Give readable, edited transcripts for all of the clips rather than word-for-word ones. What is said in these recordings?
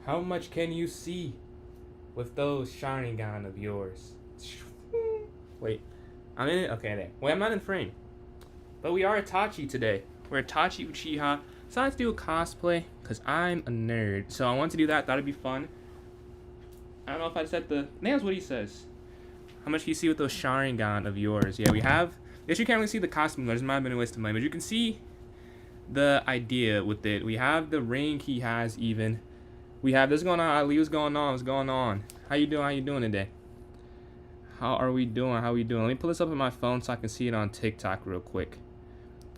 How much can you see with those Sharingan of yours? Wait, I'm in it? Okay, there. Wait, I'm not in frame. But we are Itachi today. We're Itachi Uchiha. So let's do a cosplay, because I'm a nerd. So I want to do that. Thought it'd be fun. I don't know if I said the... That's what he says. How much can you see with those Sharingan of yours? Yeah, we have... Yes, you can't really see the costume. There's might have been a waste of money. But you can see the idea with it. We have the ring he has even. We have this going on. Ali, what's going on? What's going on? How you doing? How you doing today? How are we doing? How we doing? Let me pull this up on my phone so I can see it on TikTok real quick.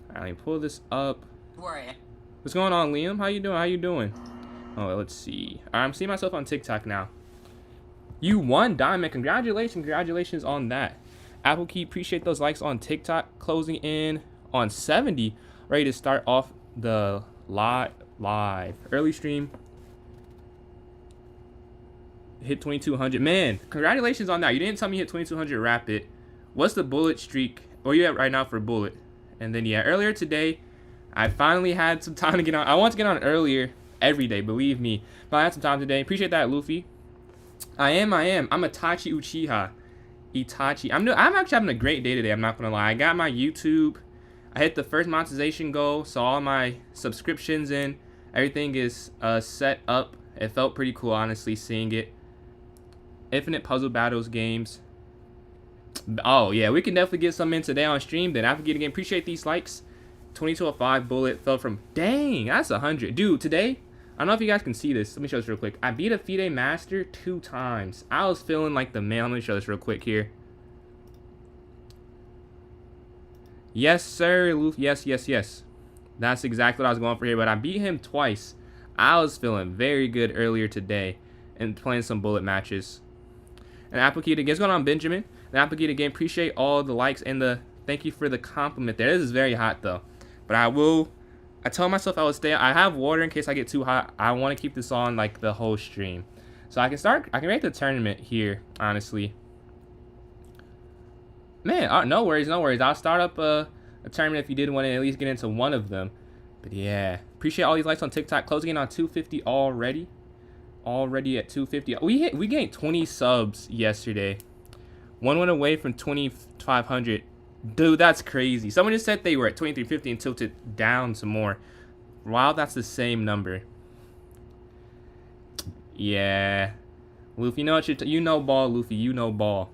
All right, let me pull this up. What's going on, Liam? How you doing? How you doing? Oh, let's see. All right, I'm seeing myself on TikTok now. You won, Diamond. Congratulations. Congratulations on that. Apple Key, appreciate those likes on TikTok. Closing in on 70. Ready to start off the live. Early stream. Hit 2200. Man, congratulations on that. You didn't tell me you hit 2200 rapid. What's the bullet streak? Where you at right now for bullet? And then, yeah, earlier today, I finally had some time to get on. I want to get on earlier every day, believe me. But I had some time today. Appreciate that, Luffy. I am. I'm Itachi Uchiha. Itachi. I'm actually having a great day today, I'm not going to lie. I got my YouTube. I hit the first monetization goal, so all my subscriptions in. Everything is set up. It felt pretty cool, honestly, seeing it. Infinite Puzzle Battles games. Oh, yeah, we can definitely get some in today on stream. Then after getting in, appreciate these likes. 2205 bullet fell from... Dang, that's 100. Dude, today... I don't know if you guys can see this. Let me show this real quick. I beat a FIDE Master 2 times. I was feeling like the man. Let me show this real quick here. Yes, sir, Luffy. Yes. That's exactly what I was going for here. But I beat him twice. I was feeling very good earlier today and playing some bullet matches. And Applicate again. What's going on, Benjamin? And Applicate again. Appreciate all the likes and the thank you for the compliment there. This is very hot though. But I told myself I would stay. I have water in case I get too hot. I want to keep this on like the whole stream. So I can make the tournament here, honestly. Man, no worries. I'll start up a tournament if you did want to at least get into one of them. But yeah, appreciate all these likes on TikTok. Closing in on 250 already. Already at 250. We gained 20 subs yesterday. One went away from 2,500. Dude, that's crazy. Someone just said they were at 2350 and tilted down some more. Wow, that's the same number. Yeah. Luffy, you know what you know ball, Luffy. You know ball.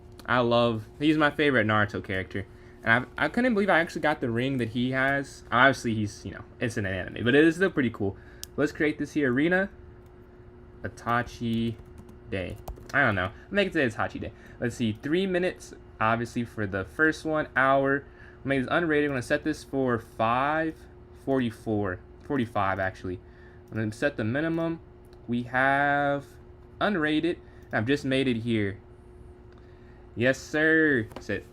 He's my favorite Naruto character. And I couldn't believe I actually got the ring that he has. Obviously, he's, it's in an anime. But it is still pretty cool. Let's create this here arena. Itachi Day. I don't know. Make it today Itachi Day. Let's see. 3 minutes, obviously, for the first 1 hour. I'll make this unrated. I'm going to set this for 5:44. 45, actually. I'm going to set the minimum. We have unrated. I've just made it here. Yes, sir. Sit.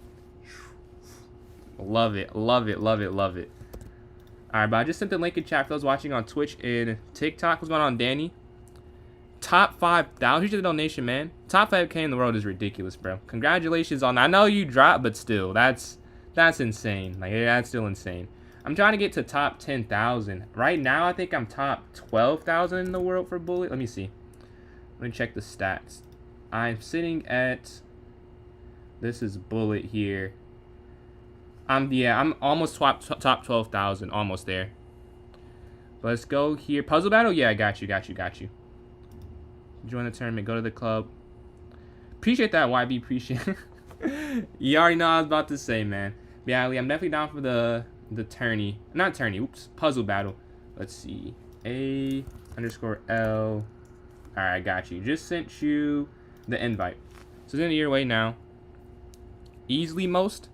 Love it. Love it. Alright, but I just sent the link in chat for those watching on Twitch and TikTok. What's going on, Danny? Top 5,000. Here's the donation, man. Top 5K in the world is ridiculous, bro. Congratulations on that. I know you dropped, but still, that's insane. Like, that's still insane. I'm trying to get to top 10,000. Right now, I think I'm top 12,000 in the world for bullet. Let me see. Let me check the stats. I'm sitting at... This is bullet here. I'm almost top 12,000. Almost there. Let's go here. Puzzle battle? Yeah, I got you. Join the tournament. Go to the club. Appreciate that, YB. Appreciate it. You already know what I was about to say, man. Yeah, I'm definitely down for the tourney. Not tourney. Oops. Puzzle battle. Let's see. A_L. Alright, I got you. Just sent you the invite. So it's in your way now. Easily most?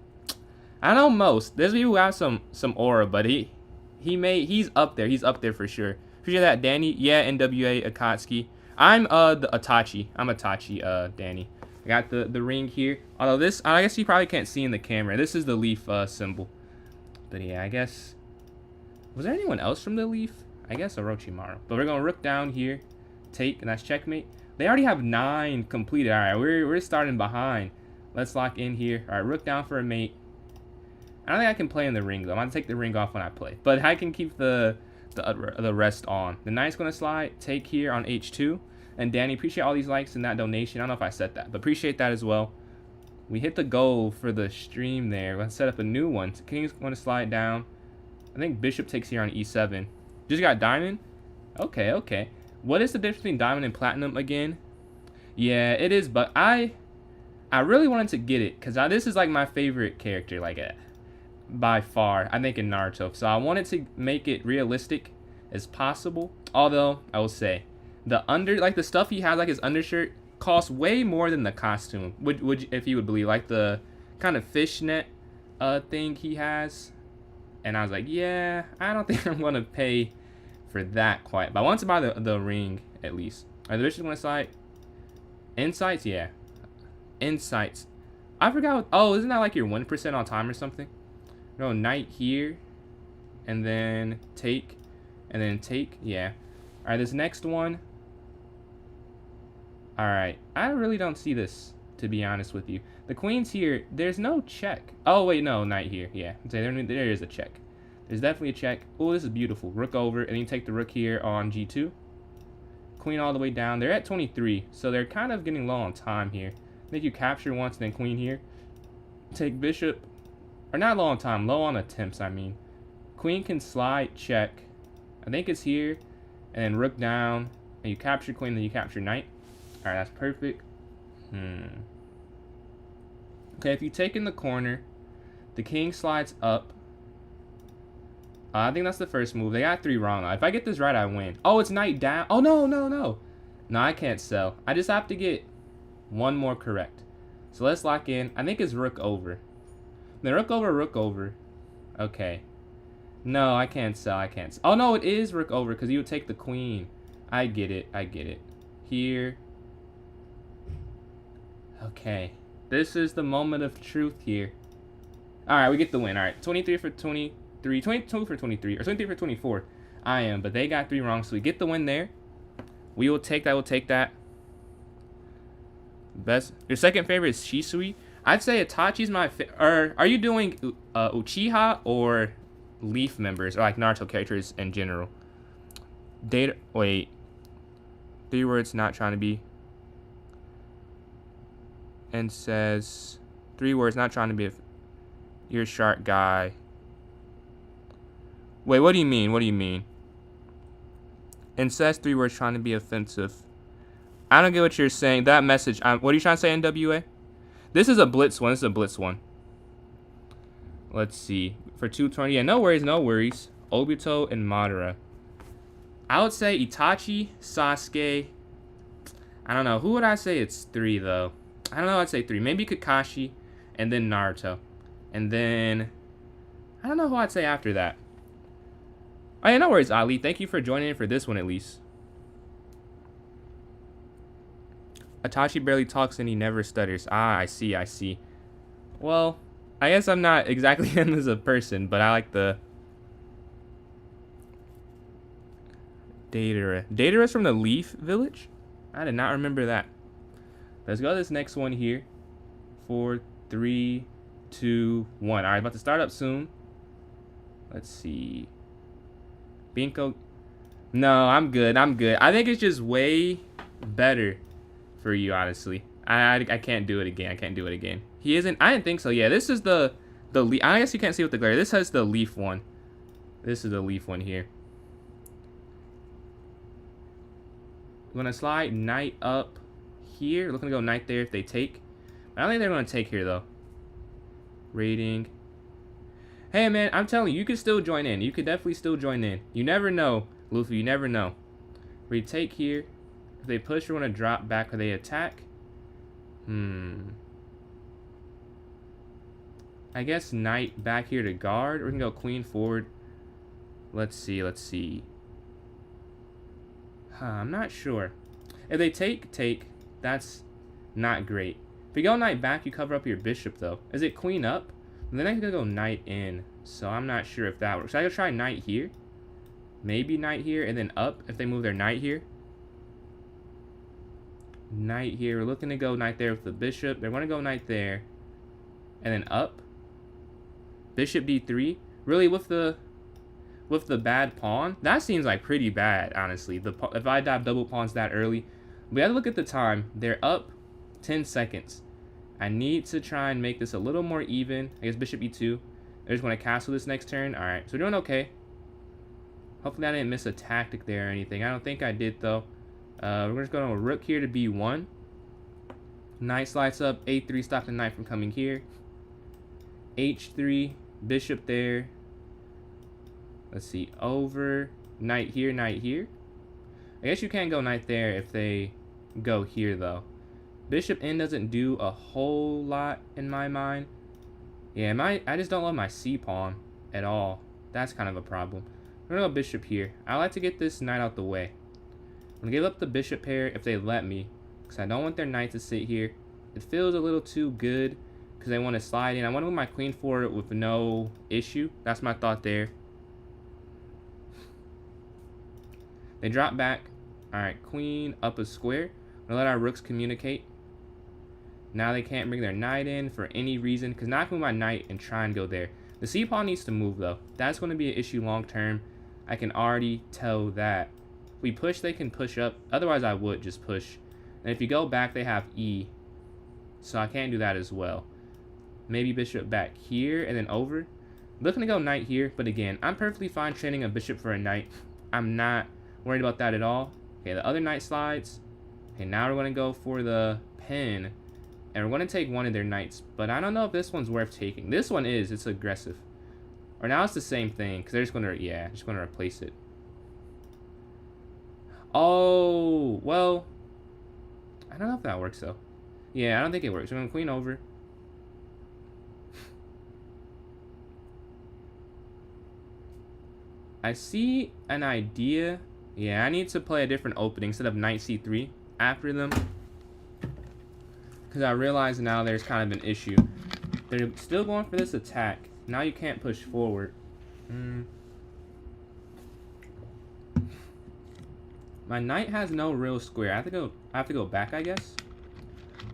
I know most. There's people who have some aura, but he's up there. He's up there for sure. Appreciate that, Danny. Yeah, NWA Akatsuki. I'm the Itachi. I'm Itachi, Danny. I got the ring here. Although this, I guess you probably can't see in the camera. This is the leaf symbol. But yeah, I guess. Was there anyone else from the leaf? I guess Orochimaru. But we're gonna rook down here. Take, and that's checkmate. They already have 9 completed. All right, we're starting behind. Let's lock in here. All right, rook down for a mate. I don't think I can play in the ring though. I'm gonna take the ring off when I play. But I can keep the the rest on. The knight's going to slide, take here on h2. And Danny, appreciate all these likes and that donation. I don't know if I said that, but appreciate that as well. We hit the goal for the stream there. Let's set up a new one. So king's going to slide down. I think bishop takes here on e7. Just got diamond? Okay, okay. What is the difference between diamond and platinum again? Yeah, it is, but I really wanted to get it because this is like my favorite character, like by far, I think, in Naruto. So I wanted to make it realistic as possible. Although I will say, the stuff he has, like his undershirt, costs way more than the costume. Would if you would believe, like the kind of fishnet thing he has. And I was like, yeah, I don't think I'm gonna pay for that quite. But I want to buy the ring at least. Are the bishop's gonna slide? Insights, yeah. Insights. I forgot what, oh, isn't that like your 1% all time or something? No, knight here. And then take. And then take, yeah. Alright, this next one. Alright, I really don't see this, to be honest with you. The queen's here. There's no check. Oh, wait, no, knight here. Yeah, there is a check. There's definitely a check. Oh, this is beautiful. Rook over, and then you take the rook here on g2. Queen all the way down. They're at 23, so they're kind of getting low on time here. I think you capture once, then queen here. Take bishop. Or not low on time, low on attempts, I mean. Queen can slide, check. I think it's here. And then rook down. And you capture queen, then you capture knight. Alright, that's perfect. Okay, if you take in the corner, the king slides up. I think that's the first move. They got 3 wrong. If I get this right, I win. Oh, it's knight down. Oh, no, no, no. No, I can't sell. I just have to get 1 more correct. So let's lock in. I think it's rook over. Then rook over, rook over. Okay. No, I can't sell. I can't sell. Oh, no, it is rook over because you would take the queen. I get it. I get it. Here. Okay. This is the moment of truth here. Alright, we get the win. Alright, 23 for 23. 22 for 23. Or 23 for 24. I am, but they got 3 wrong. So we get the win there. We will take that. We'll take that. Best. Your second favorite is Shisui. I'd say Itachi's my favorite. Are you doing Uchiha or Leaf members? Or like Naruto characters in general? Data. Wait. 3 words not trying to be. And says 3 words not trying to be. You're a sharp guy. Wait, what do you mean? What do you mean? And says 3 words trying to be offensive. I don't get what you're saying. That message. What are you trying to say, NWA? This is a blitz one. This is a blitz one. Let's see. For 220. Yeah, no worries. No worries. Obito and Madara. I would say Itachi, Sasuke. I don't know. Who would I say it's 3, though? I don't know. I'd say 3. Maybe Kakashi. And then Naruto. And then I don't know who I'd say after that. Oh, yeah, no worries, Ali. Thank you for joining in for this one, at least. Itachi barely talks and he never stutters. Ah, I see, I see. Well, I guess I'm not exactly him as a person, but I like the Datara. Datara's from the Leaf Village? I did not remember that. Let's go to this next one here. 4, 3, 2, 1. Alright, about to start up soon. Let's see. Binko. No, I'm good. I'm good. I think it's just way better for you, honestly. I can't do it again. I can't do it again. He isn't. I didn't think so. Yeah, this is the leaf. I guess you can't see with the glare. This has the leaf one. This is the leaf one here. I'm gonna slide knight up here. We're looking to go knight there if they take. I don't think they're gonna take here though. Rating. Hey man, I'm telling you, you could still join in. You could definitely still join in. You never know, Luffy. You never know. Retake here. If they push, we're gonna drop back or they attack. I guess knight back here to guard. Or we can go queen forward. Let's see. Let's see. I'm not sure. If they take. That's not great. If you go knight back, you cover up your bishop though. Is it queen up? Then I'm gonna go knight in. So I'm not sure if that works. So I gotta try knight here. Maybe knight here and then up if they move their knight here. Knight here. We're looking to go knight there with the bishop. They're gonna go knight there. And then up. Bishop d3. Really with the with the bad pawn. That seems like pretty bad, honestly. If I dive double pawns that early. We have to look at the time. They're up 10 seconds. I need to try and make this a little more even. I guess bishop e2. They're just going to castle this next turn. All right, so we're doing okay. Hopefully I didn't miss a tactic there or anything. I don't think I did, though. We're just going to rook here to b1. Knight slides up. a3, stop the knight from coming here. h3, bishop there. Let's see, over, knight here, knight here. I guess you can't go knight there if they go here, though. Bishop in doesn't do a whole lot in my mind. Yeah, I just don't love my c pawn at all. That's kind of a problem. I'm gonna go bishop here. I like to get this knight out the way. I'm gonna give up the bishop pair if they let me, because I don't want their knight to sit here. It feels a little too good because they want to slide in. I want to move my queen forward with no issue. That's my thought there. They drop back. Alright, queen up a square. I'm gonna let our rooks communicate. Now they can't bring their knight in for any reason, because now I can move my knight and try and go there. The c pawn needs to move, though. That's going to be an issue long term. I can already tell that. If we push, they can push up. Otherwise, I would just push. And if you go back, they have e. So I can't do that as well. Maybe bishop back here and then over. I'm looking to go knight here, but again, I'm perfectly fine trading a bishop for a knight. I'm not worried about that at all. Okay, the other knight slides. Okay, now we're going to go for the pin. And we're going to take one of their knights. But I don't know if this one's worth taking. This one is. It's aggressive. Or now it's the same thing. Because they're just going to, yeah, just going to replace it. Oh, well. I don't know if that works, though. Yeah, I don't think it works. We're going to queen over. I see an idea. Yeah, I need to play a different opening instead of knight c3 after them. Because I realize now there's kind of an issue. They're still going for this attack. Now you can't push forward. My knight has no real square. I have to go back, I guess.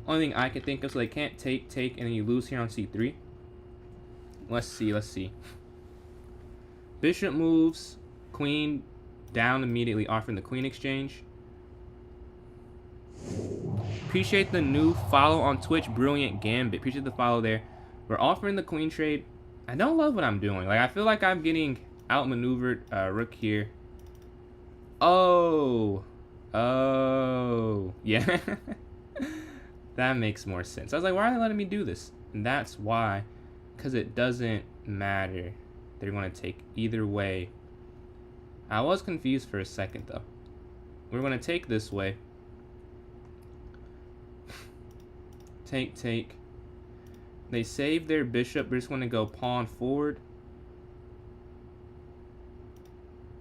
Only thing I can think of, so they can't take, and then you lose here on c3. Let's see. Bishop moves, queen down immediately, offering the queen exchange. Appreciate the new follow on Twitch, Brilliant Gambit. Appreciate the follow there. We're offering the queen trade. I don't love what I'm doing. Like, I feel like I'm getting outmaneuvered. Rook here. Oh, yeah. That makes more sense. I was like, why are they letting me do this? And that's why, because it doesn't matter. They're going to take either way. I was confused for a second, though. We're going to take this way. Take. They save their bishop. We're just going to go pawn forward.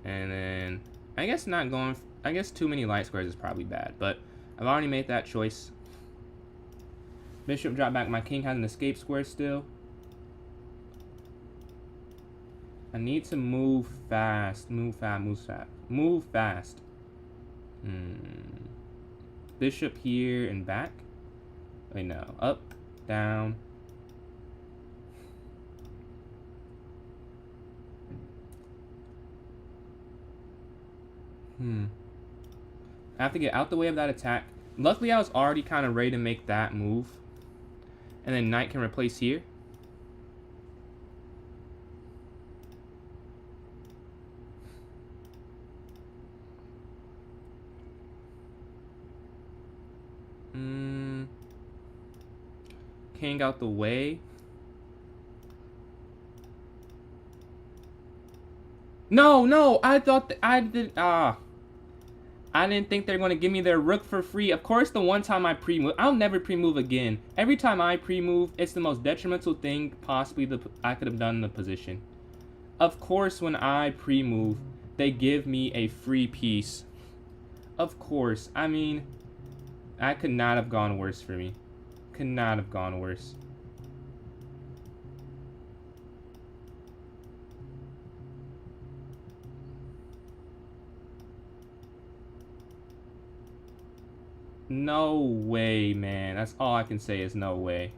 And then, I guess not going... I guess too many light squares is probably bad. But I've already made that choice. Bishop drop back. My king has an escape square still. I need to move fast. Move fast. Bishop here and back. Wait, no. Up, down. I have to get out the way of that attack. Luckily, I was already kind of ready to make that move. And then knight can replace here. King out the way. No, I thought I didn't think they're going to give me their rook for free. Of course, the one time I pre-move, I'll never pre-move again. Every time I pre-move, it's the most detrimental thing possibly I could have done in the position. Of course, when I pre-move, they give me a free piece. Of course. I mean, that could not have gone worse for me. Could not have gone worse. No way, man. That's all I can say is no way.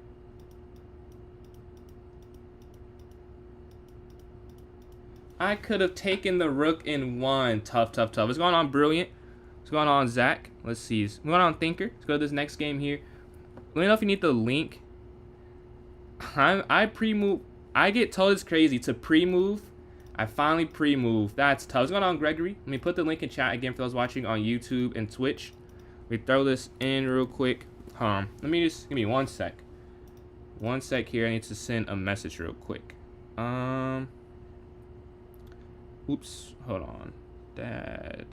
I could have taken the rook in one. Tough, tough, tough. What's going on, Brilliant? What's going on, Zach? Let's see. What's going on, Thinker? Let's go to this next game here. Let me know if you need the link. I pre-move. I get told it's crazy to pre-move. I finally pre-move. That's tough. What's going on, Gregory? Let me put the link in chat again for those watching on YouTube and Twitch. We throw this in real quick. Let me just give me 1 sec. 1 sec here. I need to send a message real quick. Oops. Hold on. Dad.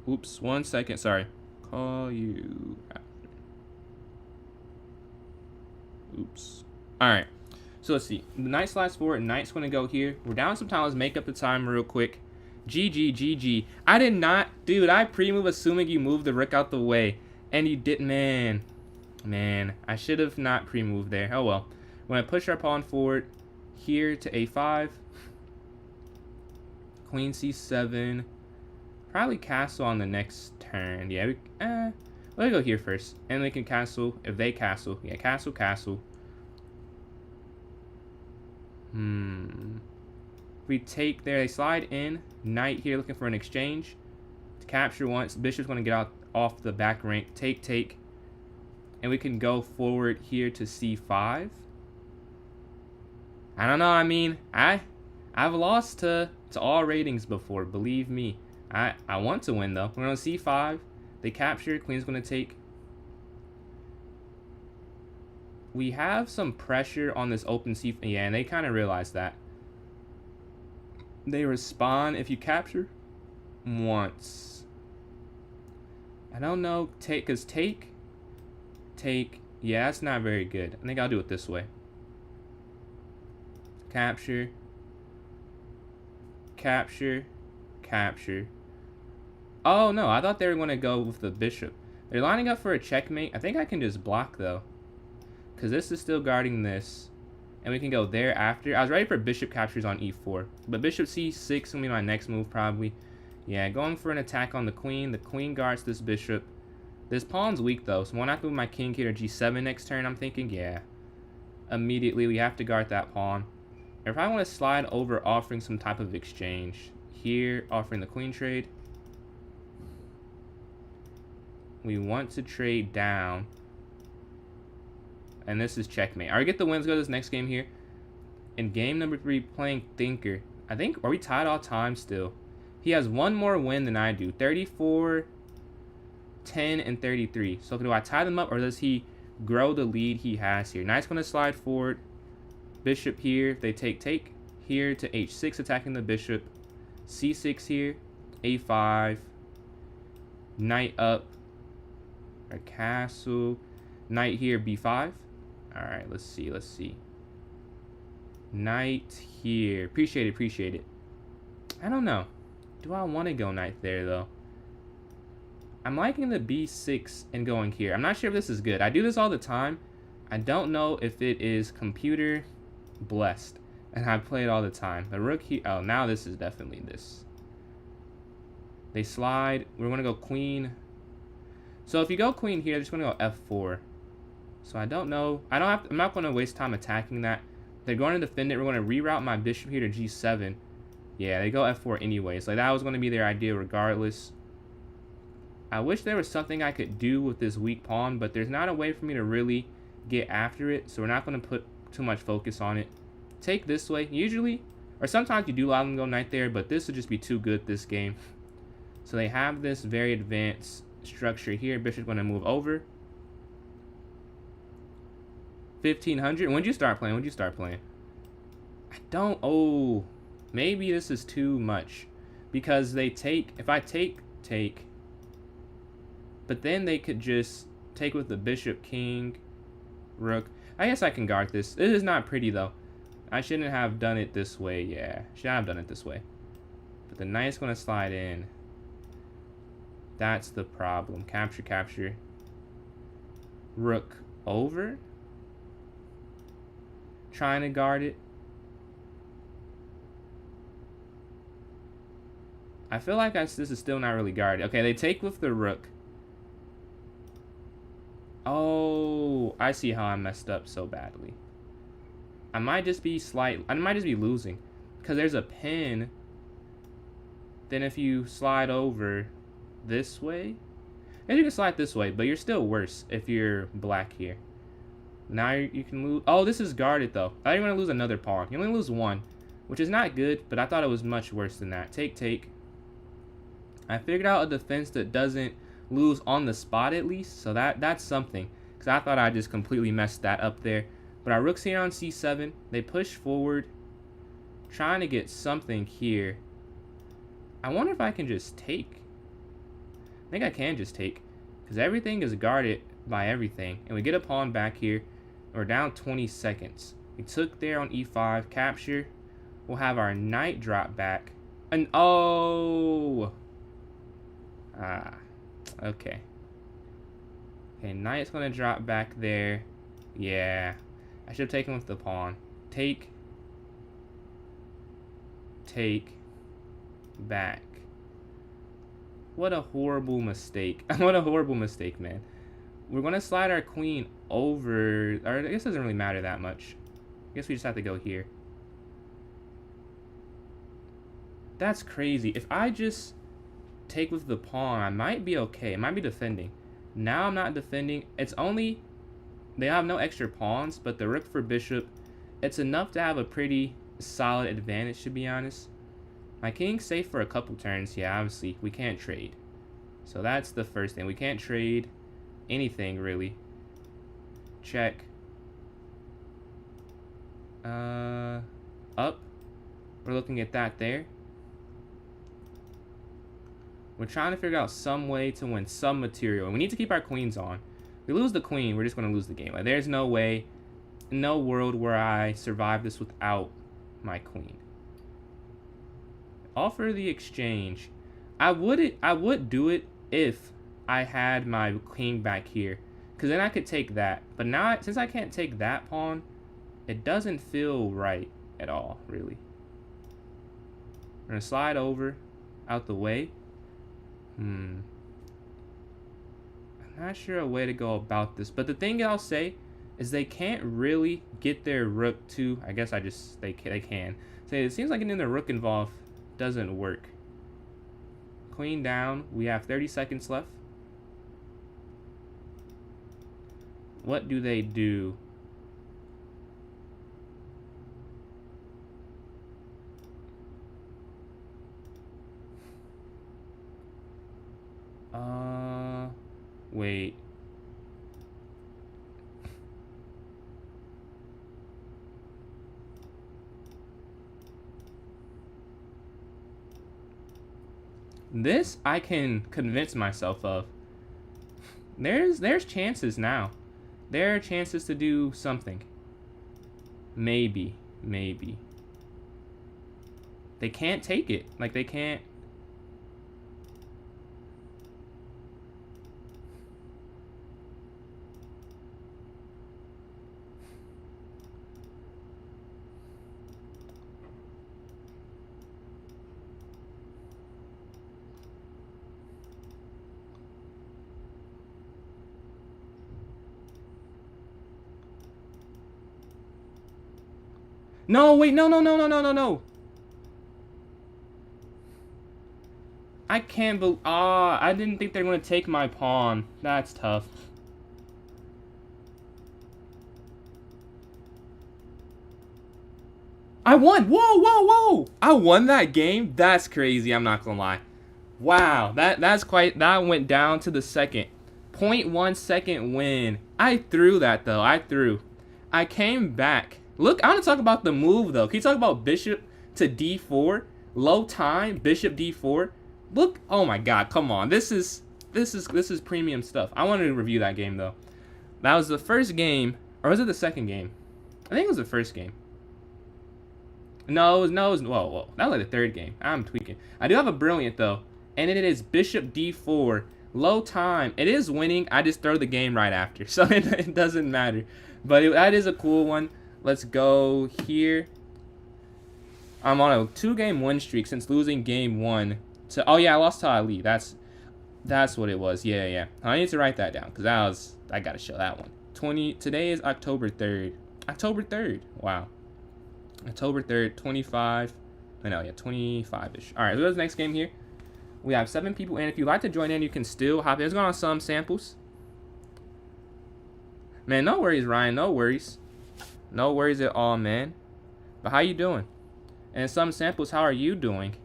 Oops. 1 second. Sorry. Call you after. Oops. Alright. So let's see. The knight slides forward. Knight's going to go here. We're down some time. Let's make up the time real quick. GG, GG. I did not. Dude, I pre-move assuming you moved the rook out the way. And you didn't. Man. I should have not pre-moved there. Oh well. We're going to push our pawn forward here to a5. Queen c7. Probably castle on the next turn. Yeah, let me go here first. And they can castle if they castle. Yeah, castle, castle. We take there. They slide in. Knight here looking for an exchange. To capture once. Bishop's going to get out off the back rank. Take, take. And we can go forward here to c5. I don't know. I mean, I've lost to all ratings before. Believe me. I want to win, though. We're on c5. They capture. Queen's going to take. We have some pressure on this open c5. Yeah, and they kind of realize that. They respond if you capture once. I don't know. Take, because take. Yeah, that's not very good. I think I'll do it this way. Capture. Capture. Capture. Oh, no. I thought they were going to go with the bishop. They're lining up for a checkmate. I think I can just block, though. Because this is still guarding this. And we can go there after. I was ready for bishop captures on e4. But bishop c6 is going to be my next move, probably. Yeah, going for an attack on the queen. The queen guards this bishop. This pawn's weak, though. So when I move my king here to g7 next turn, I'm thinking, yeah. Immediately, we have to guard that pawn. If I want to slide over offering some type of exchange. Here, offering the queen trade. We want to trade down. And this is checkmate. Alright, get the wins. Go to this next game here. In game number 3, playing Thinker. I think, are we tied all time still? He has one more win than I do. 34, 10, and 33. So do I tie them up or does he grow the lead he has here? Knight's going to slide forward. Bishop here. They take. Here to h6, attacking the bishop. c6 here. a5. Knight up. Or castle. Knight here, b5. Alright, let's see. Knight here. Appreciate it. I don't know. Do I want to go knight there, though? I'm liking the b6 and going here. I'm not sure if this is good. I do this all the time. I don't know if it is computer blessed. And I play it all the time. The rook here. Oh, now this is definitely this. They slide. We're going to go queen. So if you go queen here, they're just going to go f4. So I don't know. I'm not going to waste time attacking that. They're going to defend it. We're going to reroute my bishop here to g7. Yeah, they go f4 anyways. Like, that was going to be their idea regardless. I wish there was something I could do with this weak pawn, but there's not a way for me to really get after it. So we're not going to put too much focus on it. Take this way. Usually, or sometimes you do allow them to go knight there, but this would just be too good this game. So they have this very advanced structure here. Bishop's going to move over. 1500. When'd you start playing? I don't. Oh, maybe this is too much because they take. If I take, but then they could just take with the bishop, king, rook. I guess I can guard this. This is not pretty though. I shouldn't have done it this way. Yeah, should have done it this way. But the knight's going to slide in. That's the problem. Capture. Rook over. Trying to guard it. I feel like this is still not really guarded. Okay, they take with the rook. Oh, I see how I messed up so badly. I might just be losing. Because there's a pin. Then if you slide over this way. Maybe you can slide this way, but you're still worse if you're black here. Now you can lose. Oh, this is guarded though. I didn't want to lose another pawn. You only lose one, which is not good, but I thought it was much worse than that. Take. I figured out a defense that doesn't lose on the spot at least, so that's something. Because I thought I just completely messed that up there. But our rook's here on c7. They push forward, trying to get something here. I wonder if I can just take. I think I can just take, because everything is guarded by everything. And we get a pawn back here. We're down 20 seconds. We took there on e5, capture. We'll have our knight drop back. And oh! Okay. Okay, knight's gonna drop back there. Yeah. I should have taken with the pawn. Take. Back. What a horrible mistake. What a horrible mistake, man. We're going to slide our queen over. Or I guess it doesn't really matter that much. I guess we just have to go here. That's crazy. If I just take with the pawn, I might be okay. I might be defending. Now I'm not defending. It's only... They have no extra pawns, but the rook for bishop, it's enough to have a pretty solid advantage, to be honest. My king's safe for a couple turns. Yeah, obviously, we can't trade. So that's the first thing. We can't trade anything, really. Check. Up. We're looking at that there. We're trying to figure out some way to win some material. And we need to keep our queens on. If we lose the queen, we're just going to lose the game. Like, there's no way, no world where I survive this without my queen. Offer the exchange. I would do it if I had my king back here, because then I could take that. But now, since I can't take that pawn, it doesn't feel right at all, really. We're gonna slide over, out the way. I'm not sure a way to go about this, but the thing I'll say is they can't really get their rook to. I guess they can. So it seems like getting the rook involved doesn't work. Queen down. We have 30 seconds left. What do they do? Wait. This I can convince myself of. There's chances now. There are chances to do something. Maybe. They can't take it. Like, they can't. No, wait, no. I can't believe... I didn't think they were going to take my pawn. That's tough. I won! Whoa! I won that game? That's crazy, I'm not going to lie. Wow, that went down to the second. 0.1 second win. I threw that, though. I came back. Look, I want to talk about the move, though. Can you talk about bishop to d4? Low time, bishop d4. Look, oh my god, come on. This is premium stuff. I wanted to review that game, though. That was the first game, or was it the second game? I think it was the first game. No, it was whoa. That was like the third game. I'm tweaking. I do have a brilliant, though, and it is bishop d4. Low time. It is winning. I just throw the game right after, so it doesn't matter. But that is a cool one. Let's go here. I'm on a 2-game win streak since losing game 1 to... Oh, yeah, I lost to Ali. That's... That's what it was. Yeah, yeah. I need to write that down because I gotta show that one. Today is October 3rd. October 3rd. Wow. October 3rd, 25. I know, yeah, 25-ish. All right, let's go to the next game here. We have 7 people, and if you'd like to join in, you can still hop in. Let's go on some samples. Man, no worries, Ryan. No worries. No worries at all, man. But how you doing? And some samples, how are you doing?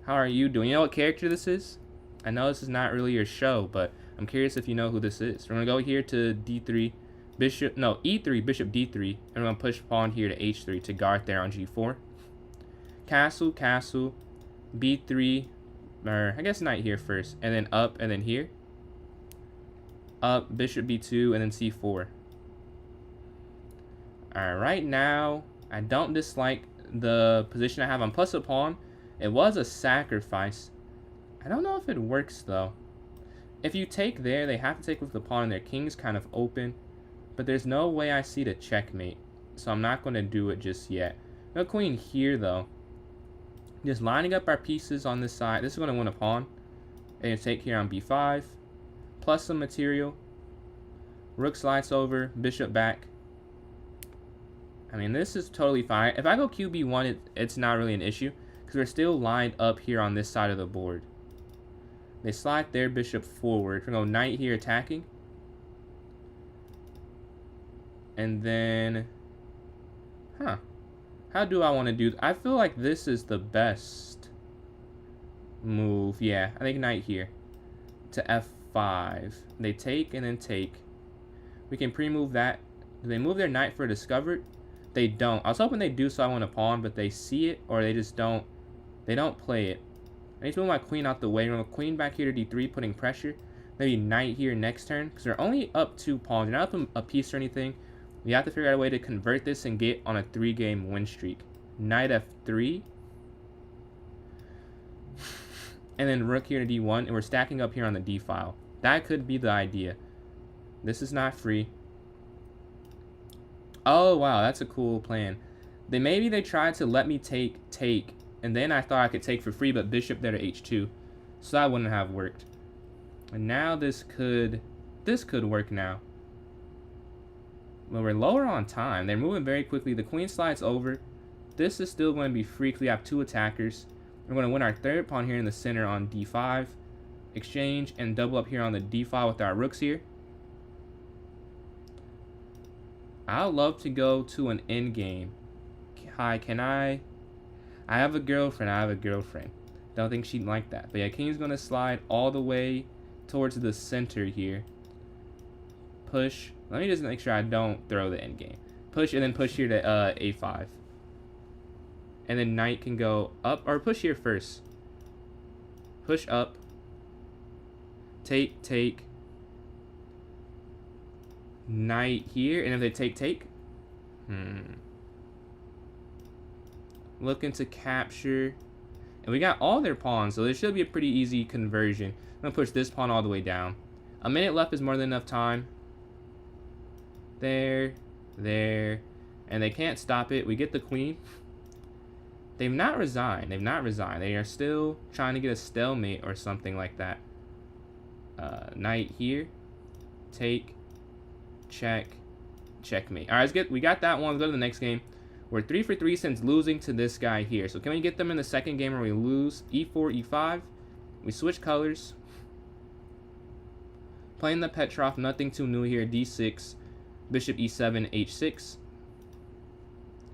How are you doing? You know what character this is? I know this is not really your show, but I'm curious if you know who this is. We're going to go here to D3, E3, bishop D3, and we're going to push pawn here to H3 to guard there on G4. Castle, castle, B3, or I guess knight here first, and then up, and then here. Up, bishop B2, and then C4. Alright, right now, I don't dislike the position I have on plus a pawn. It was a sacrifice. I don't know if it works, though. If you take there, they have to take with the pawn, and their king's kind of open. But there's no way I see to checkmate, so I'm not going to do it just yet. No queen here, though. Just lining up our pieces on this side. This is going to win a pawn. And take here on B5. Plus some material. Rook slides over. Bishop back. I mean, this is totally fine. If I go QB1, it's not really an issue. Because we're still lined up here on this side of the board. They slide their bishop forward. We're going to go knight here attacking. And then... How do I want to do... I feel like this is the best move. Yeah, I think knight here. To F5. They take and then take. We can pre-move that. Do they move their knight for discovered? They don't. I was hoping they do, so I want a pawn, but they see it, or they just don't. They don't play it. I need to move my queen out the way. We're going to queen back here to D3, putting pressure. Maybe knight here next turn, because they're only up 2 pawns. You're not up a piece or anything. We have to figure out a way to convert this and get on a 3-game win streak. Knight F3. And then rook here to D1, and we're stacking up here on the D file. That could be the idea. This is not free. Oh, wow, that's a cool plan. Maybe they tried to let me take, and then I thought I could take for free, but bishop there to H2. So that wouldn't have worked. And now this could work now. Well, we're lower on time. They're moving very quickly. The queen slides over. This is still going to be free because we have 2 attackers. We're going to win our 3rd pawn here in the center on D5. Exchange and double up here on the D file with our rooks here. I'd love to go to an endgame. Hi, can I have a girlfriend. Don't think she'd like that. But yeah, king's going to slide all the way towards the center here. Push. Let me just make sure I don't throw the endgame. Push and then push here to A5. And then knight can go up, or push here first. Push up. Take. Knight here, and if they take. Looking to capture. And we got all their pawns, so this should be a pretty easy conversion. I'm going to push this pawn all the way down. A minute left is more than enough time. There. And they can't stop it. We get the queen. They've not resigned. They are still trying to get a stalemate or something like that. Knight here. Take. Check. Checkmate. Alright, we got that one. Let's go to the next game. We're 3 for 3 since losing to this guy here. So can we get them in the second game where we lose? E4, E5. We switch colors. Playing the Petrov. Nothing too new here. D6. Bishop E7, H6.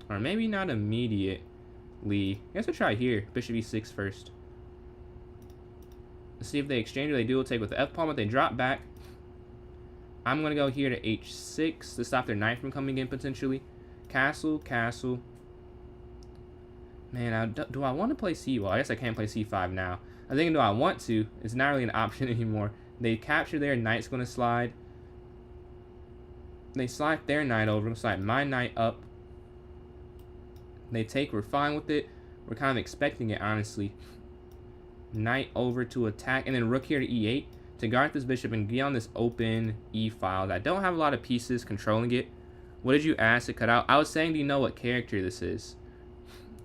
Or maybe not immediately. I guess we'll try here. Bishop E6 first. Let's see if they exchange or they dual take with the F pawn, but they drop back. I'm going to go here to H6 to stop their knight from coming in potentially. Castle. Man, do I want to play C? Well, I guess I can't play C5 now. I'm thinking, do I want to? It's not really an option anymore. They capture their knight's going to slide. They slide their knight over. I'm going to slide my knight up. They take. We're fine with it. We're kind of expecting it, honestly. Knight over to attack. And then rook here to E8 to guard this bishop and get on this open E file. I don't have a lot of pieces controlling it. What did you ask to cut out? I was saying, do you know what character this is?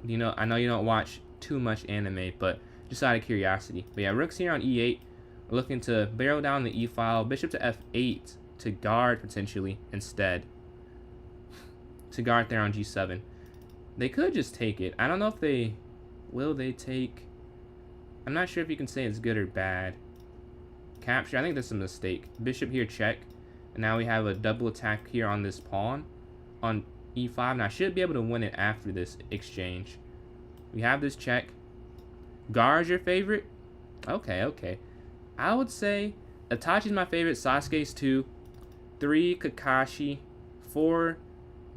I know you don't watch too much anime, but just out of curiosity. But yeah, rook's here on E8. We're looking to barrel down the e file, bishop to f8 to guard potentially instead. To guard there on g7. They could just take it. I don't know if they... Will they take... I'm not sure if you can say it's good or bad. Capture, I think that's a mistake. Bishop here, check. And now we have a double attack here on this pawn. On e5. And I should be able to win it after this exchange. We have this check. Guard's your favorite? Okay, okay. I would say Itachi's my favorite. Sasuke's 2. 3, Kakashi. 4,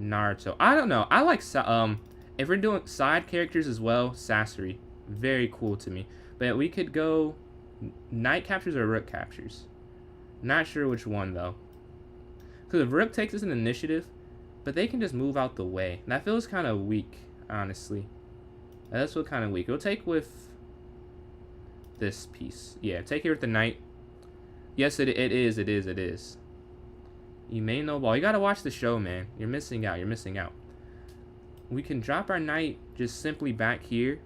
Naruto. I don't know. I like... if we're doing side characters as well, Sasori. Very cool to me. But we could go knight captures or rook captures. Not sure which one, though. Because if rook takes us an initiative, but they can just move out the way. That feels kind of weak, honestly. That's what kind of weak. We'll take with this piece. Yeah, take it with the knight. Yes, it is. You may know ball. You got to watch the show, man. You're missing out. You're missing out. We can drop our knight just simply back here.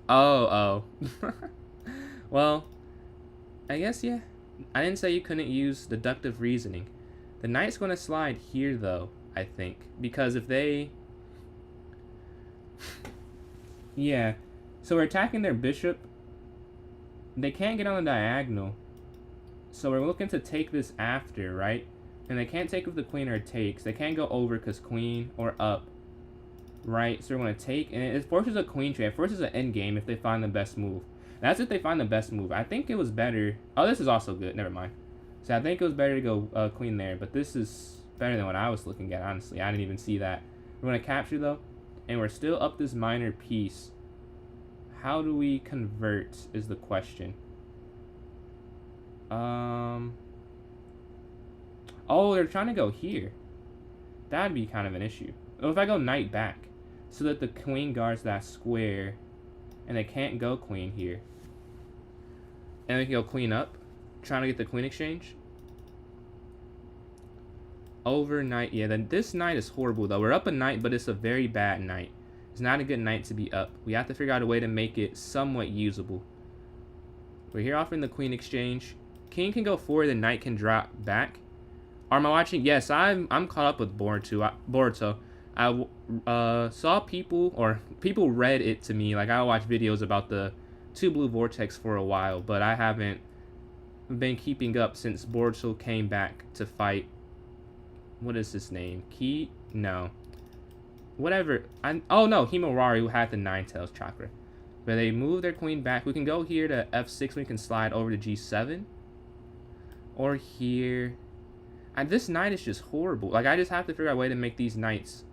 Oh. Well, I guess, yeah. I didn't say you couldn't use deductive reasoning. The knight's going to slide here, though, I think. Because if they... Yeah. So we're attacking their bishop. They can't get on the diagonal. So we're looking to take this after, right? And they can't take with the queen or it takes. They can't go over because queen or up. Right? So we're going to take. And it forces a queen trade. It forces an endgame if they find the best move. That's if they find the best move. I think it was better. Oh, this is also good. Never mind. So I think it was better to go queen there. But this is better than what I was looking at, honestly. I didn't even see that. We're going to capture, though. And we're still up this minor piece. How do we convert is the question. Oh, they're trying to go here. That'd be kind of an issue. Oh, if I go knight back, so that the queen guards that square, and they can't go queen here. And they can go queen up, trying to get the queen exchange. Over knight, yeah, then this knight is horrible though. We're up a knight, but it's a very bad knight. It's not a good knight to be up. We have to figure out a way to make it somewhat usable. We're here offering the queen exchange. King can go forward, the knight can drop back. Am I watching? Yes, I'm caught up with Boruto. I saw people read it to me. Like, I watch videos about the Two Blue Vortex for a while, but I haven't been keeping up since Boruto came back to fight. What is his name? No. Whatever. Oh no, Himawari, who had the Nine Tails chakra. But they move their queen back. We can go here to f6. We can slide over to g7. Or here. And this knight is just horrible. Like, I just have to figure out a way to make these knights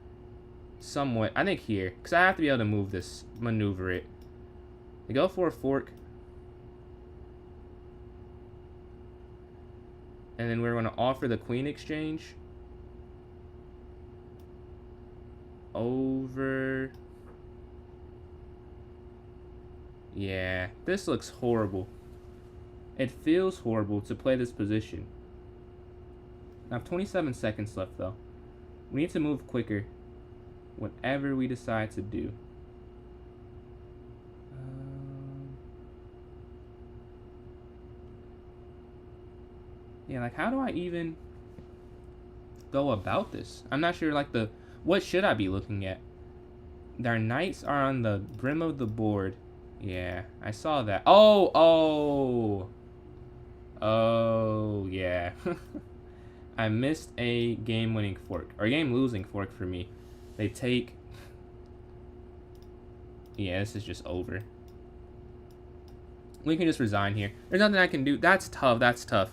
somewhat. I think here. Because I have to be able to move this. Maneuver it. They go for a fork. And then we're going to offer the queen exchange. Over. Yeah, this looks horrible. It feels horrible to play this position. I have 27 seconds left though. We need to move quicker. Whatever we decide to do. Yeah, like how do I even go about this? I'm not sure, like what should I be looking at? Their knights are on the brim of the board. Yeah, I saw that. Oh, yeah. I missed a game-winning fork. Or game-losing fork for me. They take... Yeah, this is just over. We can just resign here. There's nothing I can do. That's tough.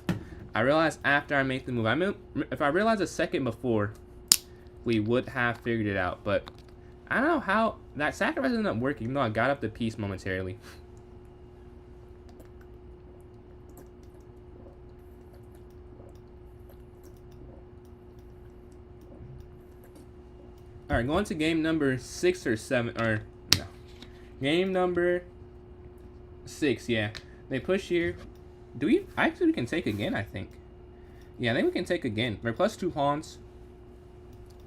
I realized after I make the move. If I realized a second before, we would have figured it out. But I don't know how... That sacrifice ended up working, even though I got up the piece momentarily. Alright, going to game number 6 or 7, or no. Game number 6, yeah. They push here. Actually, we can take again, I think. Yeah, I think we can take again. We're plus 2 pawns.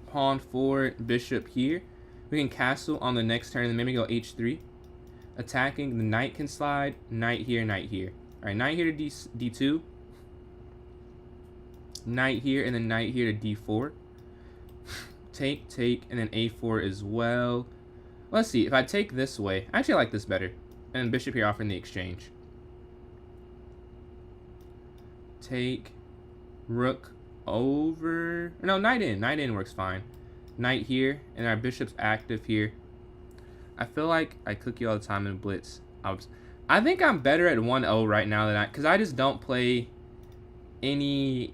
Pawn 4, bishop here. We can castle on the next turn and maybe go h3. attacking. The knight can slide. Knight here, knight here. Alright, knight here to D2. Knight here, and then knight here to D4. Take, and then A4 as well. Let's see, if I take this way, I actually like this better. And bishop here offering the exchange. Take, rook over. No, knight in. Knight in works fine. Knight here, and our bishop's active here. I feel like I cook you all the time in blitz. I think I'm better at 1-0 right now than because I just don't play anything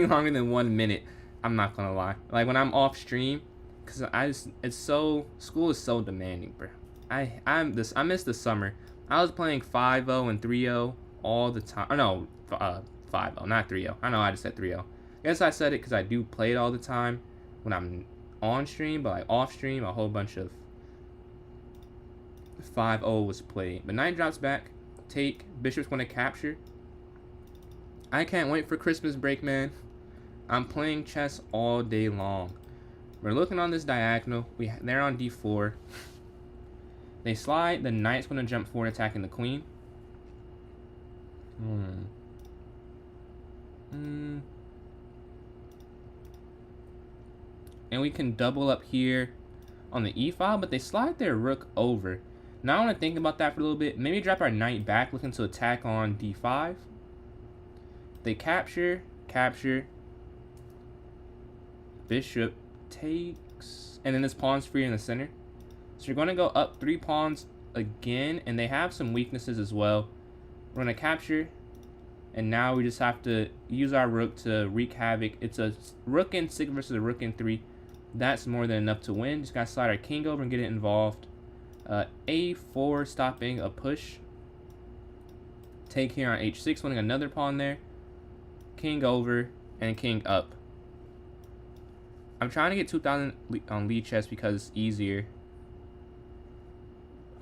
longer than 1 minute. I'm not gonna lie. Like when I'm off stream, because school is so demanding, bro. I miss the summer. I was playing 5-0 and 3-0 all the time. Or no, 5-0, not 3-0. I know I just said 3-0. I guess I said it because I do play it all the time when I'm on stream, but like off stream, a whole bunch of 5-0 was played. But knight drops back. Take. Bishop's going to capture. I can't wait for Christmas break, man. I'm playing chess all day long. We're looking on this diagonal. They're on D4. They slide. The knight's going to jump forward, attacking the queen. And we can double up here on the E file, but they slide their rook over. Now I want to think about that for a little bit. Maybe drop our knight back, looking to attack on D5. They capture. Bishop takes, and then this pawn's free in the center. So you're going to go up 3 pawns again, and they have some weaknesses as well. We're going to capture, and now we just have to use our rook to wreak havoc. It's a rook in 6 versus a rook in 3. That's more than enough to win. Just got to slide our king over and get it involved. A4 stopping a push. Take here on H6, winning another pawn there. King over and king up. I'm trying to get 2,000 on lead chess because it's easier.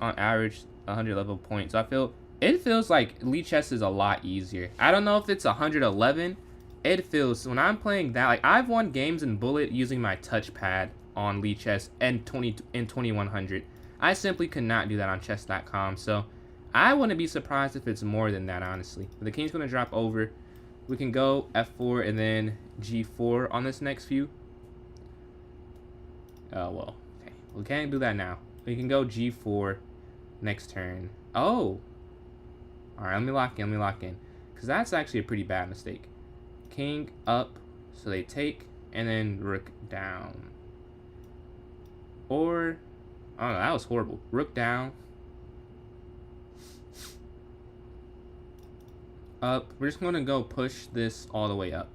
On average, 100 level points. So it feels like lead chess is a lot easier. I don't know if it's 111. It feels, when I'm playing that, like I've won games in bullet using my touchpad on lead chess and 2100. I simply could not do that on chess.com. So I wouldn't be surprised if it's more than that, honestly. But the king's going to drop over. We can go F4 and then G4 on this next few. Well, okay. We can't do that now. We can go G4 next turn. Oh! Alright, let me lock in. Because that's actually a pretty bad mistake. King up, so they take, and then rook down. Or, oh no, that was horrible. Rook down. Up. We're just going to go push this all the way up.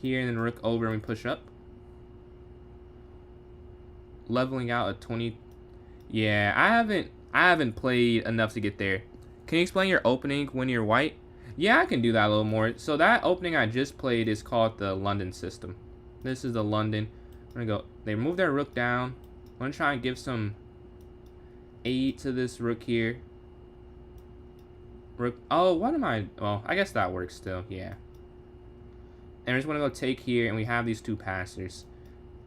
Here, and then rook over, and we push up. Leveling out a 20. Yeah, I haven't played enough to get there. Can you explain your opening when you're white? Yeah, I can do that a little more. So that opening I just played is called the London system. This is the London. I'm gonna go. They move their rook down. I'm gonna try and give some aid to this rook here. Rook. Oh, what am I? Well, I guess that works still. Yeah. And we're just gonna go take here, and we have these 2 passers.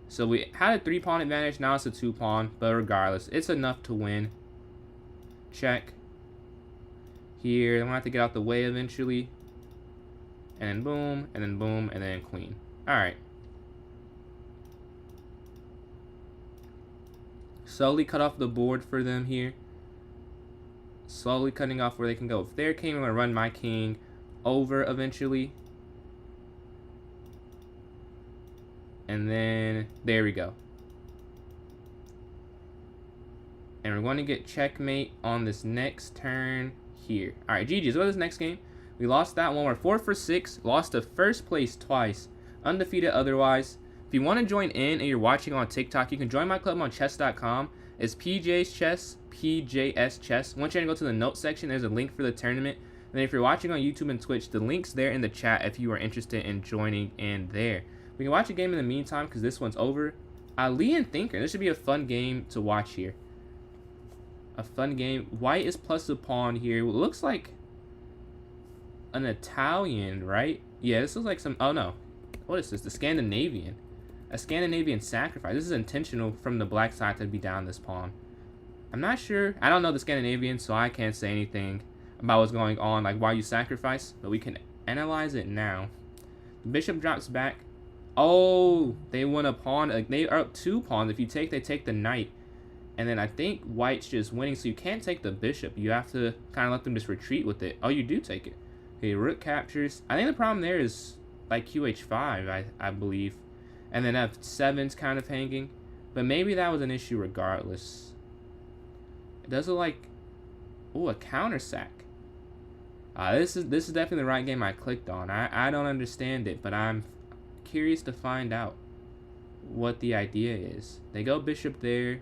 So we had a 3-pawn advantage. Now it's a 2-pawn, but regardless, it's enough to win. Check. Here, I'm gonna have to get out the way eventually. And then boom, and then boom, and then queen. Alright. Slowly cut off the board for them here. Slowly cutting off where they can go. If their king, I'm gonna run my king over eventually. And then, there we go. And we're going to get checkmate on this next turn here. Alright, GG's. What is this next game? We lost that one. We're 4 for 6. Lost to first place twice. Undefeated otherwise. If you want to join in and you're watching on TikTok, you can join my club on chess.com. It's PJ's Chess, PJS Chess. Once you go to the notes section, there's a link for the tournament. And if you're watching on YouTube and Twitch, the link's there in the chat if you are interested in joining in there. We can watch a game in the meantime because this one's over. Ali and Thinker. This should be a fun game to watch here. A fun game. White is plus a pawn here. It looks like an Italian, right? Yeah, this looks like some... Oh, no. What is this? The Scandinavian. A Scandinavian sacrifice. This is intentional from the black side to be down this pawn. I'm not sure. I don't know the Scandinavian, so I can't say anything about what's going on, like why you sacrifice, but we can analyze it now. The bishop drops back. Oh, they want a pawn. Like, they are up 2 pawns. If you take, they take the knight. And then I think white's just winning, so you can't take the bishop. You have to kind of let them just retreat with it. Oh, you do take it. Okay, rook captures. I think the problem there is like QH5, I believe. And then F7's kind of hanging. But maybe that was an issue regardless. It does look like... Oh, a counter sack. This is definitely the right game I clicked on. I don't understand it, but I'm curious to find out what the idea is. They go bishop there.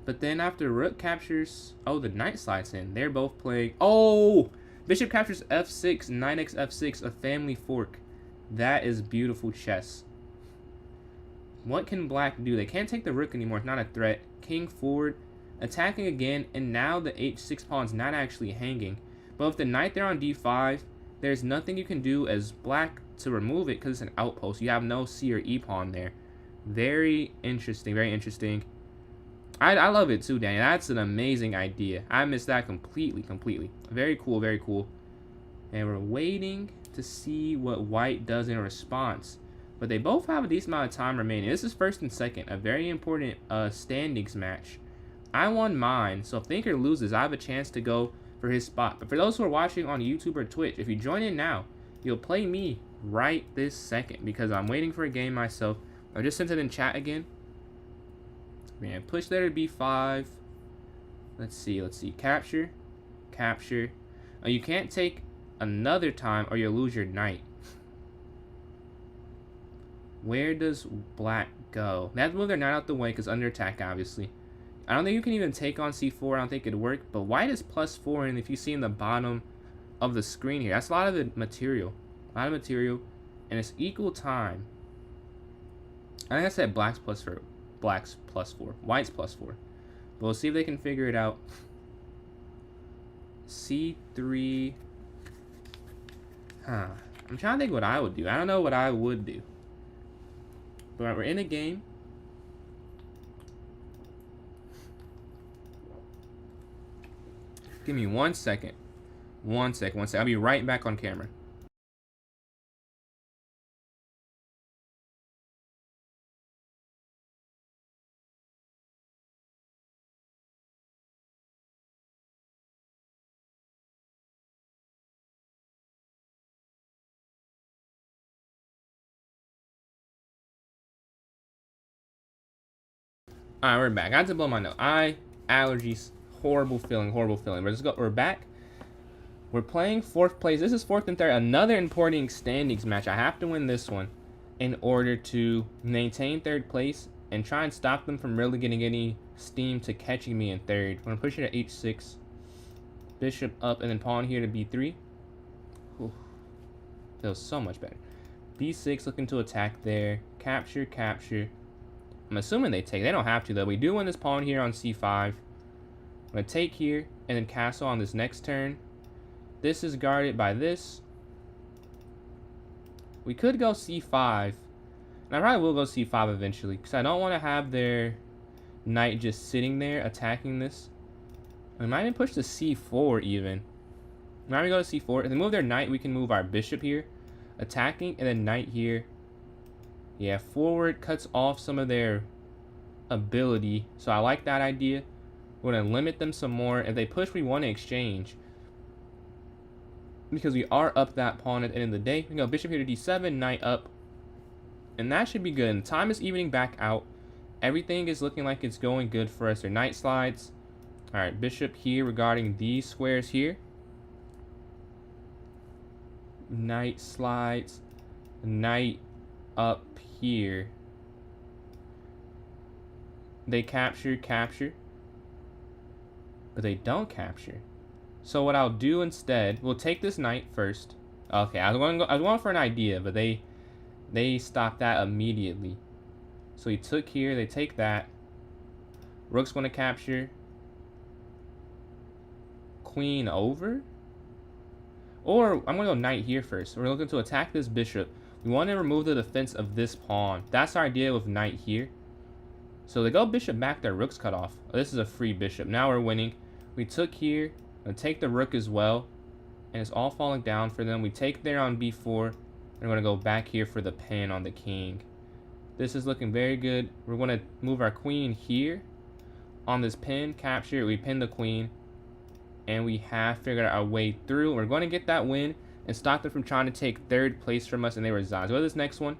But then after rook captures... Oh, the knight slides in. They're both playing... Oh! Bishop captures f6, knight x f6, a family fork. That is beautiful chess. What can black do? They can't take the rook anymore. It's not a threat. King forward. Attacking again. And now the h6 pawn's not actually hanging. But with the knight there on d5, there's nothing you can do as black to remove it because it's an outpost. You have no c or e pawn there. Very interesting. Very interesting. I love it too, Daniel. That's an amazing idea. I missed that completely. Very cool, very cool. And we're waiting to see what white does in response. But they both have a decent amount of time remaining. This is first and second, a very important standings match. I won mine, so if Thinker loses, I have a chance to go for his spot. But for those who are watching on YouTube or Twitch, if you join in now, you'll play me right this second because I'm waiting for a game myself. I just sent it in chat again. Man, push there to b5. Let's see. Capture. Oh, you can't take another time or you'll lose your knight. Where does black go? They have to move their knight out the way because under attack, obviously. I don't think you can even take on c4. I don't think it'd work. But white is +4, and if you see in the bottom of the screen here, that's a lot of the material. And it's equal time. I think I said black's +4. White's +4. But we'll see if they can figure it out. c3. I'm trying to think what I would do. I don't know what I would do. But we're in a game. Give me 1 second. 1 second. I'll be right back on camera. Alright, we're back. I had to blow my nose. Allergies. Horrible feeling. We're back. We're playing 4th place. This is 4th and 3rd. Another important standings match. I have to win this one in order to maintain 3rd place and try and stop them from really getting any steam to catching me in 3rd. I'm going to push it at h6. Bishop up and then pawn here to b3. Whew. Feels so much better. b6 looking to attack there. Capture. I'm assuming they take. They don't have to, though. We do win this pawn here on c5. I'm going to take here and then castle on this next turn. This is guarded by this. We could go c5. And I probably will go c5 eventually because I don't want to have their knight just sitting there attacking this. We might even push to c4 even. Now we go to c4. If they move their knight, we can move our bishop here. Attacking and then knight here. Yeah, forward cuts off some of their ability. So I like that idea. We're going to limit them some more. If they push, we want to exchange. Because we are up that pawn at the end of the day. We can go bishop here to d7, knight up. And that should be good. And time is evening back out. Everything is looking like it's going good for us. Their knight slides. Alright, bishop here regarding these squares here. Knight slides. Knight up here. They capture. But they don't capture. So what I'll do instead, we'll take this knight first. Okay, I was going for an idea, but they stopped that immediately. So he took here, they take that. Rook's going to capture. Queen over? Or I'm going to go knight here first. We're looking to attack this bishop. We want to remove the defense of this pawn. That's our idea with knight here. So they go bishop back there, rook's cut off. Oh, this is a free bishop. Now we're winning. We took here, and take the rook as well, and it's all falling down for them. We take there on b4, and we're going to go back here for the pin on the king. This is looking very good. We're going to move our queen here on this pin, capture. We pin the queen, and we have figured out our way through. We're going to get that win and stop them from trying to take third place from us, and they resign. So this next one,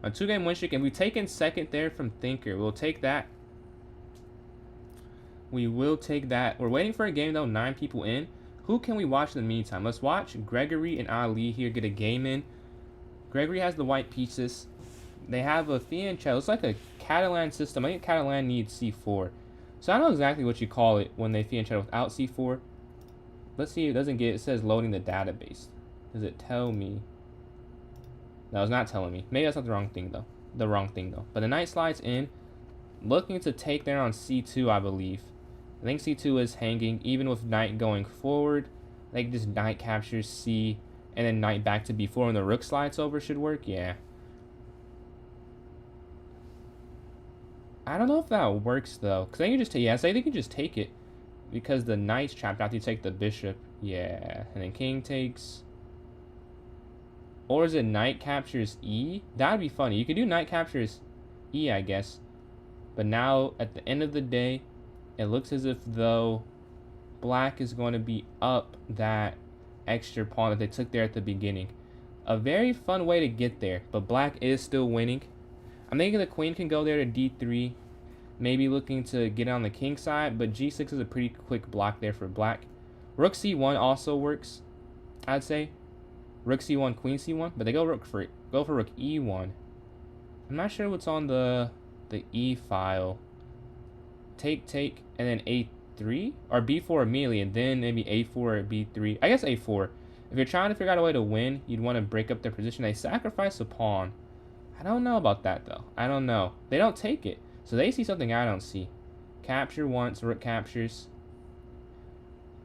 a 2-game win streak, and we've taken second there from Thinker. We'll take that. We will take that. We're waiting for a game though. 9 people in. Who can we watch in the meantime? Let's watch Gregory and Ali here get a game in. Gregory has the white pieces. They have a fianchetto. It's like a Catalan system. I think Catalan needs c4. So I don't know exactly what you call it when they fianchetto without c4. Let's see if it doesn't get. It says loading the database. Does it tell me? No, it's not telling me. Maybe that's not the wrong thing though. But the knight slides in, looking to take there on c2, I believe. I think c2 is hanging, even with knight going forward. I think just knight captures c, and then knight back to b4, and the rook slides over should work. Yeah. I don't know if that works though, because they can just take. Yeah, so they can just take it, because the knight's trapped after you take the bishop. Yeah, and then king takes. Or is it knight captures e? That would be funny. You could do knight captures e, I guess. But now, at the end of the day, it looks as if though black is going to be up that extra pawn that they took there at the beginning. A very fun way to get there, but black is still winning. I'm thinking the queen can go there to d3, maybe looking to get on the king side, but g6 is a pretty quick block there for black. Rook c1 also works, I'd say. Rook c1, queen c1, but they go for rook e1. I'm not sure what's on the e file. Take, and then a3 or b4 immediately, and then maybe a4 or b3. I guess a4. If you're trying to figure out a way to win, you'd want to break up their position. They sacrifice a pawn. I don't know about that though. I don't know. They don't take it, so they see something I don't see. Capture once, rook captures.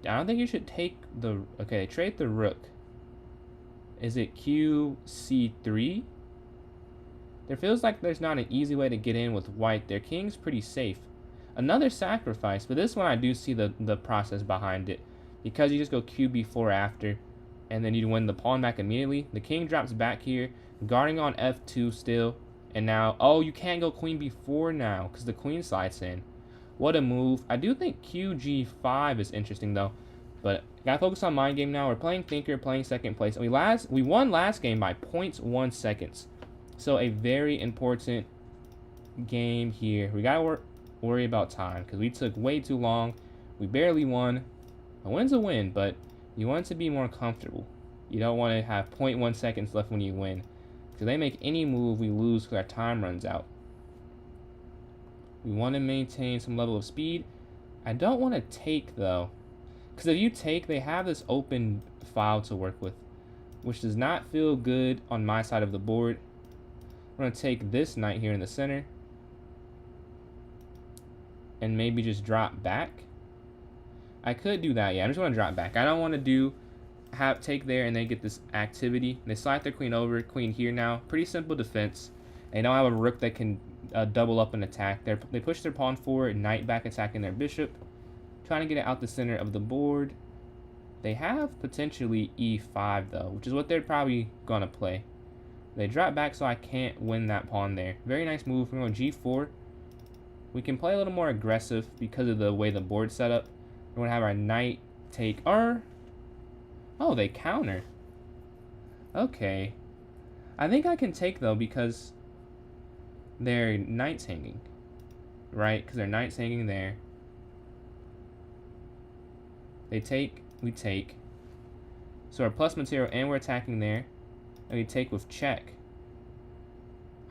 I don't think you should take the. Okay, they trade the rook. Is it qc3? There feels like there's not an easy way to get in with white. Their king's pretty safe. Another sacrifice, but this one I do see the process behind it, because you just go qb4 after, and then you win the pawn back immediately. The king drops back here, guarding on f2 still, and now, oh, you can't go queen b4 now, because the queen slides in. What a move. I do think qg5 is interesting though, but gotta focus on mind game now. We're playing Thinker, playing second place, and we won last game by 0.1 seconds. So a very important game here. We gotta worry about time, because we took way too long. We barely won. A win's a win, but you want to be more comfortable. You don't want to have 0.1 seconds left when you win, because they make any move, we lose because our time runs out. We want to maintain some level of speed. I don't want to take though, because if you take, they have this open file to work with, which does not feel good on my side of the board. We're going to take this knight here in the center, and maybe just drop back. I could do that, yeah. I'm just going to drop back. I don't want to take there and then get this activity. They slide their queen over, queen here now. Pretty simple defense. They don't have a rook that can double up and attack. They push their pawn forward, knight back attacking their bishop, trying to get it out the center of the board. They have potentially e5 though, which is what they're probably going to play. They drop back, so I can't win that pawn there. Very nice move. We're going g4. We can play a little more aggressive because of the way the board's set up. We're going to have our knight take our... Oh, they counter. Okay. I think I can take, though, because their knight's hanging. Right? Because their knight's hanging there. They take, we take. So we're plus material and we're attacking there. And we take with check.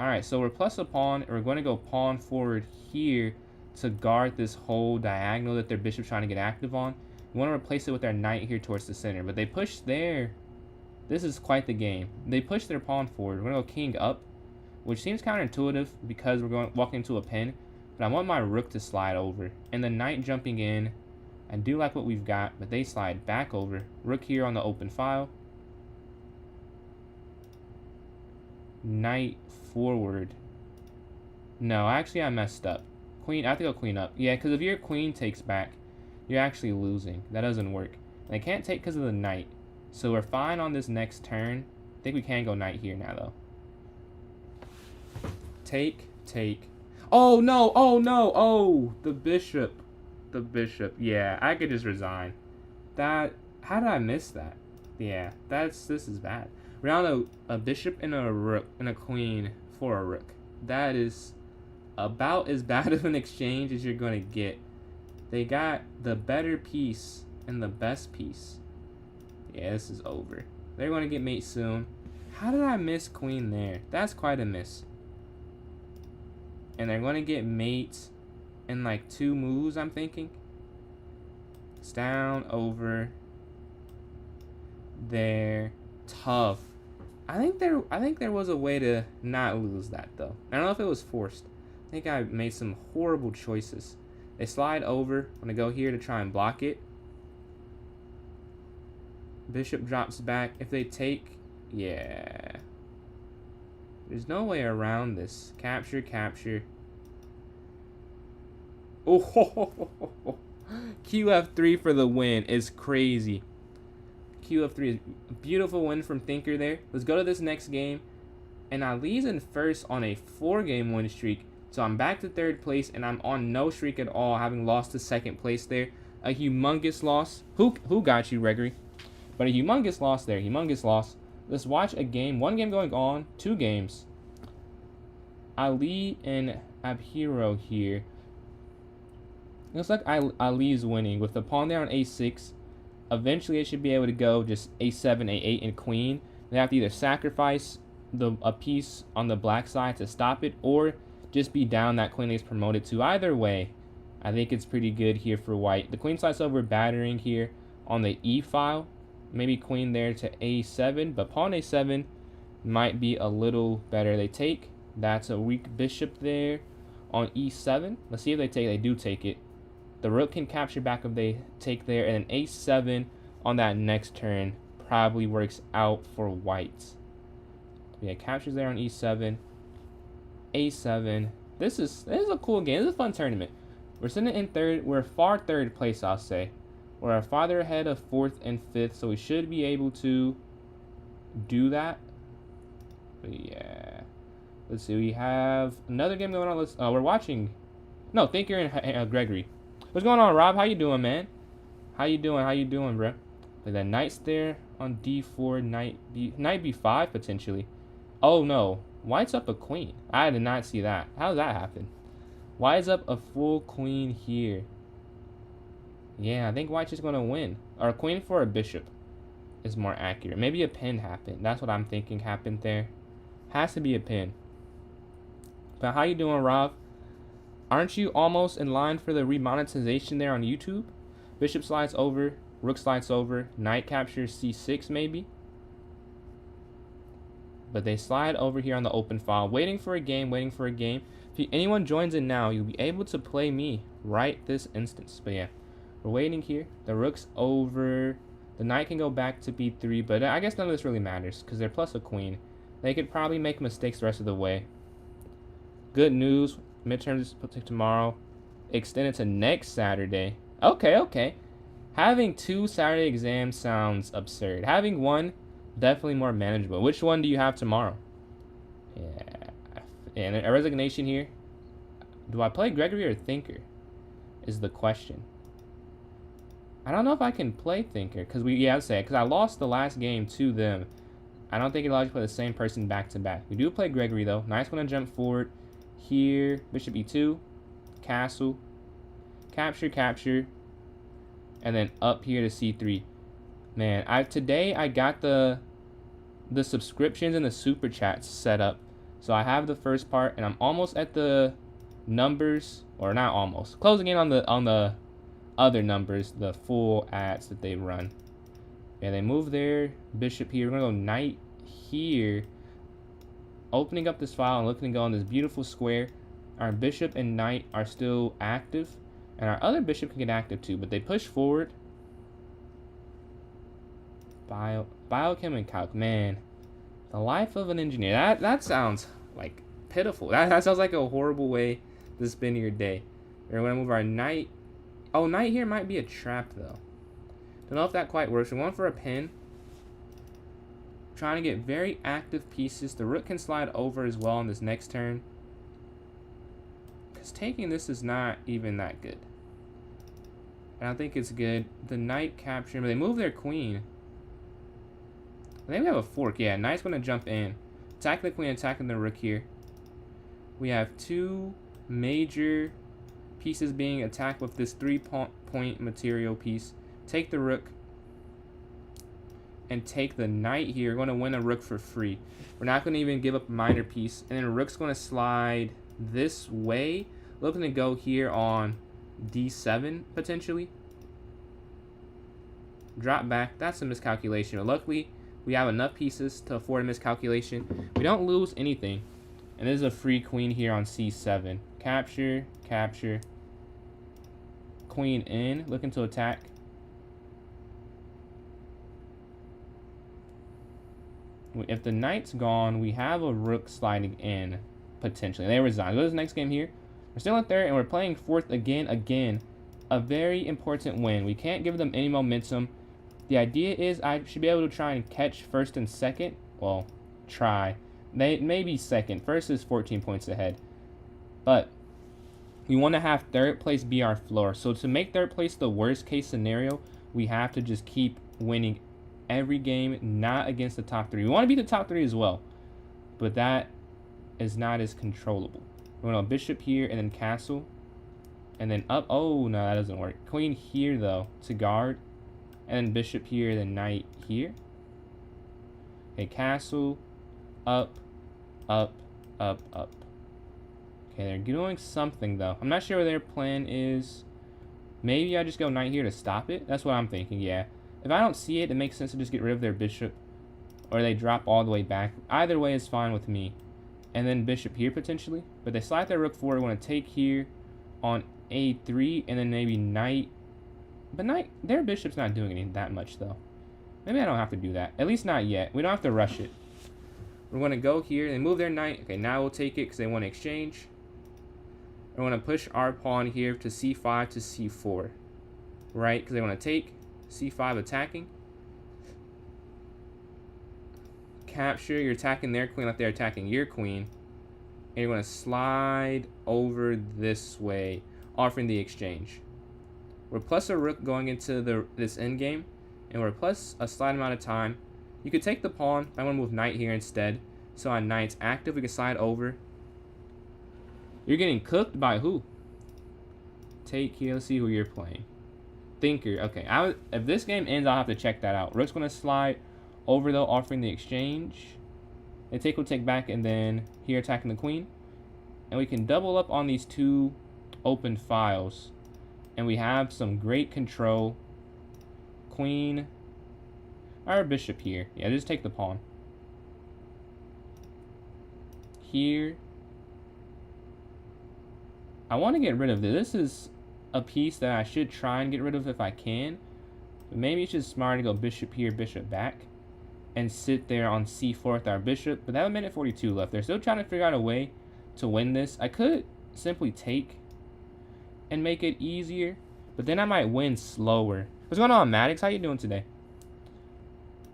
Alright, so we're plus a pawn, and we're going to go pawn forward here to guard this whole diagonal that their bishop's trying to get active on. We want to replace it with our knight here towards the center, but they push there. This is quite the game. They push their pawn forward. We're going to go king up, which seems counterintuitive because we're walking into a pin, but I want my rook to slide over. And the knight jumping in, I do like what we've got, but they slide back over. Rook here on the open file. Knight forward. No, actually I messed up. queen. I have to go queen up. Yeah, because if your queen takes back, you're actually losing. That doesn't work. And they can't take because of the knight. So we're fine on this next turn. I think we can go knight here now, though. Take. Oh, no. Oh, no. Oh, the bishop. The bishop. Yeah, I could just resign. How did I miss that? Yeah, this is bad. We're on a bishop and a rook and a queen for a rook. That is about as bad of an exchange as you're going to get. They got the better piece and the best piece. Yeah, this is over. They're going to get mate soon. How did I miss queen there? That's quite a miss. And they're going to get mates in like 2 moves, I'm thinking. It's down, over, there. Tough. I think there was a way to not lose that, though. I don't know if it was forced. I think I made some horrible choices. They slide over. I'm going to go here to try and block it. Bishop drops back. If they take... Yeah. There's no way around this. Capture. Oh, QF3 for the win is crazy. QF3 is a beautiful win from Thinker there. Let's go to this next game. And Ali's in first on a 4-game win streak. So I'm back to 3rd place, and I'm on no streak at all, having lost to 2nd place there. A humongous loss. Who got you, Gregory? But a humongous loss there. Humongous loss. Let's watch a game. 1 game going on. 2 games. Ali and Abhiro here. Looks like Ali's winning with the pawn there on a6. Eventually, it should be able to go just a7, a8, and queen. They have to either sacrifice a piece on the black side to stop it, or just be down that queen is promoted to. Either way, I think it's pretty good here for white. The queen slides over, battering here on the e file. Maybe queen there to a7, but pawn a7 might be a little better. They take. That's a weak bishop there on e7. Let's see if they take. They do take it. The rook can capture back if they take there, and then a7 on that next turn probably works out for white. Yeah, captures there on e7, a7. This is a cool game. This is a fun tournament. We're sitting in 3rd. We're far 3rd place, I'll say. We're farther ahead of 4th and 5th, so we should be able to do that. But yeah, let's see. We have another game going on. We're watching. No, Thinker and Gregory. What's going on, Rob? How you doing, man? How you doing, bro? But the knight's there on d4, knight b5 potentially. Oh no, white's up a queen. I did not see that. How did that happen? White's up a full queen here. Yeah, I think white's just gonna win. Or a queen for a bishop is more accurate. Maybe a pin happened. That's what I'm thinking happened there. Has to be a pin. But how you doing, Rob? Aren't you almost in line for the remonetization there on YouTube? Bishop slides over, rook slides over, knight captures c6 maybe. But they slide over here on the open file, waiting for a game. If anyone joins in now, you'll be able to play me right this instance. But yeah, we're waiting here. The rook's over. The knight can go back to b3, but I guess none of this really matters because they're plus a queen. They could probably make mistakes the rest of the way. Good news. Midterms tomorrow. Extended to next Saturday. Okay. Having 2 Saturday exams sounds absurd. Having 1, definitely more manageable. Which one do you have tomorrow? Yeah. And a resignation here. Do I play Gregory or Thinker? Is the question. I don't know if I can play Thinker. Because I lost the last game to them. I don't think it allows you to play the same person back to back. We do play Gregory though. Knight's going to jump forward. Here, bishop e2, castle, capture, and then up here to c3. Man, today I got the subscriptions and the super chats set up. So I have the first part, and I'm almost at the numbers, or not almost, closing in on the other numbers, the full ads that they run. Yeah, they move their bishop here. We're gonna go knight here. Opening up this file and looking to go on this beautiful square. Our bishop and knight are still active, and our other bishop can get active too, but they push forward. Biochem and calc, man, the life of an engineer. That sounds like pitiful. That sounds like a horrible way to spend your day. We're going to move our knight. Oh, knight here might be a trap, though. Don't know if that quite works. We're going for a pin. Trying to get very active pieces. The rook can slide over as well on this next turn. Because taking this is not even that good. I don't think it's good. The knight capturing, but they move their queen. I think we have a fork. Yeah, knight's going to jump in. Attack the queen, attacking the rook here. We have two major pieces being attacked with this 3-point material piece. Take the rook and take the knight here. We're going to win a rook for free. We're not going to even give up a minor piece. And then the rook's going to slide this way. Looking to go here on d7 potentially. Drop back. That's a miscalculation. But luckily, we have enough pieces to afford a miscalculation. We don't lose anything. And there's a free queen here on c7. Capture, capture. Queen in, looking to attack. If the knight's gone, we have a rook sliding in, potentially. They resign. Go to the next game here. We're still in third, and we're playing fourth again. A very important win. We can't give them any momentum. The idea is I should be able to try and catch first and second. Well, try. Maybe second. First is 14 points ahead. But we want to have third place be our floor. So to make third place the worst case scenario, we have to just keep winning every game, not against the top three. We want to beat the top three as well, but that is not as controllable. We're going to bishop here and then castle and then up. Oh, no, that doesn't work. Queen here, though, to guard, and then bishop here, then knight here. Okay, castle, up, up, up, up. Okay, they're doing something, though. I'm not sure what their plan is. Maybe I just go knight here to stop it. That's what I'm thinking, yeah. If I don't see it, it makes sense to just get rid of their bishop. Or they drop all the way back. Either way is fine with me. And then bishop here, potentially. But they slide their rook forward. Want to take here on a3. And then maybe knight. But knight, their bishop's not doing anything that much, though. Maybe I don't have to do that. At least not yet. We don't have to rush it. We're going to go here. They move their knight. Okay, now we'll take it because they want to exchange. We're going to push our pawn here to c5 to c4. Right? Because they want to take. c5 attacking. Capture. You're attacking their queen like they're attacking your queen. And you're going to slide over this way, offering the exchange. We're plus a rook going into this endgame. And we're plus a slight amount of time. You could take the pawn. I want to move knight here instead. So on knight's active, we can slide over. You're getting cooked by who? Take here. Let's see who you're playing. Thinker. Okay, if this game ends, I'll have to check that out. Rook's going to slide over, though, offering the exchange. They take will take back, and then here attacking the queen. And we can double up on these two open files. And we have some great control. Queen. Our bishop here. Yeah, just take the pawn. Here. I want to get rid of this. This is a piece that I should try and get rid of if I can. But maybe it's just smart to go bishop here, bishop back. And sit there on c4 with our bishop. But they have a minute 42 left. They're still trying to figure out a way to win this. I could simply take and make it easier. But then I might win slower. What's going on, Maddox? How you doing today?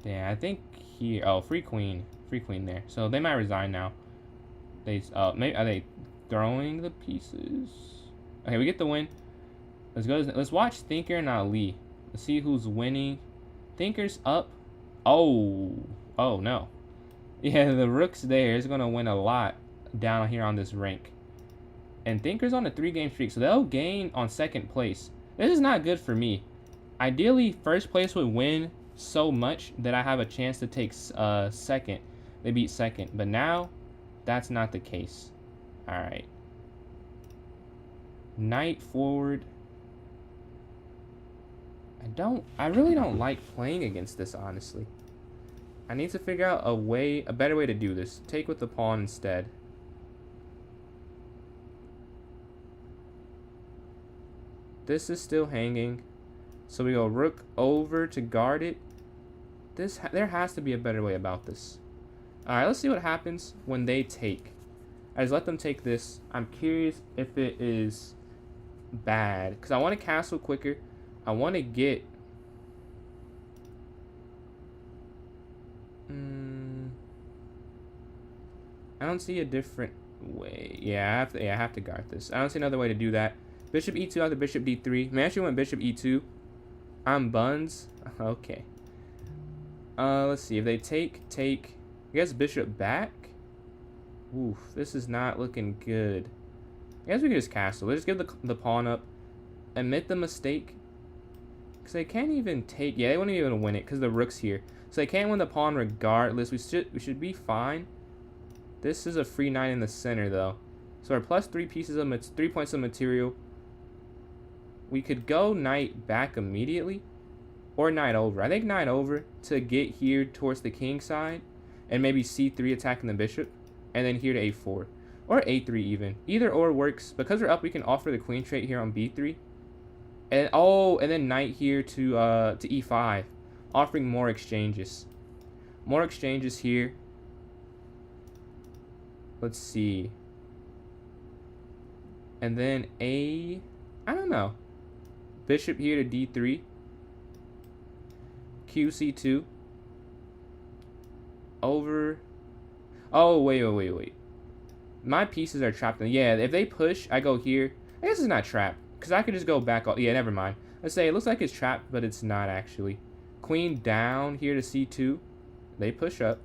Yeah, I think here. Oh, free queen. Free queen there. So they might resign now. Maybe are they throwing the pieces? Okay, we get the win. Let's go. Let's watch Thinker and Ali. Let's see who's winning. Thinker's up. Oh no. Yeah, the rook's there. It's gonna win a lot down here on this rank. And Thinker's on a 3-game streak, so they'll gain on second place. This is not good for me. Ideally, first place would win so much that I have a chance to take second. They beat second, but now that's not the case. All right. Knight forward. I really don't like playing against this, honestly. I need to figure out a better way to do this. Take with the pawn instead. This is still hanging. So we go rook over to guard it. There has to be a better way about this. Alright, let's see what happens when they take. I just let them take this. I'm curious if it is bad. Because I want to castle quicker. I want to get... I don't see a different way. Yeah, I have to guard this. I don't see another way to do that. Bishop e2 after bishop d3. Man, I actually went bishop e2. I'm buns. Okay. Let's see. If they take. I guess bishop back. Oof, this is not looking good. I guess we can just castle. Let's just give the pawn up. Admit the mistake. Because they can't even take... Yeah, they wouldn't even win it because the rook's here. So they can't win the pawn regardless. We should be fine. This is a free knight in the center, though. So we're plus 3 pieces of 3 points of material. We could go knight back immediately. Or knight over. I think knight over to get here towards the king side. And maybe c3 attacking the bishop. And then here to a4. Or a3 even. Either or works. Because we're up, we can offer the queen trait here on b3. And and then knight here to e5. Offering more exchanges. More exchanges here. Let's see. And then I don't know. Bishop here to d3. qc2. Over. Oh, wait. My pieces are trapped in... Yeah, if they push, I go here. I guess it's not trapped. Because I could just go back... Yeah, never mind. Let's say it looks like it's trapped, but it's not actually. Queen down here to c2. They push up.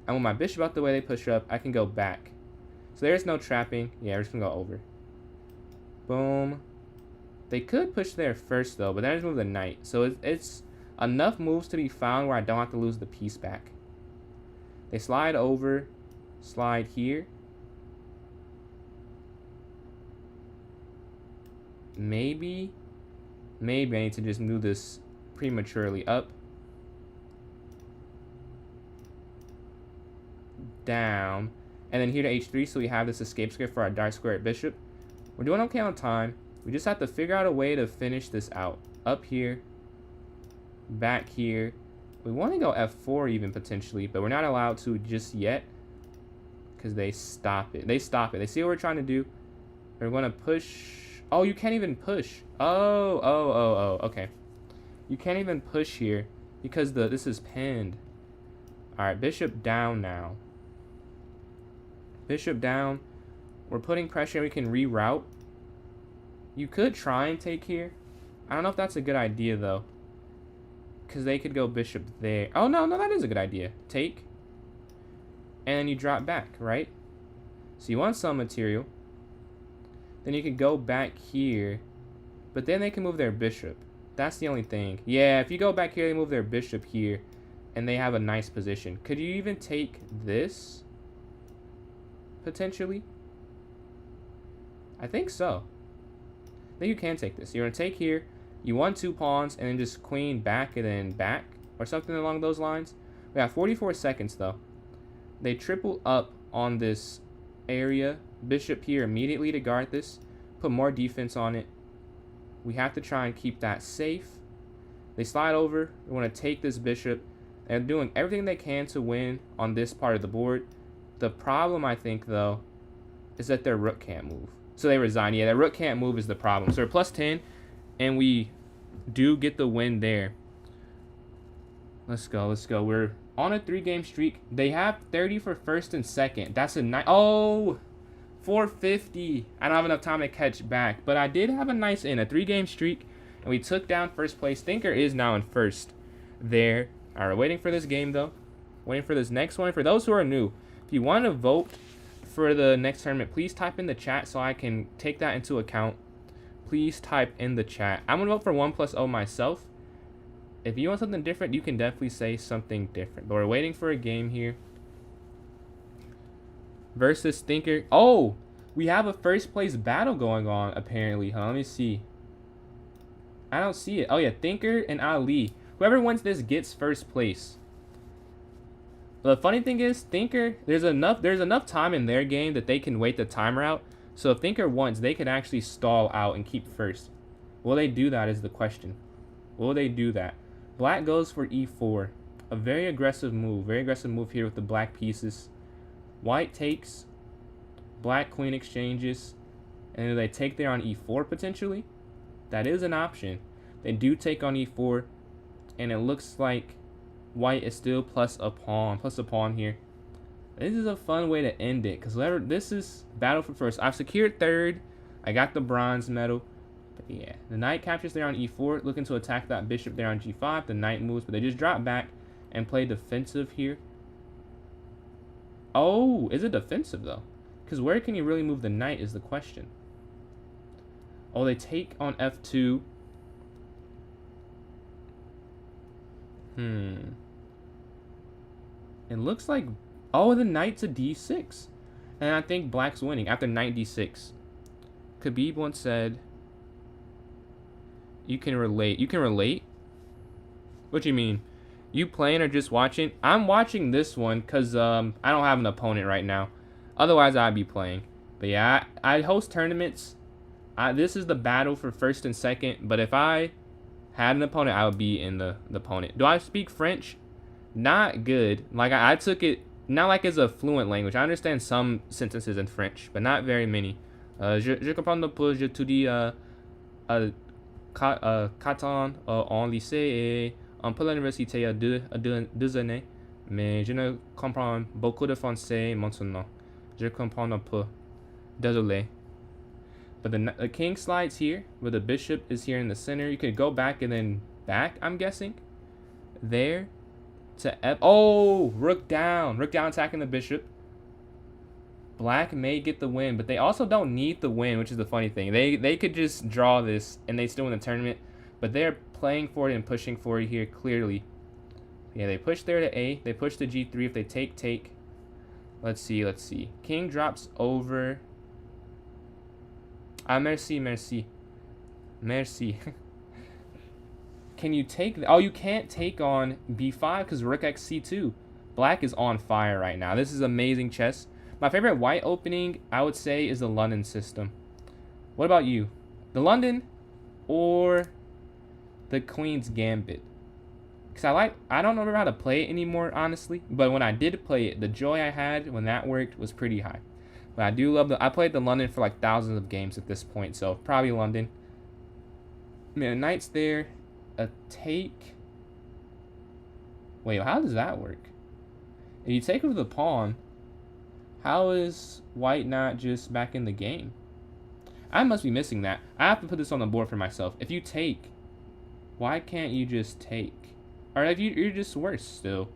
And with my bishop out the way they push up, I can go back. So there's no trapping. Yeah, we're just going to go over. Boom. They could push there first, though, but then I just move the knight. So it's enough moves to be found where I don't have to lose the piece back. They slide over. Slide here. Maybe I need to just move this prematurely up. Down. And then here to h3, so we have this escape square for our dark squared bishop. We're doing okay on time. We just have to figure out a way to finish this out. Up here. Back here. We want to go f4 even potentially, but we're not allowed to just yet. Because they stop it. They see what we're trying to do. We're going to push... Oh, you can't even push. Oh, okay. You can't even push here because this is pinned. Alright, bishop down now. Bishop down. We're putting pressure. We can reroute. You could try and take here. I don't know if that's a good idea, though. Because they could go bishop there. Oh, no, that is a good idea. Take. And then you drop back, right? So you want some material. Then you could go back here. But then they can move their bishop. That's the only thing. Yeah, if you go back here, they move their bishop here. And they have a nice position. Could you even take this? Potentially? I think so. I think you can take this. You're going to take here. You want 2 pawns. And then just queen back and then back. Or something along those lines. We have 44 seconds though. They triple up on this area. Bishop here immediately to guard this. Put more defense on it. We have to try and keep that safe. They slide over. They want to take this bishop. They're doing everything they can to win on this part of the board. The problem, I think, though, is that their rook can't move. So they resign. Yeah, their rook can't move is the problem. So we're plus 10, and we do get the win there. Let's go. We're on a 3-game streak. They have 30 for first and second. That's a nice... Oh! 450. I don't have enough time to catch back. But I did have a nice in a 3-game streak. And we took down first place. Thinker is now in first there. All right, waiting for this game, though. Waiting for this next one. For those who are new, if you want to vote for the next tournament, please type in the chat so I can take that into account. Please type in the chat. I'm going to vote for 1+0 myself. If you want something different, you can definitely say something different. But we're waiting for a game here. Versus Thinker. Oh, we have a first place battle going on, apparently. Huh? Let me see. I don't see it. Oh, yeah. Thinker and Ali. Whoever wins this gets first place. The funny thing is, Thinker, there's enough time in their game that they can wait the timer out. So if Thinker wants, they could actually stall out and keep first. Will they do that is the question. Will they do that? Black goes for e4. A very aggressive move. Very aggressive move here with the black pieces. White takes. Black queen exchanges. And do they take there on e4 potentially? That is an option. They do take on e4, and it looks like white is still plus a pawn here. This is a fun way to end it, because this is battle for first. I've secured third. I got the bronze medal. But yeah, the knight captures there on e4, looking to attack that bishop there on g5. The knight moves, but they just drop back and play defensive here. Oh, is it defensive though? Because where can you really move the knight is the question. Oh, they take on f2. It looks like, oh, the knight's a d6. And I think black's winning after knight d6. Khabib once said, you can relate. You can relate? What do you mean? You playing or just watching? I'm watching this one because I don't have an opponent right now. Otherwise, I'd be playing. But yeah, I host tournaments. This is the battle for first and second. But if I had an opponent, I would be in the opponent. Do I speak French? Not good. Like I took it not like as a fluent language. I understand some sentences in French, but not very many. Je comprends peu. J'étudie Catalan en lycée et un peu l'université il y a deux années, mais je ne comprends beaucoup de français maintenant. Je comprends un peu. Désolé. But the king slides here, where the bishop is here in the center. You could go back and then back, I'm guessing. There to F. Oh, rook down. Rook down attacking the bishop. Black may get the win, but they also don't need the win, which is the funny thing. They could just draw this and they still win the tournament, but they're playing for it and pushing for it here clearly. Yeah, they push there to A. They push to G3 if they take. Let's see. King drops over. Merci. Can you take? Oh, you can't take on B5 because rook x C2. Black is on fire right now. This is amazing chess. My favorite white opening, I would say, is the London system. What about you? The London or the Queen's Gambit? Because I don't remember how to play it anymore, honestly. But when I did play it, the joy I had when that worked was pretty high. But I do love I played the London for like thousands of games at this point, so probably London. Man, knight's there. A take. Wait, how does that work? If you take over the pawn, how is white not just back in the game? I must be missing that. I have to put this on the board for myself. If you take, why can't you just take? Or if you're just worse still.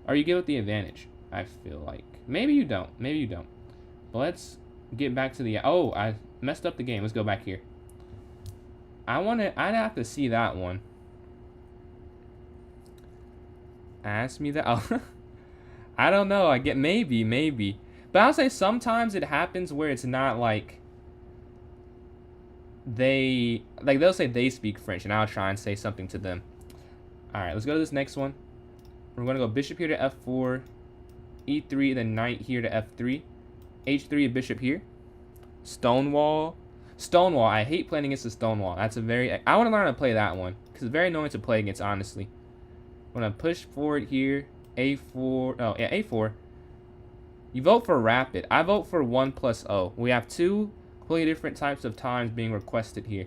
Or you give it the advantage, I feel like. Maybe you don't. But let's get back to the... Oh, I messed up the game. Let's go back here. I'd have to see that one. Ask me that. Oh, I don't know. I get maybe. But I'll say sometimes it happens where it's not like they'll say they speak French and I'll try and say something to them. All right, let's go to this next one. We're going to go bishop here to F4, E3, then knight here to F3, H3, bishop here, Stonewall. I hate playing against the Stonewall. I want to learn how to play that one because it's very annoying to play against, honestly. I'm going to push forward here, A4. You vote for rapid. I vote for 1+0. We have two completely different types of times being requested here.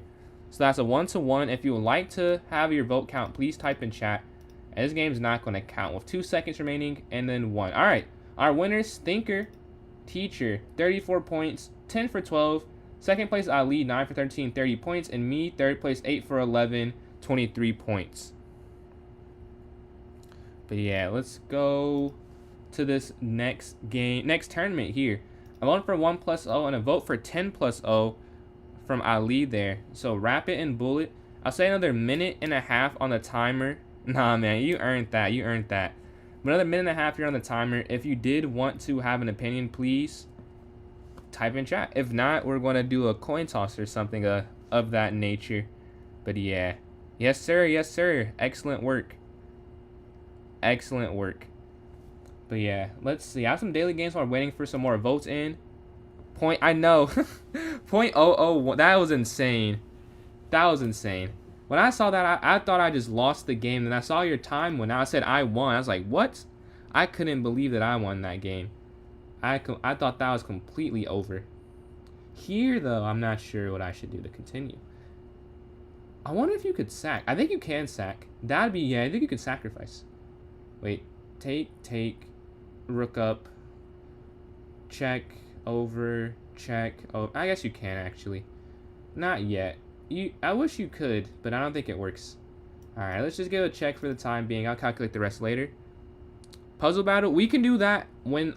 So that's a 1-to-1. If you would like to have your vote count, please type in chat. And this game is not going to count with 2 seconds remaining and then 1. All right. Our winners, Thinker, Teacher, 34 points, 10 for 12. Second place, Ali, 9 for 13, 30 points. And me, third place, 8 for 11, 23 points. But yeah, let's go to this next tournament here. I voted for 1+0 and a vote for 10+0 from Ali there. So Rapid and Bullet. I'll say another minute and a half on the timer. Nah, man, you earned that. But another minute and a half here on the timer. If you did want to have an opinion, please type in chat. If not, we're going to do a coin toss or something of that nature. But yeah. Yes, sir. Excellent work. But yeah, let's see. I have some daily games while we're waiting for some more votes in. I know. 0.001. That was insane. When I saw that, I thought I just lost the game. And I saw your time when I said I won. I was like, what? I couldn't believe that I won that game. I thought that was completely over. Here, though, I'm not sure what I should do to continue. I wonder if you could sack. I think you can sack. That'd be, yeah, I think you could sacrifice. Wait, take, rook up, check, over, check. Oh, I guess you can, actually. Not yet. I wish you could, but I don't think it works. Alright, let's just give a check for the time being. I'll calculate the rest later. Puzzle battle, we can do that when,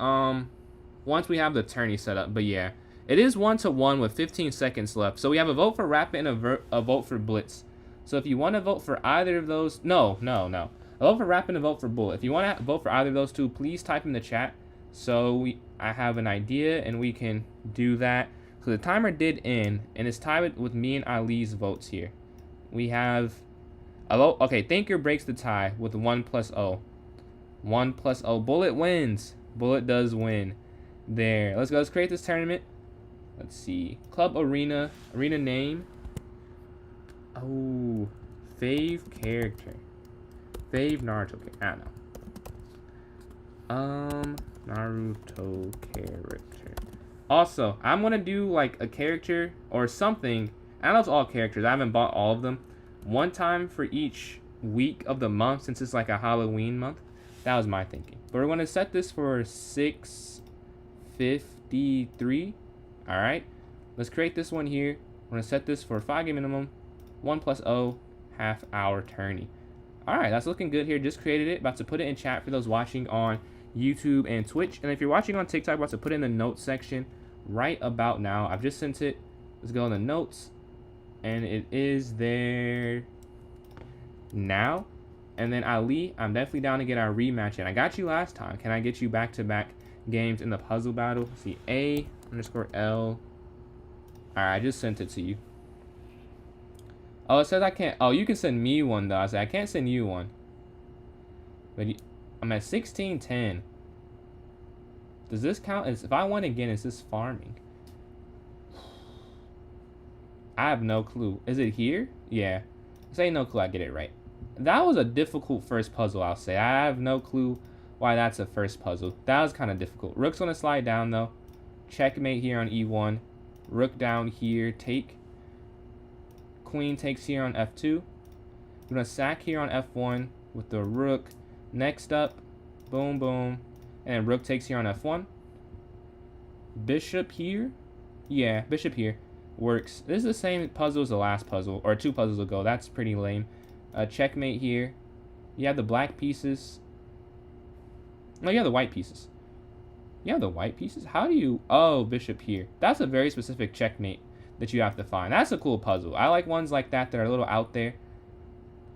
once we have the tourney set up, but yeah. It is 1-1 with 15 seconds left. So we have a vote for Rapid and a vote for Blitz. So if you want to vote for either of those... No. A vote for Rapid and a vote for Bullet. If you want to vote for either of those two, please type in the chat. So I have an idea and we can do that. So the timer did end. And it's tied with me and Ali's votes here. We have... a vote. Okay, Thinker breaks the tie with 1+0. 1+0. Bullet wins. Bullet does win. There. Let's go. Let's create this tournament. Let's see. Club Arena. Arena name. Oh. Fave character. Fave Naruto character. I don't know. Naruto character. Also, I'm going to do like a character or something. I don't know if it's all characters. I haven't bought all of them. One time for each week of the month since it's like a Halloween month. That was my thinking. But we're going to set this for 6:53. Alright, let's create this one here. We're going to set this for 5-game minimum, 1+0, half-hour tourney. Alright, that's looking good here. Just created it. About to put it in chat for those watching on YouTube and Twitch. And if you're watching on TikTok, about to put it in the notes section right about now. I've just sent it. Let's go in the notes. And it is there now. And then Ali, I'm definitely down to get our rematch in. I got you last time. Can I get you back-to-back games in the puzzle battle? Let's see, A_L. Alright, I just sent it to you. Oh, it says I can't. Oh, you can send me one, though. I said I can't send you one. But I'm at 1610. Does this count as... if I win again, is this farming? I have no clue. Is it here? Yeah. Say no clue, I get it right. That was a difficult first puzzle, I'll say. I have no clue why that's a first puzzle. That was kind of difficult. Rook's going to slide down, though. Checkmate here on E1. Rook down here. Take. Queen takes here on F2. We're going to sack here on F1 with the rook. Next up, boom, boom. And rook takes here on F1. Bishop here. Yeah, bishop here. Works. This is the same puzzle as the last puzzle, or 2 puzzles ago. That's pretty lame. Checkmate here. You have the black pieces. No, you have the white pieces. You have the white pieces? How do you... oh, bishop here. That's a very specific checkmate that you have to find. That's a cool puzzle. I like ones like that that are a little out there.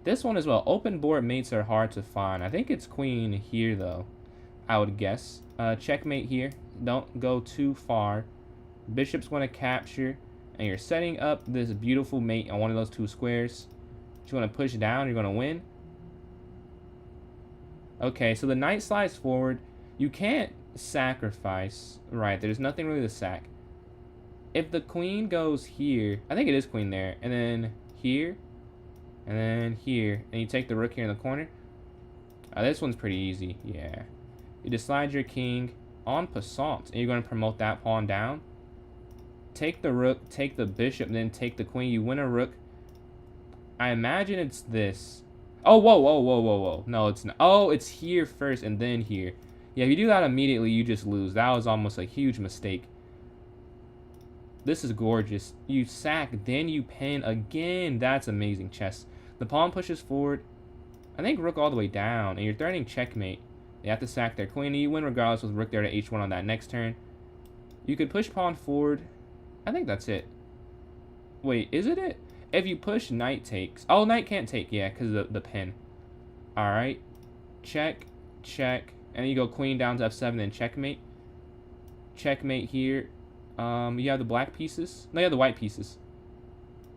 This one as well. Open board mates are hard to find. I think it's queen here, though. I would guess. Checkmate here. Don't go too far. Bishop's going to capture. And you're setting up this beautiful mate on one of those 2 squares. You want to push down, you're going to win. Okay, so the knight slides forward. You can't sacrifice. Right, there's nothing really to sack. If the queen goes here, I think it is queen there, and then here, and then here, and you take the rook here in the corner. This one's pretty easy, yeah. You just slide your king on passant, and you're going to promote that pawn down. Take the rook, take the bishop, then take the queen. You win a rook. I imagine it's this. Oh, whoa. No, it's not. Oh, it's here first and then here. Yeah, if you do that immediately, you just lose. That was almost a huge mistake. This is gorgeous. You sack, then you pin again. That's amazing chess. The pawn pushes forward. I think rook all the way down, and you're threatening checkmate. They have to sack their queen, and you win regardless with rook there to h1 on that next turn. You could push pawn forward. I think that's it. Wait, is it? If you push, knight takes. Oh, knight can't take, yeah, because of the pin. Alright. Check, check. And then you go queen down to f7 and checkmate. Checkmate here. You have the black pieces. No, you have the white pieces.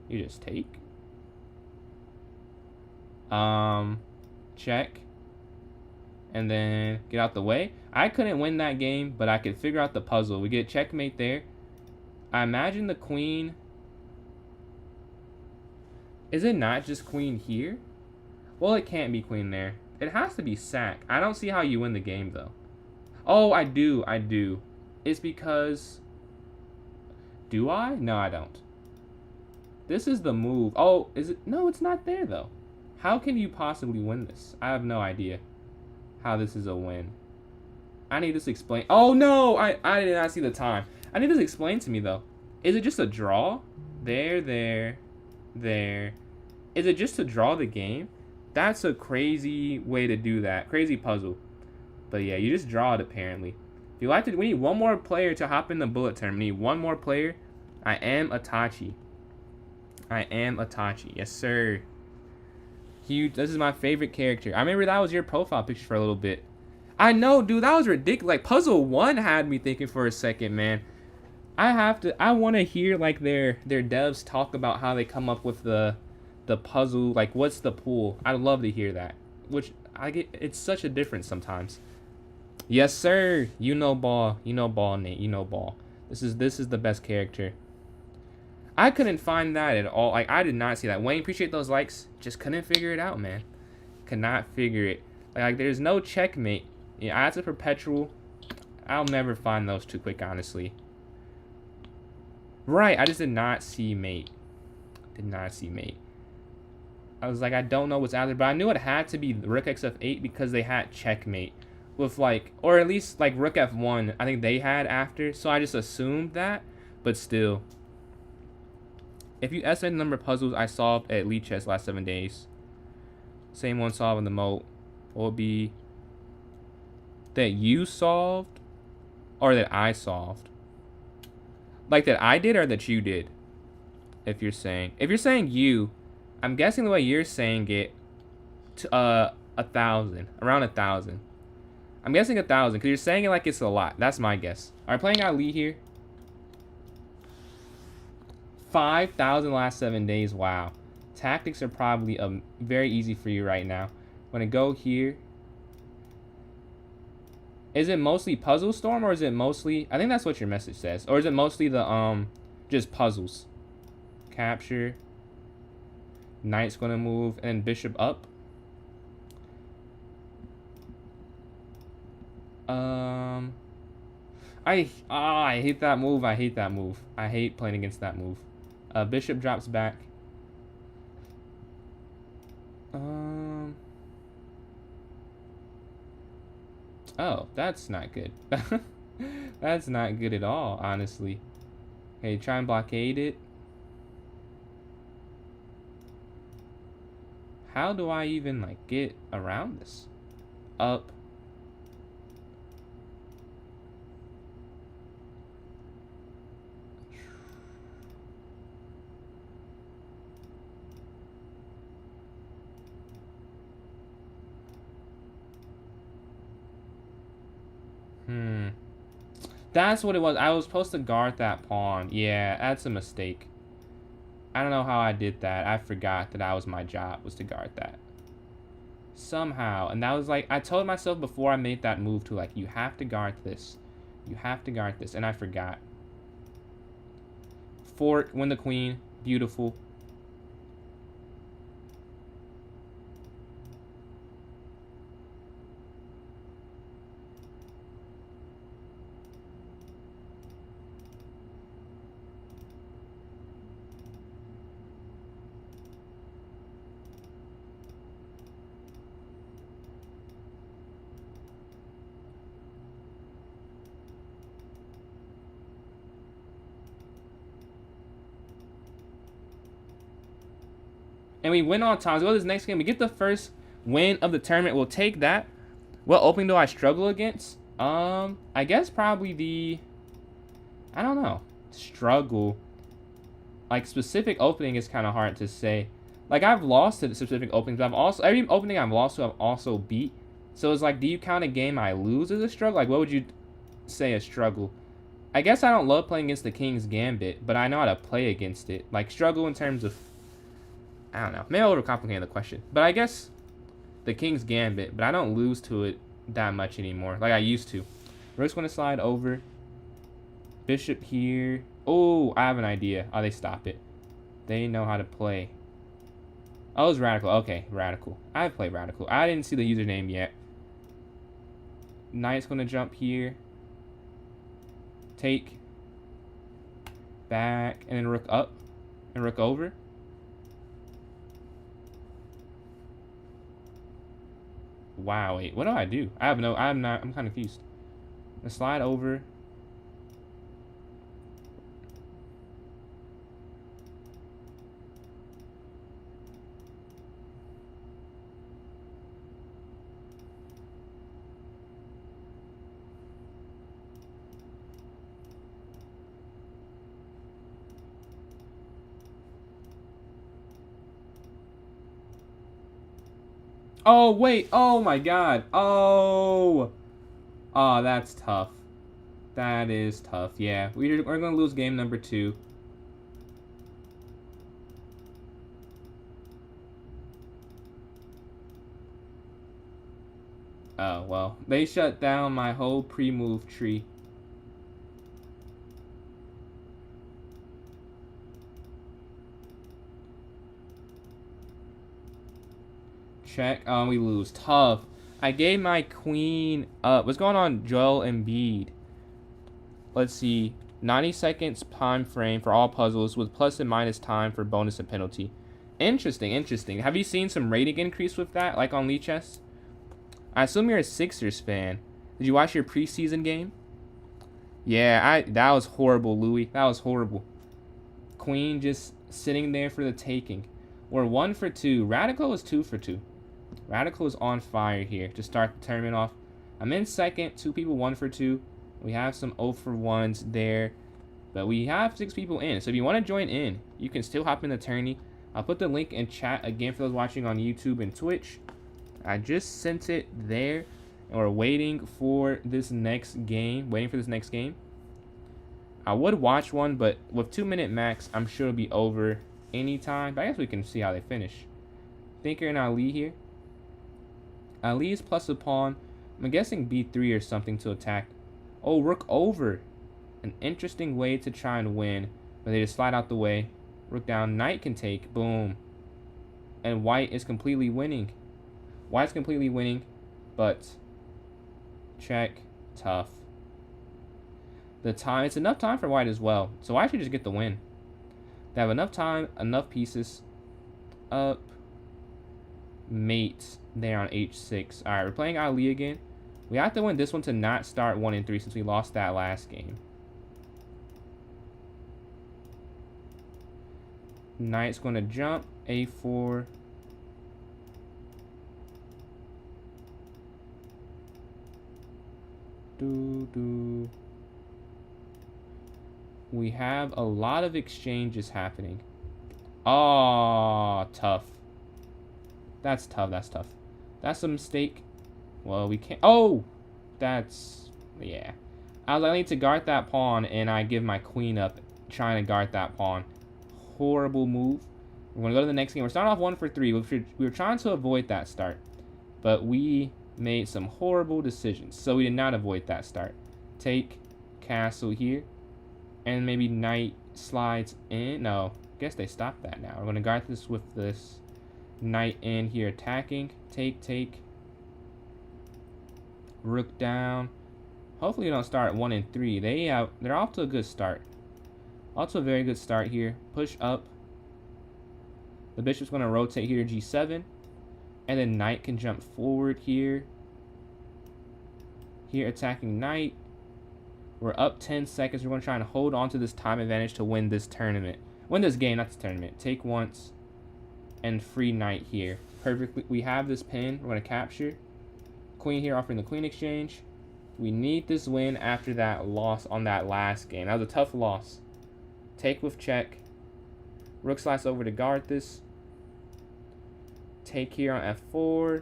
You just take. Check. And then get out the way. I couldn't win that game, but I could figure out the puzzle. We get checkmate there. I imagine the queen... is it not just queen here? Well, it can't be queen there. It has to be sack. I don't see how you win the game, though. Oh, I do. It's because... Do I? No, I don't. This is the move. Oh, is it? No, it's not there, though. How can you possibly win this? I have no idea how this is a win. I need this explained. Oh, no! I did not see the time. I need this explained to me, though. Is it just a draw? There. Is it just to draw the game? That's a crazy way to do that. Crazy puzzle. But yeah, you just draw it, apparently. If you like to, we need one more player to hop in the bullet term. We need one more player. I am Itachi. Yes, sir. Huge. This is my favorite character. I remember that was your profile picture for a little bit. I know, dude. That was ridiculous. Like, Puzzle 1 had me thinking for a second, man. I want to hear, like, their devs talk about how they come up with the puzzle. Like, what's the pool? I'd love to hear that. Which, it's such a difference sometimes. Yes, sir. You know ball, Nate. You know ball. This is the best character. I couldn't find that at all. Like, I did not see that. Wayne, appreciate those likes. Just couldn't figure it out, man. Could not figure it. Like there's no checkmate. Yeah, that's a perpetual. I'll never find those too quick, honestly. Right, I just did not see mate. I was like, I don't know what's out there, but I knew it had to be Rook XF8 because they had checkmate. With like, or at least like Rook F1, I think they had after. So I just assumed that, but still. If you estimate the number of puzzles I solved at Lead Chess last 7 days, same one solved in the moat, will be that you solved or that I solved. Like that I did or that you did. If you're saying you, I'm guessing the way you're saying it, to 1,000, around 1,000. I'm guessing 1,000 because you're saying it like it's a lot. That's my guess. Are we playing Ali here? 5,000 last 7 days. Wow. Tactics are probably very easy for you right now. I'm gonna go here. Is it mostly Puzzle Storm or is it mostly? I think that's what your message says. Or is it mostly the just puzzles? Capture. Knight's gonna move and then bishop up. I hate that move. I hate playing against that move. Bishop drops back. Oh, that's not good. That's not good at all, honestly. Okay, try and blockade it. How do I even, like, get around this? Up. That's what it was. I was supposed to guard that pawn. Yeah, that's a mistake. I don't know how I did that. I forgot that was my job, was to guard that. Somehow. And that was like, I told myself before I made that move to like, you have to guard this. You have to guard this. And I forgot. Fort, win the queen. Beautiful. And we win on time. Let's go to this next game. We get the first win of the tournament. We'll take that. What opening do I struggle against? I guess probably the... I don't know. Struggle. Like, specific opening is kind of hard to say. Like, I've lost to the specific openings, but I've also... Every opening I've lost to, I've also beat. So it's like, do you count a game I lose as a struggle? Like, what would you say a struggle? I guess I don't love playing against the King's Gambit, but I know how to play against it. Like, struggle in terms of... I don't know. Maybe I'm overcomplicating the question. But I guess the King's Gambit. But I don't lose to it that much anymore. Like I used to. Rook's going to slide over. Bishop here. Oh, I have an idea. Oh, they stop it. They know how to play. Oh, it's Radical. Okay, Radical. I played Radical. I didn't see the username yet. Knight's going to jump here. Take. back, and then rook up, and rook over. Wow, wait, what do I do? I'm kind of confused. Let's slide over. Oh, wait. Oh, my God. Oh. Oh, that's tough. That is tough. Yeah, we're going to lose game number 2. Oh, well. They shut down my whole pre-move tree. Check. Oh, we lose. Tough. I gave my queen up. What's going on, Joel Embiid? Let's see. 90 seconds time frame for all puzzles with plus and minus time for bonus and penalty. Interesting, interesting. Have you seen some rating increase with that, like on Lichess? I assume you're a Sixers fan. Did you watch your preseason game? Yeah, that was horrible, Louis. That was horrible. Queen just sitting there for the taking. We're 1 for 2. Radical is 2 for 2. Radical is on fire here to start the tournament off. I'm in second. 2 people 1 for 2. We have some 0 for 1s there. But we have 6 people in. So if you want to join in, you can still hop in the tourney. I'll put the link in chat again for those watching on YouTube and Twitch. I just sent it there. And we're waiting for this next game. I would watch one, but with 2-minute max, I'm sure it'll be over anytime. But I guess we can see how they finish. Thinker and Ali here. Ali is plus a pawn. I'm guessing B3 or something to attack. Oh, rook over. An interesting way to try and win. But they just slide out the way. Rook down. Knight can take. Boom. And white is completely winning. White's completely winning. But check. Tough. The time. It's enough time for white as well. So white should just get the win. They have enough time. Enough pieces. Up. Mate there on h6. Alright, we're playing Ali again. We have to win this one to not start 1 and 3 since we lost that last game. Knight's going to jump. A4. We have a lot of exchanges happening. Oh, tough. That's tough. That's tough. That's a mistake. Well, we can't. Oh! That's. Yeah. I need to guard that pawn, and I give my queen up trying to guard that pawn. Horrible move. We're going to go to the next game. We're starting off 1 for 3. We were trying to avoid that start. But we made some horrible decisions. So we did not avoid that start. Take castle here. And maybe knight slides in. No. Guess they stopped that now. We're going to guard this with this. Knight in here attacking. Take. Rook down. Hopefully you don't start 1 and 3. They're off to a good start. Also a very good start here. Push up. The bishop's going to rotate here to G7. And then knight can jump forward here. Here attacking knight. We're up 10 seconds. We're going to try and hold on to this time advantage to win this tournament. Win this game, not this tournament. Take once. And free knight here. Perfectly. We have this pin. We're going to capture. Queen here offering the queen exchange. We need this win after that loss on that last game. That was a tough loss. Take with check. Rook slides over to guard this. Take here on F4.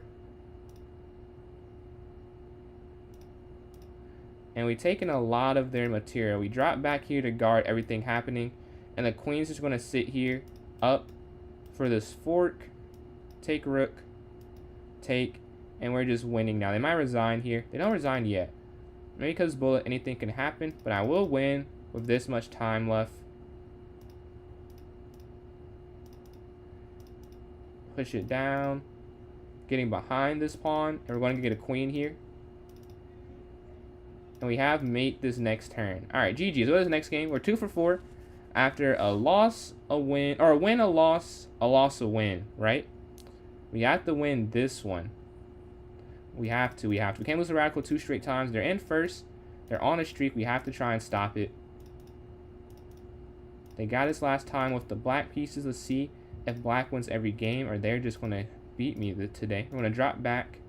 And we've taken a lot of their material. We drop back here to guard everything happening. And the queen's just going to sit here up for this fork. Take rook. Take. And we're just winning now. They might resign here. They don't resign yet. Maybe because bullet, anything can happen. But I will win with this much time left. Push it down. Getting behind this pawn. And we're going to get a queen here. And we have mate this next turn. Alright, GG. So what is the next game? We're 2 for 4. After a loss, a win, or a win, a loss, a win, right? We have to win this one. We have to. We can't lose the Radical 2 straight times. They're in first. They're on a streak. We have to try and stop it. They got us last time with the black pieces. Let's see if black wins every game or they're just going to beat me today. We're going to drop back.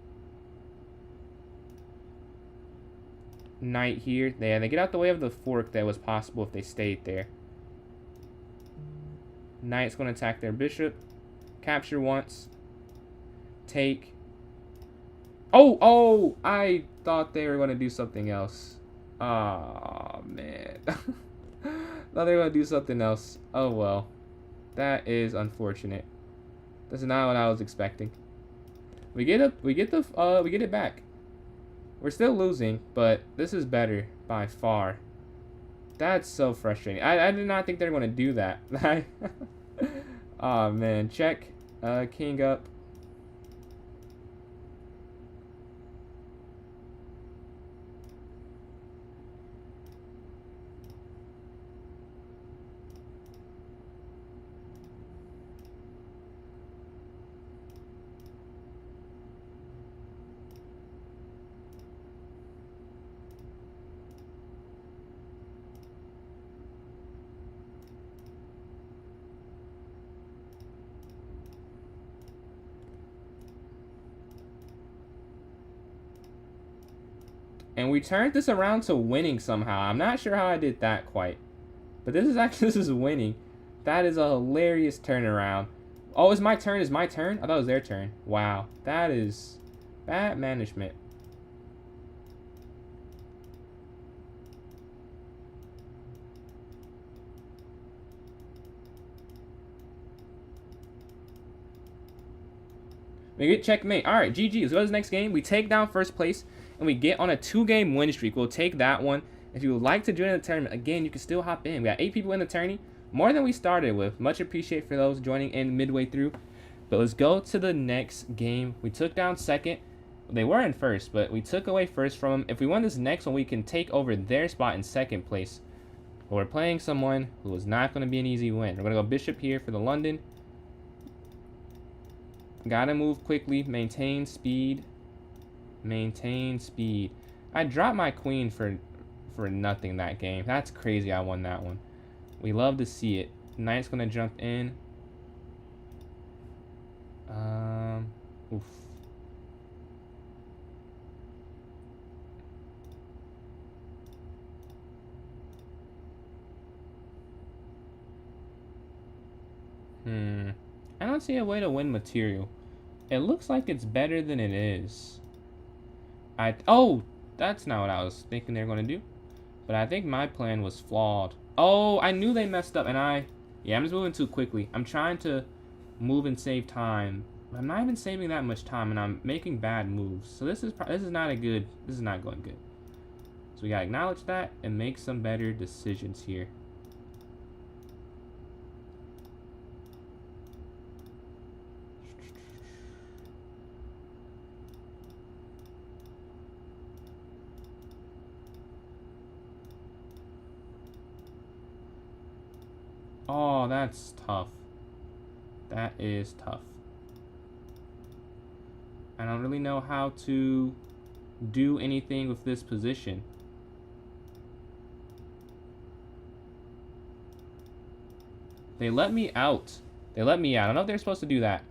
Knight here. They get out the way of the fork that was possible if they stayed there. Knight's going to attack their bishop. Capture once. Take. Oh, I thought they were going to do something else. Oh, man. Thought they were going to do something else. Oh, well. That is unfortunate. That's not what I was expecting. We get it back. We're still losing, but this is better by far. That's so frustrating. I did not think they were going to do that. Oh, man. Check. King up. And we turned this around to winning somehow. I'm not sure how I did that quite. But this is winning. That is a hilarious turnaround. Oh, it's my turn. It's my turn? I thought it was their turn. Wow. That is bad management. We get checkmate. Alright, GG. Let's go to the next game. We take down first place. And we get on a 2-game win streak. We'll take that one. If you would like to join the tournament, again, you can still hop in. We got 8 people in the tourney. More than we started with. Much appreciate for those joining in midway through. But let's go to the next game. We took down second. They were in first, but we took away first from them. If we win this next one, we can take over their spot in second place. But we're playing someone who is not going to be an easy win. We're going to go bishop here for the London. Gotta move quickly. Maintain speed. Maintain speed. I dropped my queen for nothing that game. That's crazy I won that one. We love to see it. Knight's gonna jump in. Oof. I don't see a way to win material. It looks like it's better than it is. Oh, that's not what I was thinking they were going to do. But I think my plan was flawed. Oh, I knew they messed up, and I'm just moving too quickly. I'm trying to move and save time. I'm not even saving that much time, and I'm making bad moves. So this is not going good. So we gotta acknowledge that and make some better decisions here. Oh, that's tough. That is tough. I don't really know how to do anything with this position. They let me out. I don't know if they're supposed to do that.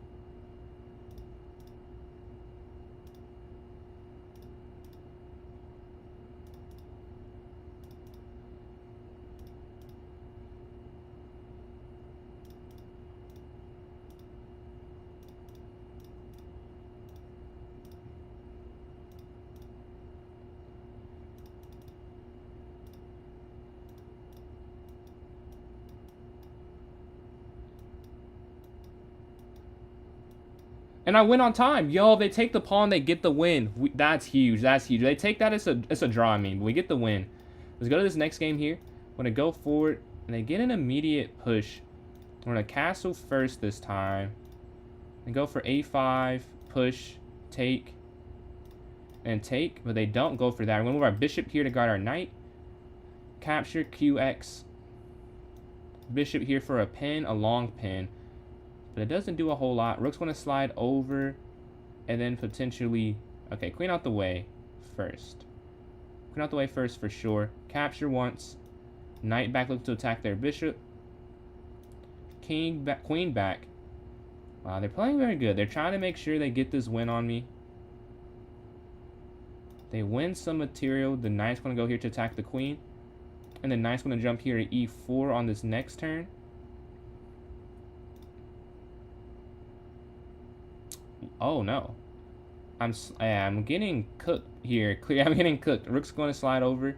And I win on time. Yo, they take the pawn, they get the win. That's huge. That's huge. They take that, it's a draw, I mean. But we get the win. Let's go to this next game here. I'm going to go forward, and they get an immediate push. We're going to castle first this time. And go for a5, push, take, and take. But they don't go for that. We're going to move our bishop here to guard our knight. Capture, QX. bishop here for a pin, a long pin. But it doesn't do a whole lot. Rook's going to slide over and then potentially... Okay, queen out the way first. Queen out the way first for sure. Capture once. Knight back looking to attack their bishop. King back, queen back. Wow, they're playing very good. They're trying to make sure they get this win on me. They win some material. The knight's going to go here to attack the queen. And the knight's going to jump here to e4 on this next turn. Oh, no. I'm getting cooked here. I'm getting cooked. Rook's going to slide over.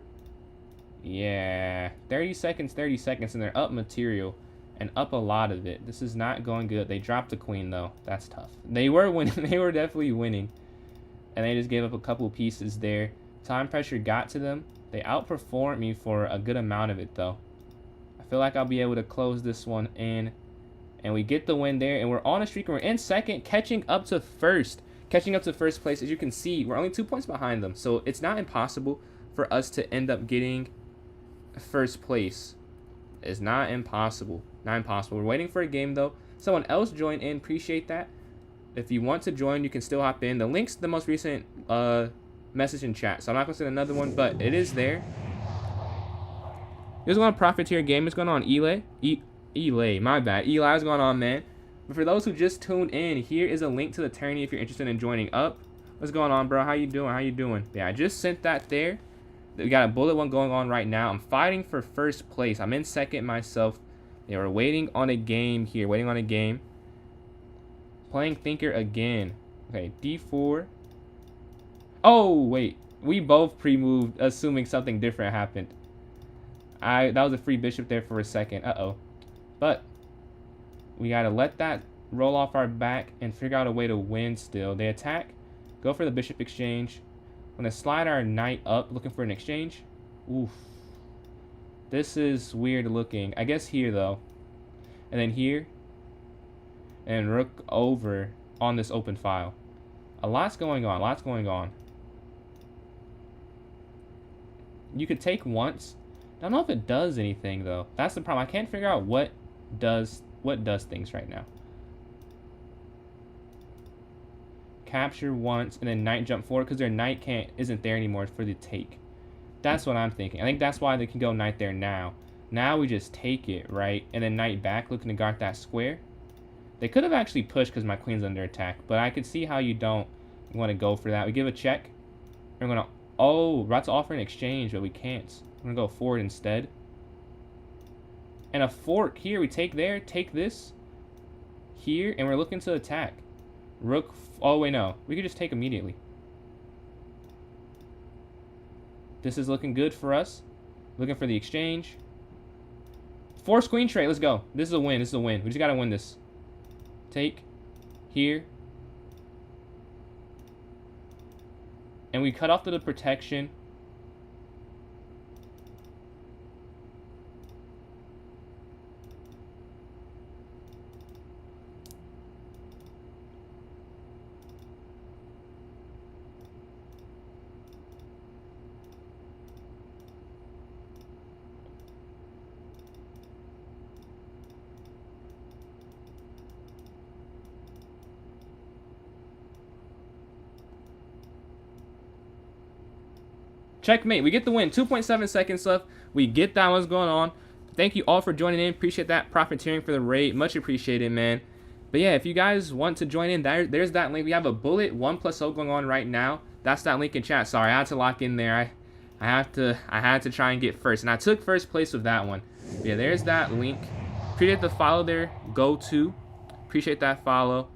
Yeah. 30 seconds, and they're up material. And up a lot of it. This is not going good. They dropped the queen, though. That's tough. They were winning. They were definitely winning. And they just gave up a couple pieces there. Time pressure got to them. They outperformed me for a good amount of it, though. I feel like I'll be able to close this one in. And we get the win there. And we're on a streak. And we're in second, catching up to first. Catching up to first place. As you can see, we're only 2 points behind them. So it's not impossible for us to end up getting first place. It's not impossible. Not impossible. We're waiting for a game, though. Someone else joined in. Appreciate that. If you want to join, you can still hop in. The link's the most recent message in chat. So I'm not going to send another one, but it is there. There's going on Profiteer game. It's going on Eli. My bad. Eli, what's going on, man? But for those who just tuned in, here is a link to the tourney if you're interested in joining up. What's going on, bro? How you doing? How you doing? Yeah, I just sent that there. We got a bullet one going on right now. I'm fighting for first place. I'm in second myself. They were waiting on a game here. Waiting on a game. Playing thinker again. Okay, d4. Oh, wait. We both pre-moved, assuming something different happened. That was a free bishop there for a second. Uh-oh. But we got to let that roll off our back and figure out a way to win still. They attack. Go for the bishop exchange. I'm going to slide our knight up, looking for an exchange. Oof. This is weird looking. I guess here, though. And then here. And rook over on this open file. A lot's going on. Lots going on. You could take once. I don't know if it does anything, though. That's the problem. I can't figure out what does things right now. Capture once and then knight jump forward because their knight isn't there anymore for the take. That's what I'm thinking. I think that's why they can go knight there now. Now we just take it, right? And then knight back looking to guard that square. They could have actually pushed because my queen's under attack, but I could see how you don't want to go for that. We give a check. We're going to... Oh, we're about to offer an exchange, but we can't. We're going to go forward instead. And a fork here. We take there, take this here, and we're looking to attack. Rook... Oh, wait, no. We could just take immediately. This is looking good for us. Looking for the exchange. Force queen trait. Let's go. This is a win. This is a win. We just got to win this. Take. Here. And we cut off the protection. Checkmate. We get the win. 2.7 seconds left. We get that. What's going on? Thank you all for joining in. Appreciate that. Profiteering for the raid. Much appreciated, man. But yeah, if you guys want to join in, there's that link. We have a bullet 1+0 going on right now. That's that link in chat. Sorry, I had to lock in there. I had to try and get first, and I took first place with that one. But yeah, there's that link. Appreciate the follow there. Go to. Appreciate that follow.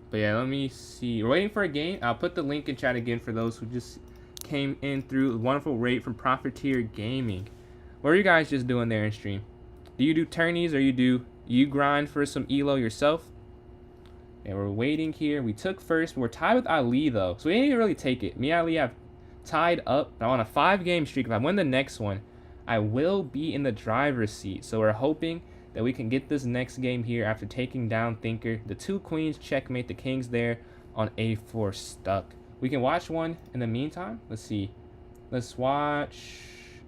But yeah, let me see. We're waiting for a game. I'll put the link in chat again for those who just came in through. A wonderful raid from Profiteer Gaming. What are you guys just doing there in stream? Do you do tourneys or you grind for some elo yourself? And we're waiting here. We took first. We're tied with Ali though, so we didn't even really take it. Me and Ali have tied up. I'm on a 5-game streak. If I win the next one, I will be in the driver's seat. So we're hoping that we can get this next game here after taking down Thinker. The 2 queens checkmate. The king's there on a4 stuck. We can watch one in the meantime. Let's see. Let's watch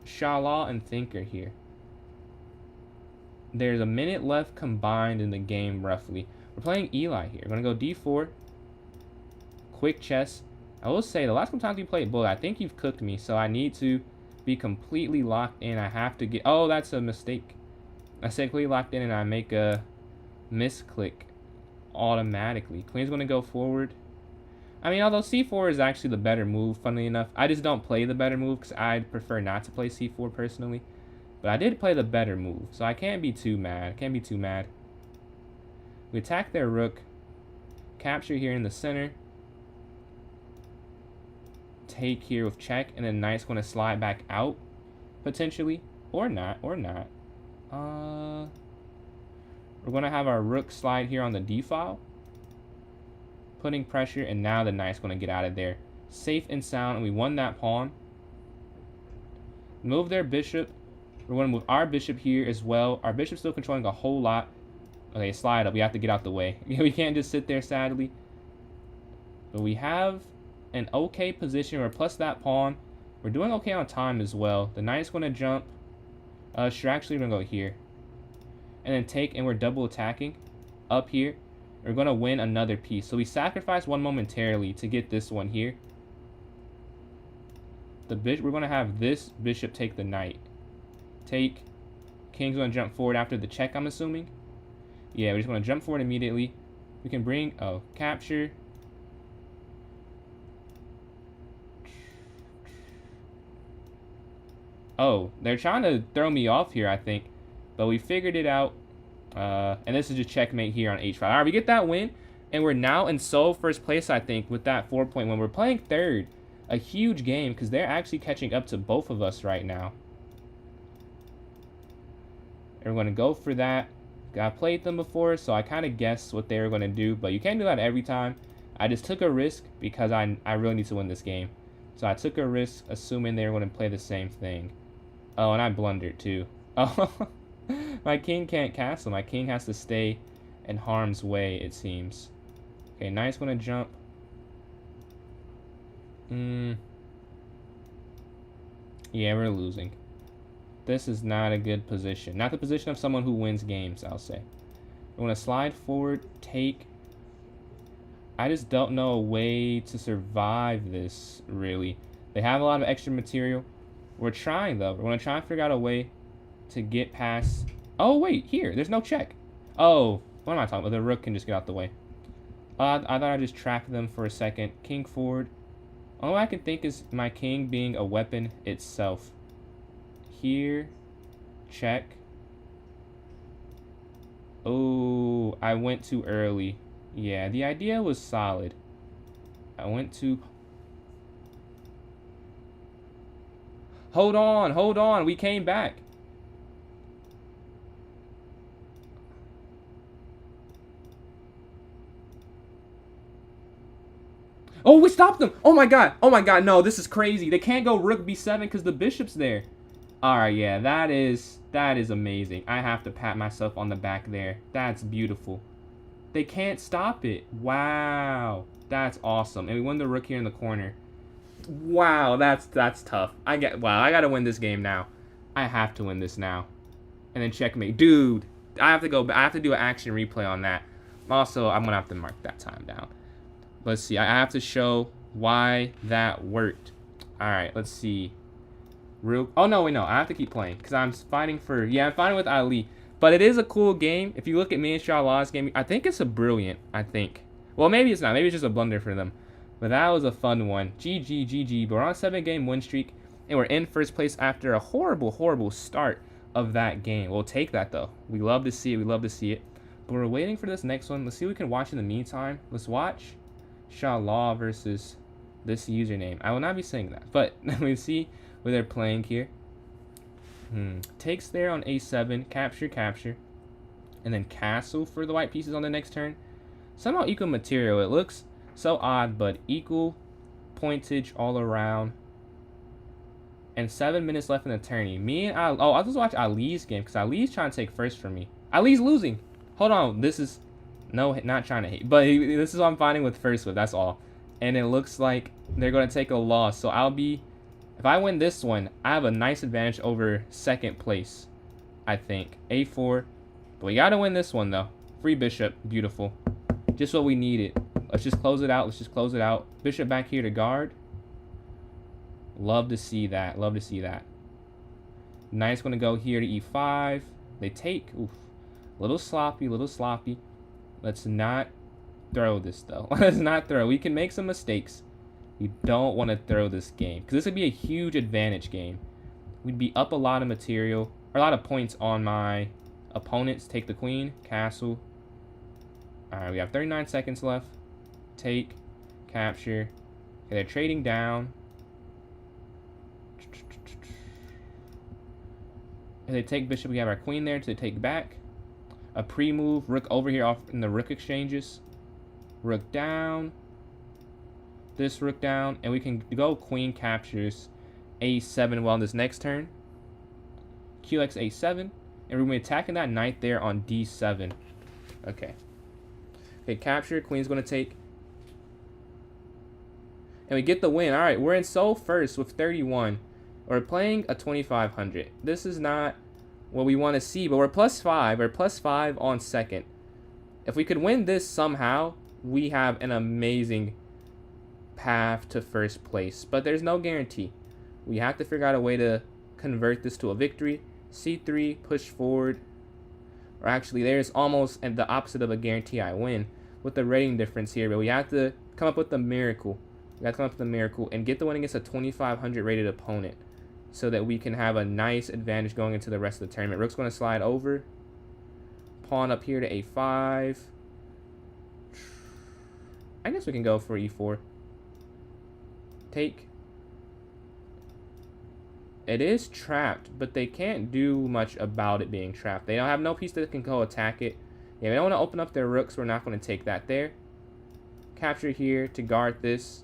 Shala and Thinker here. there's a minute left combined in the game, roughly. We're playing Eli here. We're going to go d4. Quick chess. I will say, the last couple times we played bullet, I think you've cooked me, so I need to be completely locked in. I have to get... Oh, that's a mistake. I say completely locked in, and I make a misclick automatically. Queen's going to go forward. I mean, although c4 is actually the better move, funnily enough. I just don't play the better move because I prefer not to play c4 personally. But I did play the better move, so I can't be too mad. Can't be too mad. We attack their rook. Capture here in the center. Take here with check, and then knight's going to slide back out, potentially. Or not, or not. We're going to have our rook slide here on the d-file. Putting pressure, and now the knight's going to get out of there. Safe and sound, and we won that pawn. Move their bishop. We're going to move our bishop here as well. Our bishop's still controlling a whole lot. Okay, slide up. We have to get out the way. We can't just sit there, sadly. But we have an okay position. We're plus that pawn. We're doing okay on time as well. The knight's going to jump. Sure, actually, we're going to go here. And then take, and we're double attacking up here. We're going to win another piece. So we sacrifice one momentarily to get this one here. We're going to have this bishop take the knight. Take. King's going to jump forward after the check, I'm assuming. Yeah, we're just going to jump forward immediately. We can bring... Oh, capture. Oh, they're trying to throw me off here, I think. But we figured it out. And this is just checkmate here on h5. All right, we get that win. And we're now in sole first place, I think, with that 4-point win. We're playing third. A huge game because they're actually catching up to both of us right now. And we're going to go for that. I played them before, so I kind of guessed what they were going to do. But you can't do that every time. I just took a risk because I really need to win this game. So I took a risk assuming they were going to play the same thing. Oh, and I blundered too. Oh, my king can't castle. My king has to stay in harm's way, it seems. Okay, knight's going to jump. Yeah, we're losing. This is not a good position. Not the position of someone who wins games, I'll say. I'm going to slide forward, take. I just don't know a way to survive this, really. They have a lot of extra material. We're trying, though. We're going to try and figure out a way to get past... Oh, wait, here. There's no check. Oh, what am I talking about? The rook can just get out the way. I thought I'd just trap them for a second. King forward. All I can think is my king being a weapon itself. Here. Check. Oh, I went too early. Yeah, the idea was solid. I went too... Hold on. We came back. Oh, we stopped them. Oh my god. No, this is crazy. They can't go rook b7 because the bishop's there. Alright, yeah, that is amazing. I have to pat myself on the back there. That's beautiful. They can't stop it. Wow. That's awesome. And we won the rook here in the corner. Wow, that's tough. I gotta win this game now. I have to win this now. And then checkmate. Dude, I have to go. I have to do an action replay on that. Also, I'm gonna have to mark that time down. Let's see. I have to show why that worked. All right, let's see. Oh no, wait, no. I have to keep playing because I'm fighting for. Yeah, I'm fighting with Ali. But it is a cool game. If you look at me and Shalaw's game, I think it's a brilliant. I think. Well, maybe it's not. Maybe it's just a blunder for them. But that was a fun one. GG. But we're on a 7-game win streak, and we're in first place after a horrible start of that game. We'll take that, though. We love to see it. But we're waiting for this next one. Let's see what we can watch in the meantime. Let's watch Shalaw versus this username. I will not be saying that. But we see what they're playing here. Takes there on a7. Capture. And then castle for the white pieces on the next turn. Somehow equal material. It looks... so odd, but equal pointage all around. And 7 minutes left in the tourney. Me and Ali. Oh, I'll just watch Ali's game because Ali's trying to take first from me. Ali's losing. Hold on. This is... No, not trying to hate. But this is what I'm fighting with first with. That's all. And it looks like they're going to take a loss. So I'll be... If I win this one, I have a nice advantage over second place, I think. a4. But we gotta win this one, though. Free bishop. Beautiful. Just what we needed. Let's just close it out. Let's just close it out. Bishop back here to guard. Love to see that. Love to see that. Knight's going to go here to e5. They take. Oof. Little sloppy. Little sloppy. Let's not throw this, though. Let's not throw. We can make some mistakes. We don't want to throw this game, because this would be a huge advantage game. We'd be up a lot of material, or a lot of points on my opponents. Take the queen. Castle. Alright, we have 39 seconds left. Take. Capture. Okay, they're trading down. If they take bishop, we have our queen there to take back. A pre-move. Rook over here off in the rook exchanges. Rook down. This rook down. And we can go queen captures a7 well on this next turn. QX a7. And we're going to be attacking that knight there on d7. Okay. Okay, capture. Queen's going to take. And we get the win. All right, we're in sole first with 31. We're playing a 2500. This is not what we want to see, but we're +5. We're +5 on second. If we could win this somehow, we have an amazing path to first place. But there's no guarantee. We have to figure out a way to convert this to a victory. C3, push forward. Or actually, there's almost the opposite of a guarantee I win with the rating difference here. But we have to come up with a miracle. We got to come up with a miracle and get the win against a 2500 rated opponent, so that we can have a nice advantage going into the rest of the tournament. Rook's going to slide over. Pawn up here to a5. I guess we can go for e4. Take. It is trapped, but they can't do much about it being trapped. They don't have no piece that can go attack it. Yeah, we don't want to open up their rooks. We're not going to take that there. Capture here to guard this.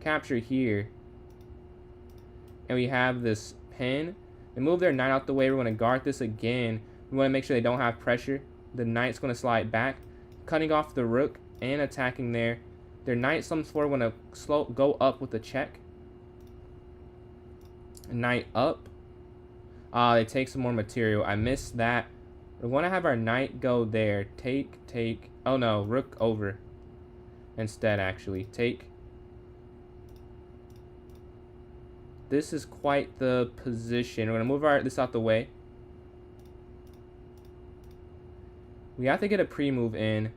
Capture here. And we have this pin. They move their knight out the way. We're going to guard this again. We want to make sure they don't have pressure. The knight's going to slide back, cutting off the rook and attacking there. Their knight slumps forward. Going to go up with a check. Knight up. They take some more material. I missed that. We want to have our knight go there. Take. Oh no, rook over. Instead, actually. Take. This is quite the position. We're going to move this out the way. We have to get a pre-move in.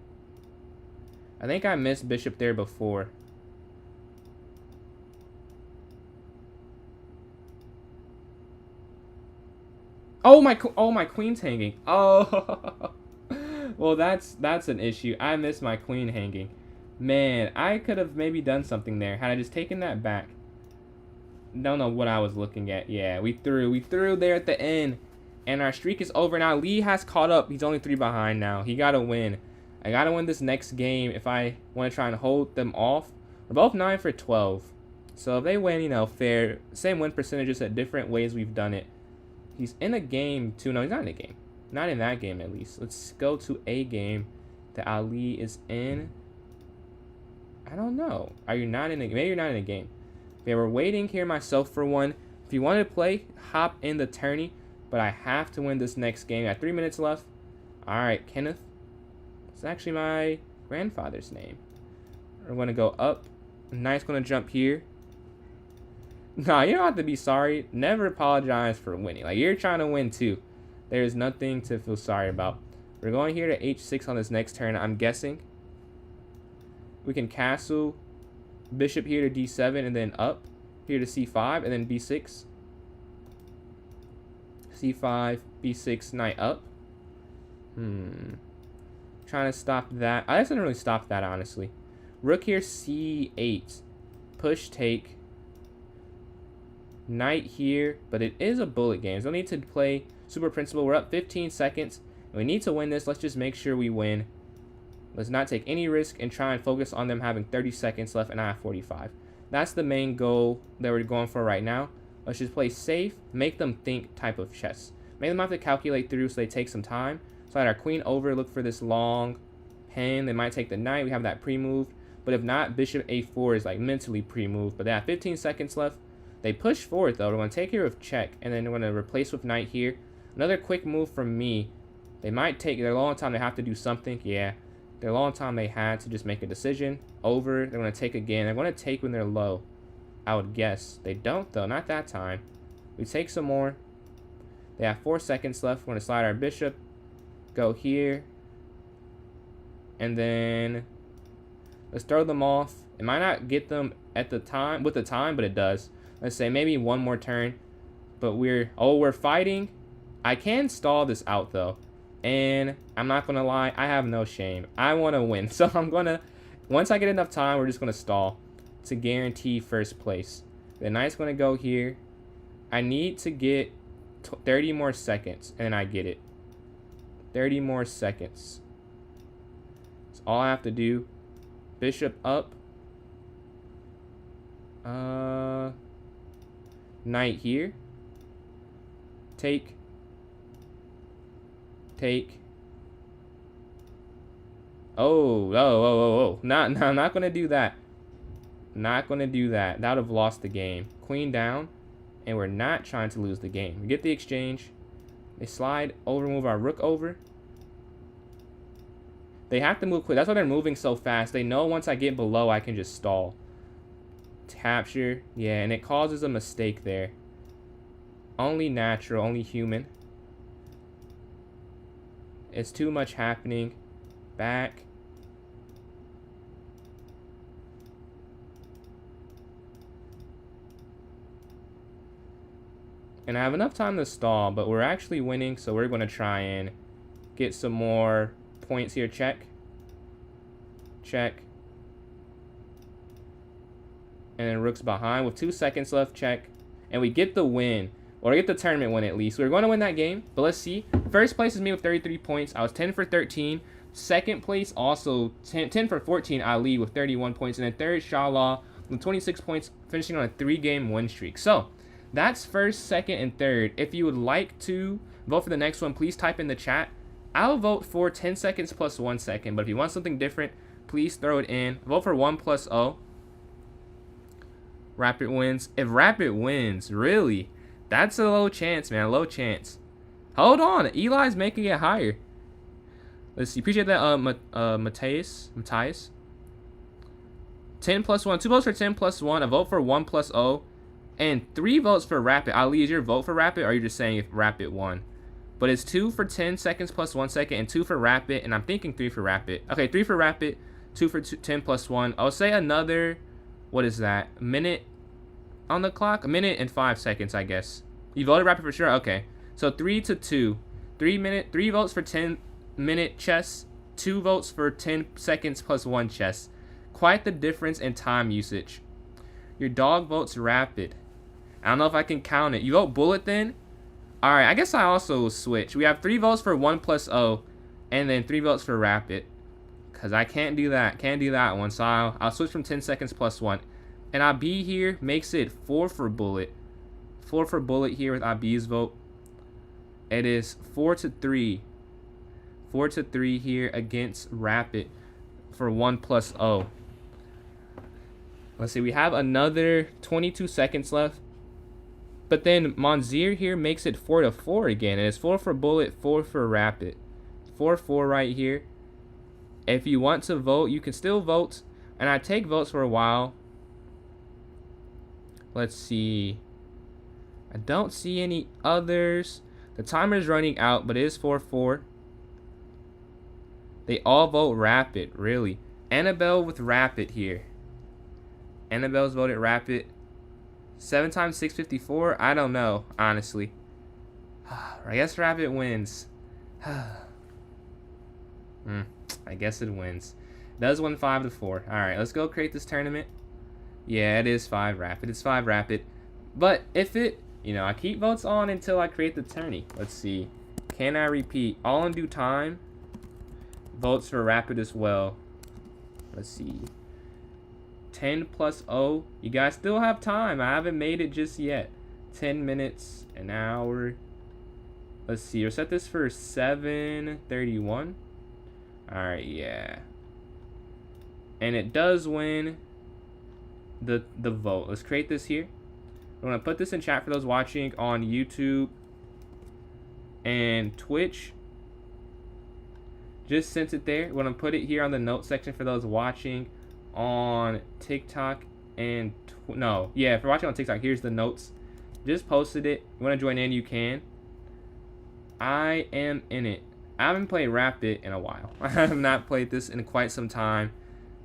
I think I missed bishop there before. Oh, my queen's hanging. Oh. Well, that's an issue. I missed my queen hanging. Man, I could have maybe done something there had I just taken that back. Don't know what I was looking at. Yeah, we threw there at the end, and our streak is over now. Lee has caught up. He's only 3 behind now. He gotta win. I gotta win this next game if I want to try and hold them off. We're both 9 for 12, so if they win, you know, fair, same win percentages at different ways we've done it. He's in a game too. No, he's not in a game. Not in that game at least. Let's go to a game that Ali is in. I don't know. Are you not in a? Maybe you're not in a game. Okay, we're waiting here myself for one. If you want to play, hop in the tourney. But I have to win this next game. I got 3 minutes left. Alright, Kenneth. It's actually my grandfather's name. We're going to go up. Knight's going to jump here. Nah, you don't have to be sorry. Never apologize for winning. Like, you're trying to win too. There's nothing to feel sorry about. We're going here to h6 on this next turn, I'm guessing. We can castle. Bishop here to d7 and then up. Here to c5 and then b6. c5, b6, knight up. Trying to stop that. I just didn't really stop that, honestly. Rook here, c8. Push, take. Knight here, but it is a bullet game. So no need to play super principle. We're up 15 seconds. We need to win this. Let's just make sure we win. Let's not take any risk and try and focus on them having 30 seconds left and I have 45. That's the main goal that we're going for right now. Let's just play safe, make them think type of chess. Make them have to calculate through so they take some time. So I had our queen over, look for this long pin. They might take the knight. We have that pre-move. But if not, bishop a4 is like mentally pre-moved. But they have 15 seconds left. They push forward though. We're going to take here with check. And then we're going to replace with knight here. Another quick move from me. They might take their long time. They have to do something. Yeah. Their long time they had to just make a decision. Over. They're going to take again. They're going to take when they're low. I would guess. They don't, though. Not that time. We take some more. They have 4 seconds left. We're going to slide our bishop. Go here. And then let's throw them off. It might not get them at the time, with the time, but it does. Let's say maybe one more turn. But we're fighting. I can stall this out, though. And I'm not going to lie, I have no shame. I want to win. So I'm going to, once I get enough time, we're just going to stall to guarantee first place. The knight's going to go here. I need to get 30 more seconds, and then I get it. 30 more seconds. That's all I have to do. Bishop up. Knight here. Take. Oh. I'm not going to do that. Not going to do that. That would have lost the game. Queen down. And we're not trying to lose the game. We get the exchange. They slide over, move our rook over. They have to move quick. That's why they're moving so fast. They know once I get below, I can just stall. Capture. Yeah, and it causes a mistake there. Only natural, only human. It's too much happening. Back. And I have enough time to stall, but we're actually winning, so we're going to try and get some more points here. Check. Check. And then rook's behind with 2 seconds left. Check. And we get the win. Or get the tournament win at least. We're going to win that game, but let's see. First place is me with 33 points. I was 10 for 13. Second place, also 10 for 14. I lead with 31 points. And then third, Shala with 26 points, finishing on a 3-game win streak. So that's first, second, and third. If you would like to vote for the next one, please type in the chat. I'll vote for 10 seconds plus 1 second. But if you want something different, please throw it in. Vote for 1 plus 0. Rapid wins. If Rapid wins, really, that's a low chance, man. A low chance. Hold on. Eli's making it higher. Let's see. Appreciate that, Matthias. 10 plus 1. 2 votes for 10 plus 1. A vote for 1 plus 0. And 3 votes for Rapid. Ali, is your vote for Rapid, or are you just saying if Rapid won? But it's 2 for 10 seconds plus 1 second, and 2 for Rapid, and I'm thinking 3 for Rapid. Okay, 3 for Rapid, 2 for 10 plus 1. I'll say another, what is that, minute on the clock? A minute and 5 seconds, I guess. You voted Rapid for sure? Okay. So 3 to 2. 3 votes for 10-minute chess, 2 votes for 10 seconds plus 1 chess. Quite the difference in time usage. Your dog votes Rapid. I don't know if I can count it. You vote Bullet then? Alright, I guess I also will switch. We have 3 votes for 1 plus 0, and then 3 votes for Rapid. Because I can't do that. Can't do that one. So I'll switch from 10 seconds plus 1. And Abi here makes it 4 for Bullet. 4 for Bullet here with Abi's vote. It is 4 to 3. 4 to 3 here against Rapid for 1 plus 0. Let's see. We have another 22 seconds left. But then Monzir here makes it 4 to 4 again. And it's 4 for Bullet, 4 for Rapid. 4-4 right here. If you want to vote, you can still vote. And I take votes for a while. Let's see. I don't see any others. The timer is running out, but it is 4-4. They all vote Rapid, really. Annabelle with Rapid here. Annabelle's voted Rapid. 7 times 654? I don't know, honestly. I guess Rapid wins. I guess it wins. Does win 5 to 4. Alright, let's go create this tournament. Yeah, it is 5 Rapid. It's 5 Rapid. But if it, I keep votes on until I create the tourney. Let's see. Can I repeat? All in due time. Votes for Rapid as well. Let's see. 10 plus 0. You guys still have time. I haven't made it just yet. 10 minutes, an hour. Let's see. We'll set this for 7:31. Alright, yeah. And it does win the vote. Let's create this here. I'm going to put this in chat for those watching on YouTube and Twitch. Just sent it there. We're going to put it here on the notes section for those watching on TikTok and if you're watching on TikTok, here's the notes. Just posted it. You want to join in, you can. I am in it. I haven't played Rapid in a while. I have not played this in quite some time,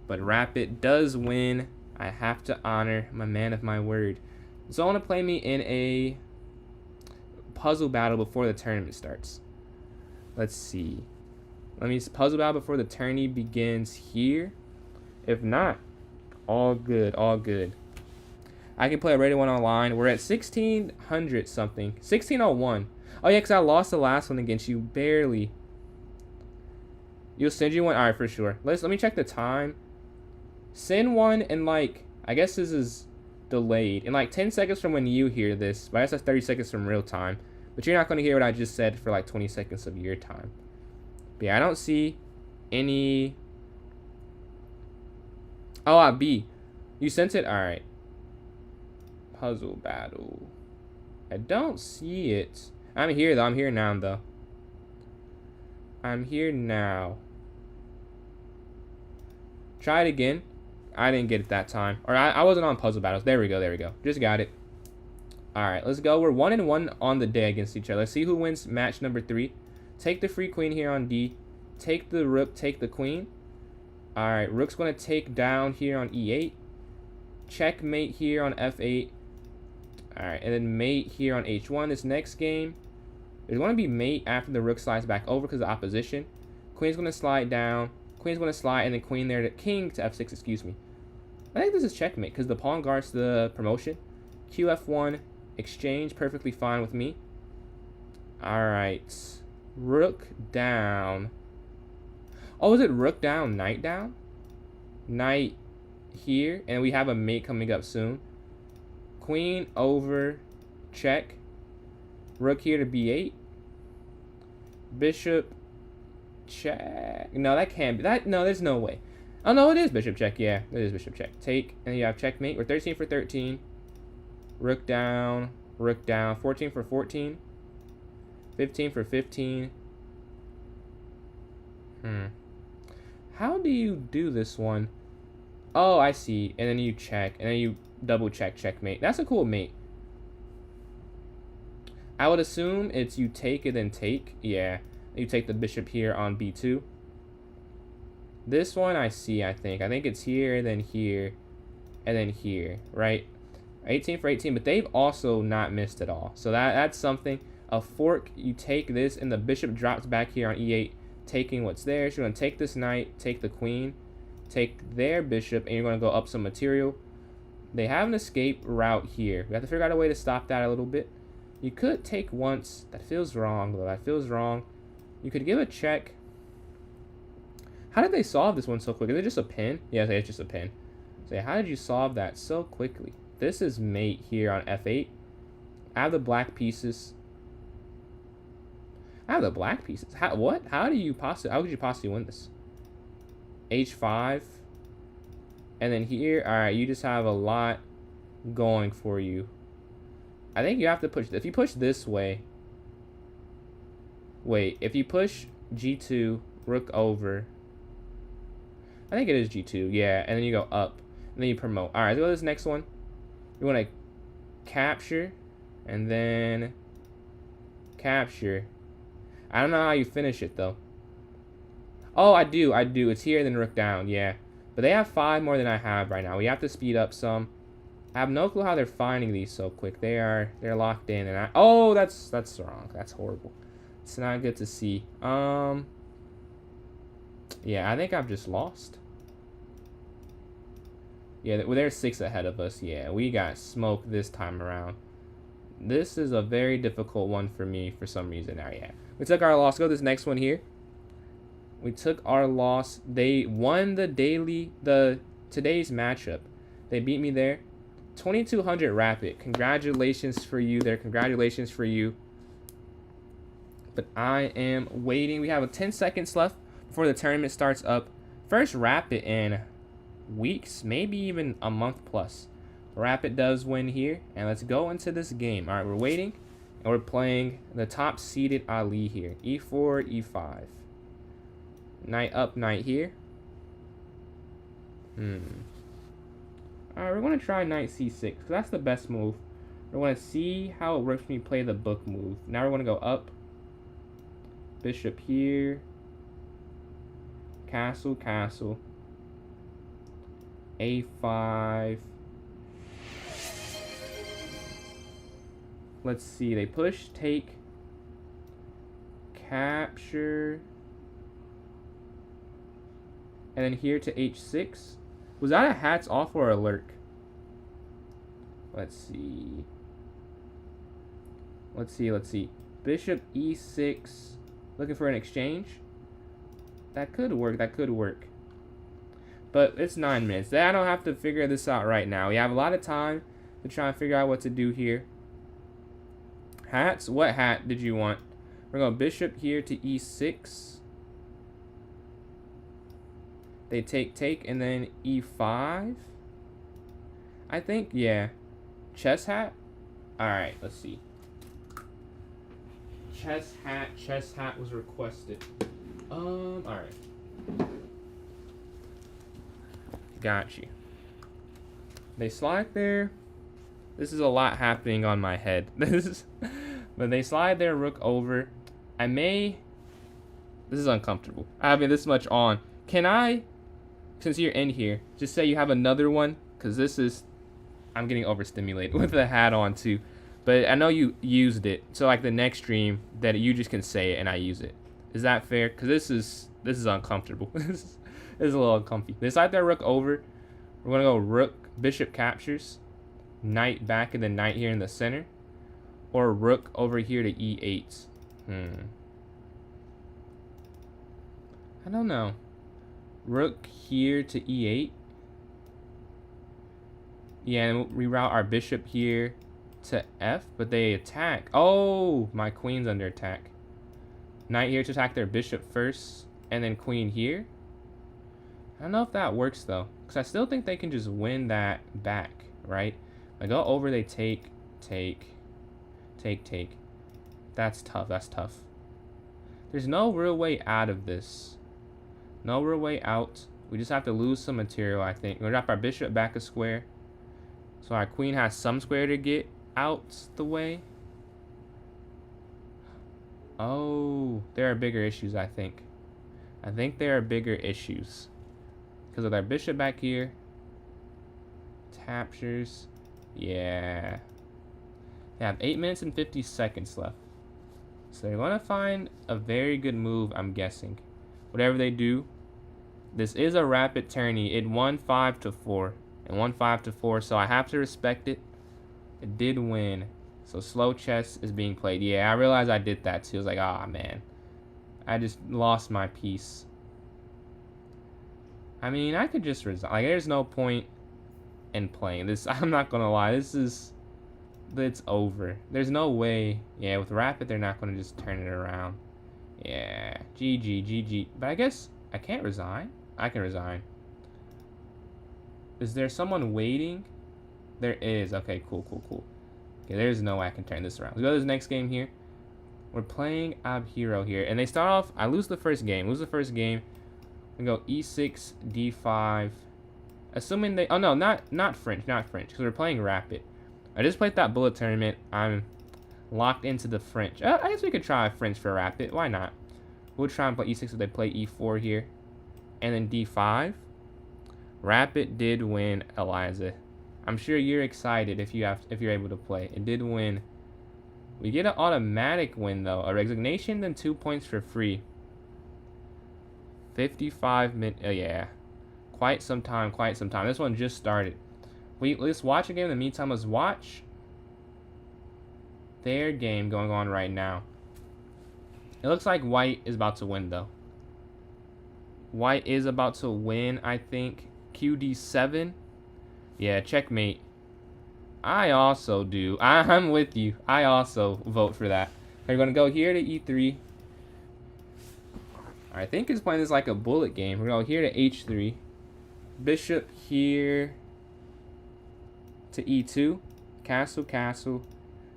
but Rapid does win. I have to honor my man of my word. So I want to play me in a puzzle battle before the tournament starts. Let's see. Let me puzzle battle before the tourney begins here. If not, all good, all good. I can play a rated one online. We're at 1600 something. 1601. Oh yeah, because I lost the last one against you barely. You'll send you one? Alright, for sure. Let me check the time. Send one in like, I guess this is delayed. In like 10 seconds from when you hear this. But I guess that's 30 seconds from real time. But you're not going to hear what I just said for like 20 seconds of your time. But yeah, I don't see any... Oh, B. You sent it? Alright. Puzzle battle. I don't see it. I'm here, though. I'm here now, though. I'm here now. Try it again. I didn't get it that time. Or I wasn't on puzzle battles. There we go. There we go. Just got it. Alright, let's go. We're 1-1 on the day against each other. Let's see who wins match number 3. Take the free queen here on D. Take the rook. Take the queen. Alright, rook's going to take down here on E8. Checkmate here on F8. Alright, and then mate here on H1. This next game, there's going to be mate after the rook slides back over because of opposition. Queen's going to slide down. Queen's going to slide, and then queen there to king to F6, excuse me. I think this is checkmate because the pawn guards the promotion. QF1, exchange, perfectly fine with me. Alright, rook down. Oh, is it rook down, knight down? Knight here, and we have a mate coming up soon. Queen over, check. Rook here to B8. Bishop, check. No, that can't be. No, there's no way. Oh, no, it is bishop check. Yeah, it is bishop check. Take, and you have checkmate. We're 13 for 13. Rook down, 14 for 14. 15 for 15. How do you do this one? Oh, I see. And then you check. And then you double check, checkmate. That's a cool mate. I would assume it's you take and then take. Yeah. You take the bishop here on B2. This one I see, I think. I think it's here, then here, and then here, right? 18 for 18, but they've also not missed at all. So that's something. A fork, you take this, and the bishop drops back here on E8, taking what's there. So you're going to take this knight, take the queen, take their bishop, and you're going to go up some material. They have an escape route here. We have to figure out a way to stop that a little bit. You could take once. That feels wrong, though. That feels wrong. You could give a check. How did they solve this one so quick? Is it just a pin? Yeah, it's just a pin. So yeah, how did you solve that so quickly? This is mate here on F8. I have the black pieces. How what? How could you possibly win this? H5. And then here, alright, you just have a lot going for you. I think you have to push, if you push this way. Wait, if you push G2, rook over. I think it is G2, yeah. And then you go up. And then you promote. Alright, let's go to this next one. You want to capture. And then capture. I don't know how you finish it, though. Oh, I do. It's here, then rook down, yeah. But they have 5 more than I have right now. We have to speed up some. I have no clue how they're finding these so quick. They're locked in, and oh, that's wrong. That's horrible. It's not good to see. Yeah, I think I've just lost. Yeah, they're 6 ahead of us. Yeah, we got smoked this time around. This is a very difficult one for me for some reason. Now, yeah, we took our loss. Go to this next one here. We took our loss. They won today's matchup. They beat me there. 2200 rapid. Congratulations for you there. Congratulations for you. But I am waiting. We have 10 seconds left before the tournament starts up. First rapid in weeks, maybe even a month plus. Rapid does win here. And let's go into this game. All right, we're waiting. And we're playing the top seeded Ali here. E4, E5. Knight up, knight here. Alright, we're going to try knight c6, because that's the best move. We're going to see how it works when you play the book move. Now we're going to go up. Bishop here. Castle, castle. a5. Let's see, they push, take, capture, and then here to h6. Was that a hats off or a lurk? Let's see. Let's see. Bishop e6. Looking for an exchange. That could work. But it's 9 minutes. I don't have to figure this out right now. We have a lot of time to try and figure out what to do here. Hats? What hat did you want? We're going bishop here to e6. They take, and then e5. I think, yeah. Chess hat? Alright, let's see. Chess hat was requested. Alright. Got you. They slide there. This is a lot happening on my head. But they slide their rook over. This is uncomfortable. I have this much on. Can I, since you're in here, just say you have another one? Because I'm getting overstimulated with the hat on too. But I know you used it. So like the next stream, that you just can say it and I use it. Is that fair? Because this is uncomfortable. This is a little uncomfy. They slide their rook over. We're going to go rook, bishop captures. Knight back and then knight here in the center. Or rook over here to e8. I don't know. Rook here to e8. Yeah, and we'll reroute our bishop here to f, but they attack. Oh, my queen's under attack. Knight here to attack their bishop first, and then queen here. I don't know if that works though, because I still think they can just win that back, right? I go over, they take. That's tough. There's no real way out of this. No real way out. We just have to lose some material, I think. We're gonna drop our bishop back a square. So our queen has some square to get out the way. Oh, there are bigger issues, I think. I think there are bigger issues. Because of our bishop back here. Captures. Yeah. They have 8 minutes and 50 seconds left. So they're going to find a very good move, I'm guessing. Whatever they do. This is a rapid tourney. It won 5-4. And won 5-4, so I have to respect it. It did win. So slow chess is being played. Yeah, I realized I did that too. I was like, ah, man. I just lost my piece. I mean, I could just resign. Like, there's no point in playing this. I'm not going to lie. It's over. There's no way. Yeah, with rapid, they're not going to just turn it around. Yeah, GG. But I guess I can't resign. I can resign. Is there someone waiting? There is. Okay, cool. Okay, there's no way I can turn this around. Let's go to this next game here. We're playing Ab Hero here. And they start off, I lose the first game. We go e6, d5. Assuming they, oh no, not French. Because we're playing rapid. I just played that bullet tournament. I'm locked into the French. I guess we could try French for rapid. Why not? We'll try and play e6 if they play e4 here. And then d5. Rapid did win, Eliza. I'm sure you're excited if you're able to play. It did win. We get an automatic win though. A resignation, then 2 points for free. 55 minutes. Yeah. Quite some time. This one just started. Let's watch a game. In the meantime, let's watch their game going on right now. It looks like white is about to win though. White is about to win, I think. QD7. Yeah, checkmate. I also do. I'm with you. I also vote for that. We're going to go here to e3. I think it's playing this like a bullet game. We're going to go here to h3. Bishop here to e2. Castle.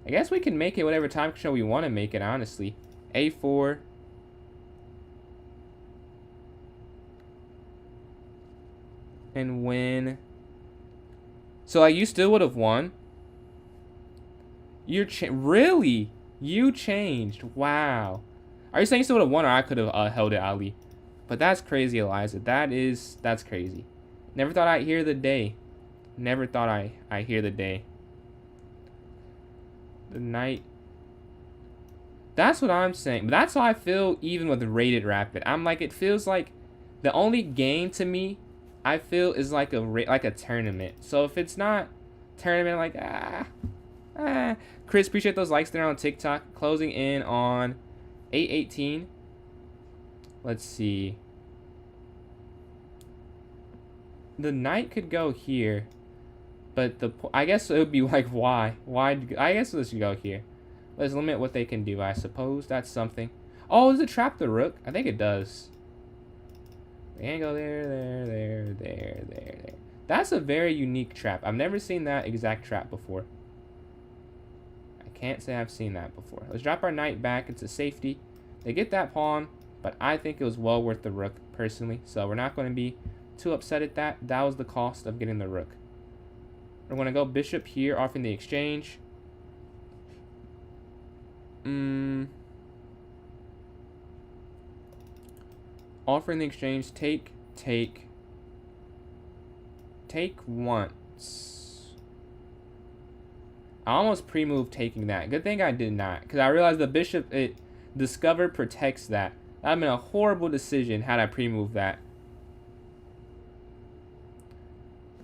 I guess we can make it whatever time control we want to make it, honestly. a4. and win. So like you still would have won. Really? You changed. Wow. Are you saying you still would have won, or I could have held it, Ali? But that's crazy, Eliza. That's crazy. Never thought I'd hear the day. Never thought I hear the day. The night. That's what I'm saying. But that's how I feel even with rated rapid. I'm like, it feels like the only game to me I feel is like a tournament. So if it's not tournament, I'm like Chris, appreciate those likes there on TikTok. Closing in on 8:18. Let's see. The knight could go here, but I guess it would be like why? I guess let's go here. Let's limit what they can do. I suppose that's something. Oh, does it trap the rook? I think it does. They can't go there. That's a very unique trap. I've never seen that exact trap before. I can't say I've seen that before. Let's drop our knight back into safety. They get that pawn, but I think it was well worth the rook, personally. So we're not going to be too upset at that. That was the cost of getting the rook. We're going to go bishop here, offering the exchange. Offering the exchange. Take once. I almost pre-moved taking that. Good thing I did not, because I realized the bishop, it discover protects that. That would have been a horrible decision had I pre-moved that.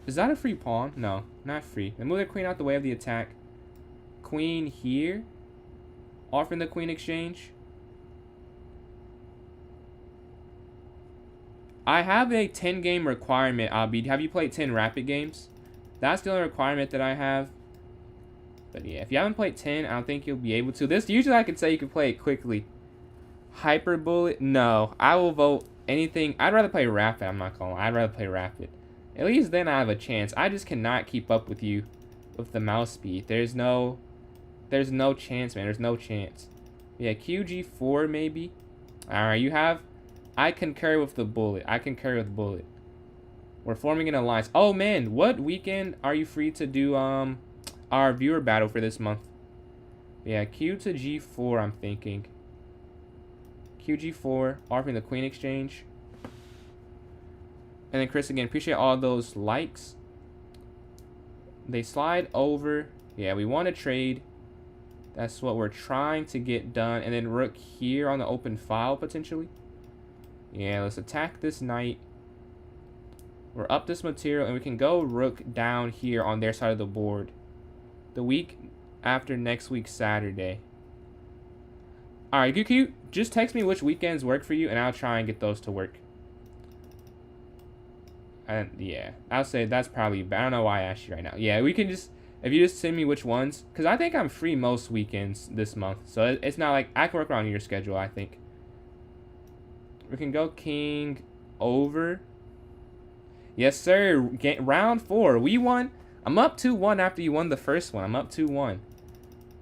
Is that a free pawn? No, not free. They move their queen out the way of the attack. Queen here. Offering the queen exchange. I have a 10 game requirement, Abid. Have you played 10 rapid games? That's the only requirement that I have. But yeah, if you haven't played 10, I don't think you'll be able to. This, usually I can say you can play it quickly. Hyper bullet? No. I will vote anything. I'd rather play rapid, I'm not gonna lie. I'd rather play rapid. At least then I have a chance. I just cannot keep up with you with the mouse speed. There's no chance, man. There's no chance. Yeah, QG4 maybe. Alright, you have... I concur with the bullet. We're forming an alliance. Oh, man. What weekend are you free to do our viewer battle for this month? Yeah, Q to G4, I'm thinking. QG4, offering the queen exchange. And then Chris, again, appreciate all those likes. They slide over. Yeah, we want to trade. That's what we're trying to get done. And then rook here on the open file, potentially. Yeah, let's attack this knight. We're up this material, and we can go rook down here on their side of the board. The week after next week, Saturday. Alright, QQ, just text me which weekends work for you, and I'll try and get those to work. And yeah, I'll say that's probably bad. I don't know why I asked you right now. Yeah, we can just, if you just send me which ones, because I think I'm free most weekends this month. So it's not like, I can work around your schedule, I think. We can go king over. Yes, sir. Round 4. We won. I'm up 2-1 after you won the first one. I'm up 2-1.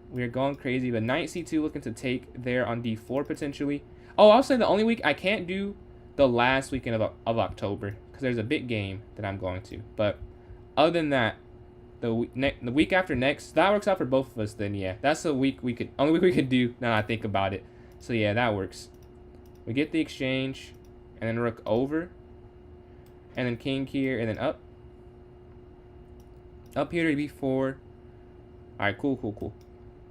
We are going crazy. But knight c2 looking to take there on d4 potentially. Oh, I'll say the only week I can't do the last weekend of October, because there's a big game that I'm going to. But other than that, the week after next, that works out for both of us then. Yeah, that's the week only week we could do now I think about it. So yeah, that works. We get the exchange, and then rook over, and then king here, and then up. Up here to b4. Alright, cool.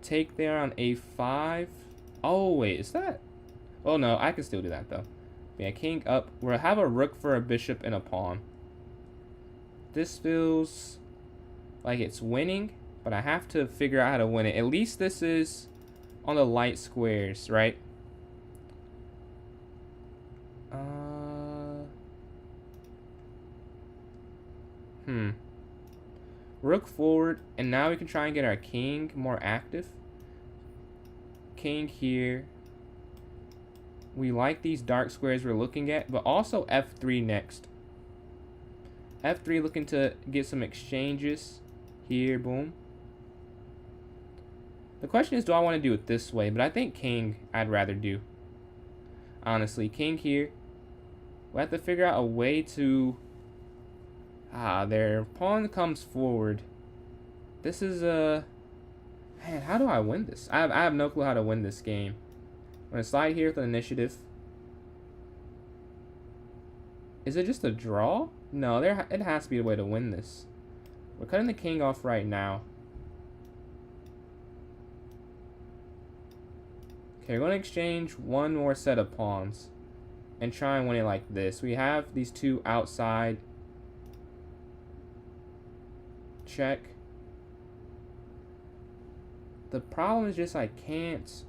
Take there on a5. Oh, wait, is that? Oh, no, I can still do that, though. Yeah, king up. We'll have a rook for a bishop and a pawn. This feels like it's winning, but I have to figure out how to win it. At least this is on the light squares, right? Rook forward, and now we can try and get our king more active. King here. We like these dark squares we're looking at, but also f3 next. f3 looking to get some exchanges here, boom. The question is, do I want to do it this way? But I think king I'd rather do. Honestly, king here. We'll have to figure out a way to Ah, their pawn comes forward. This is a... Man, how do I win this? I have no clue how to win this game. I'm going to slide here with an initiative. Is it just a draw? No, it has to be a way to win this. We're cutting the king off right now. Okay, we're going to exchange one more set of pawns and try and win it like this. We have these two outside. Check. The problem is just I can't.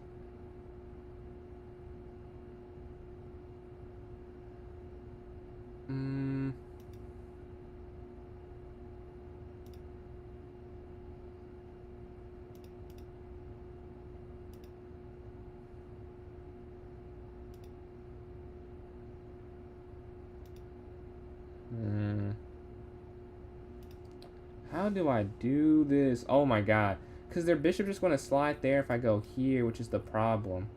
How do I do this? Oh my god. Because their bishop just going to slide there if I go here, which is the problem.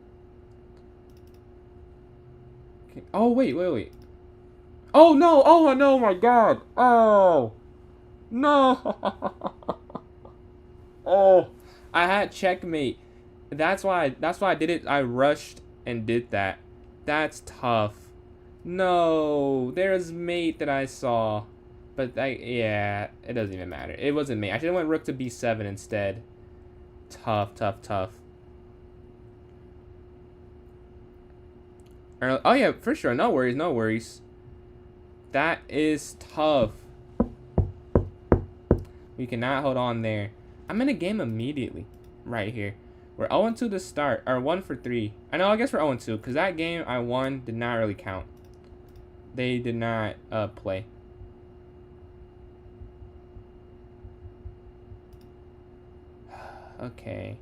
Okay. Oh, wait. Oh, no. Oh, no, my god. Oh. No. Oh. I had checkmate. That's why I did it. I rushed and did that. That's tough. No. There's mate that I saw. But, yeah, it doesn't even matter. It wasn't me. I should have went rook to b7 instead. Tough. Oh, yeah, for sure. No worries. That is tough. We cannot hold on there. I'm in a game immediately. Right here. We're 0-2 to start. Or 1 for 3. I know, I guess we're 0-2. Because that game I won did not really count. They did not play. Okay.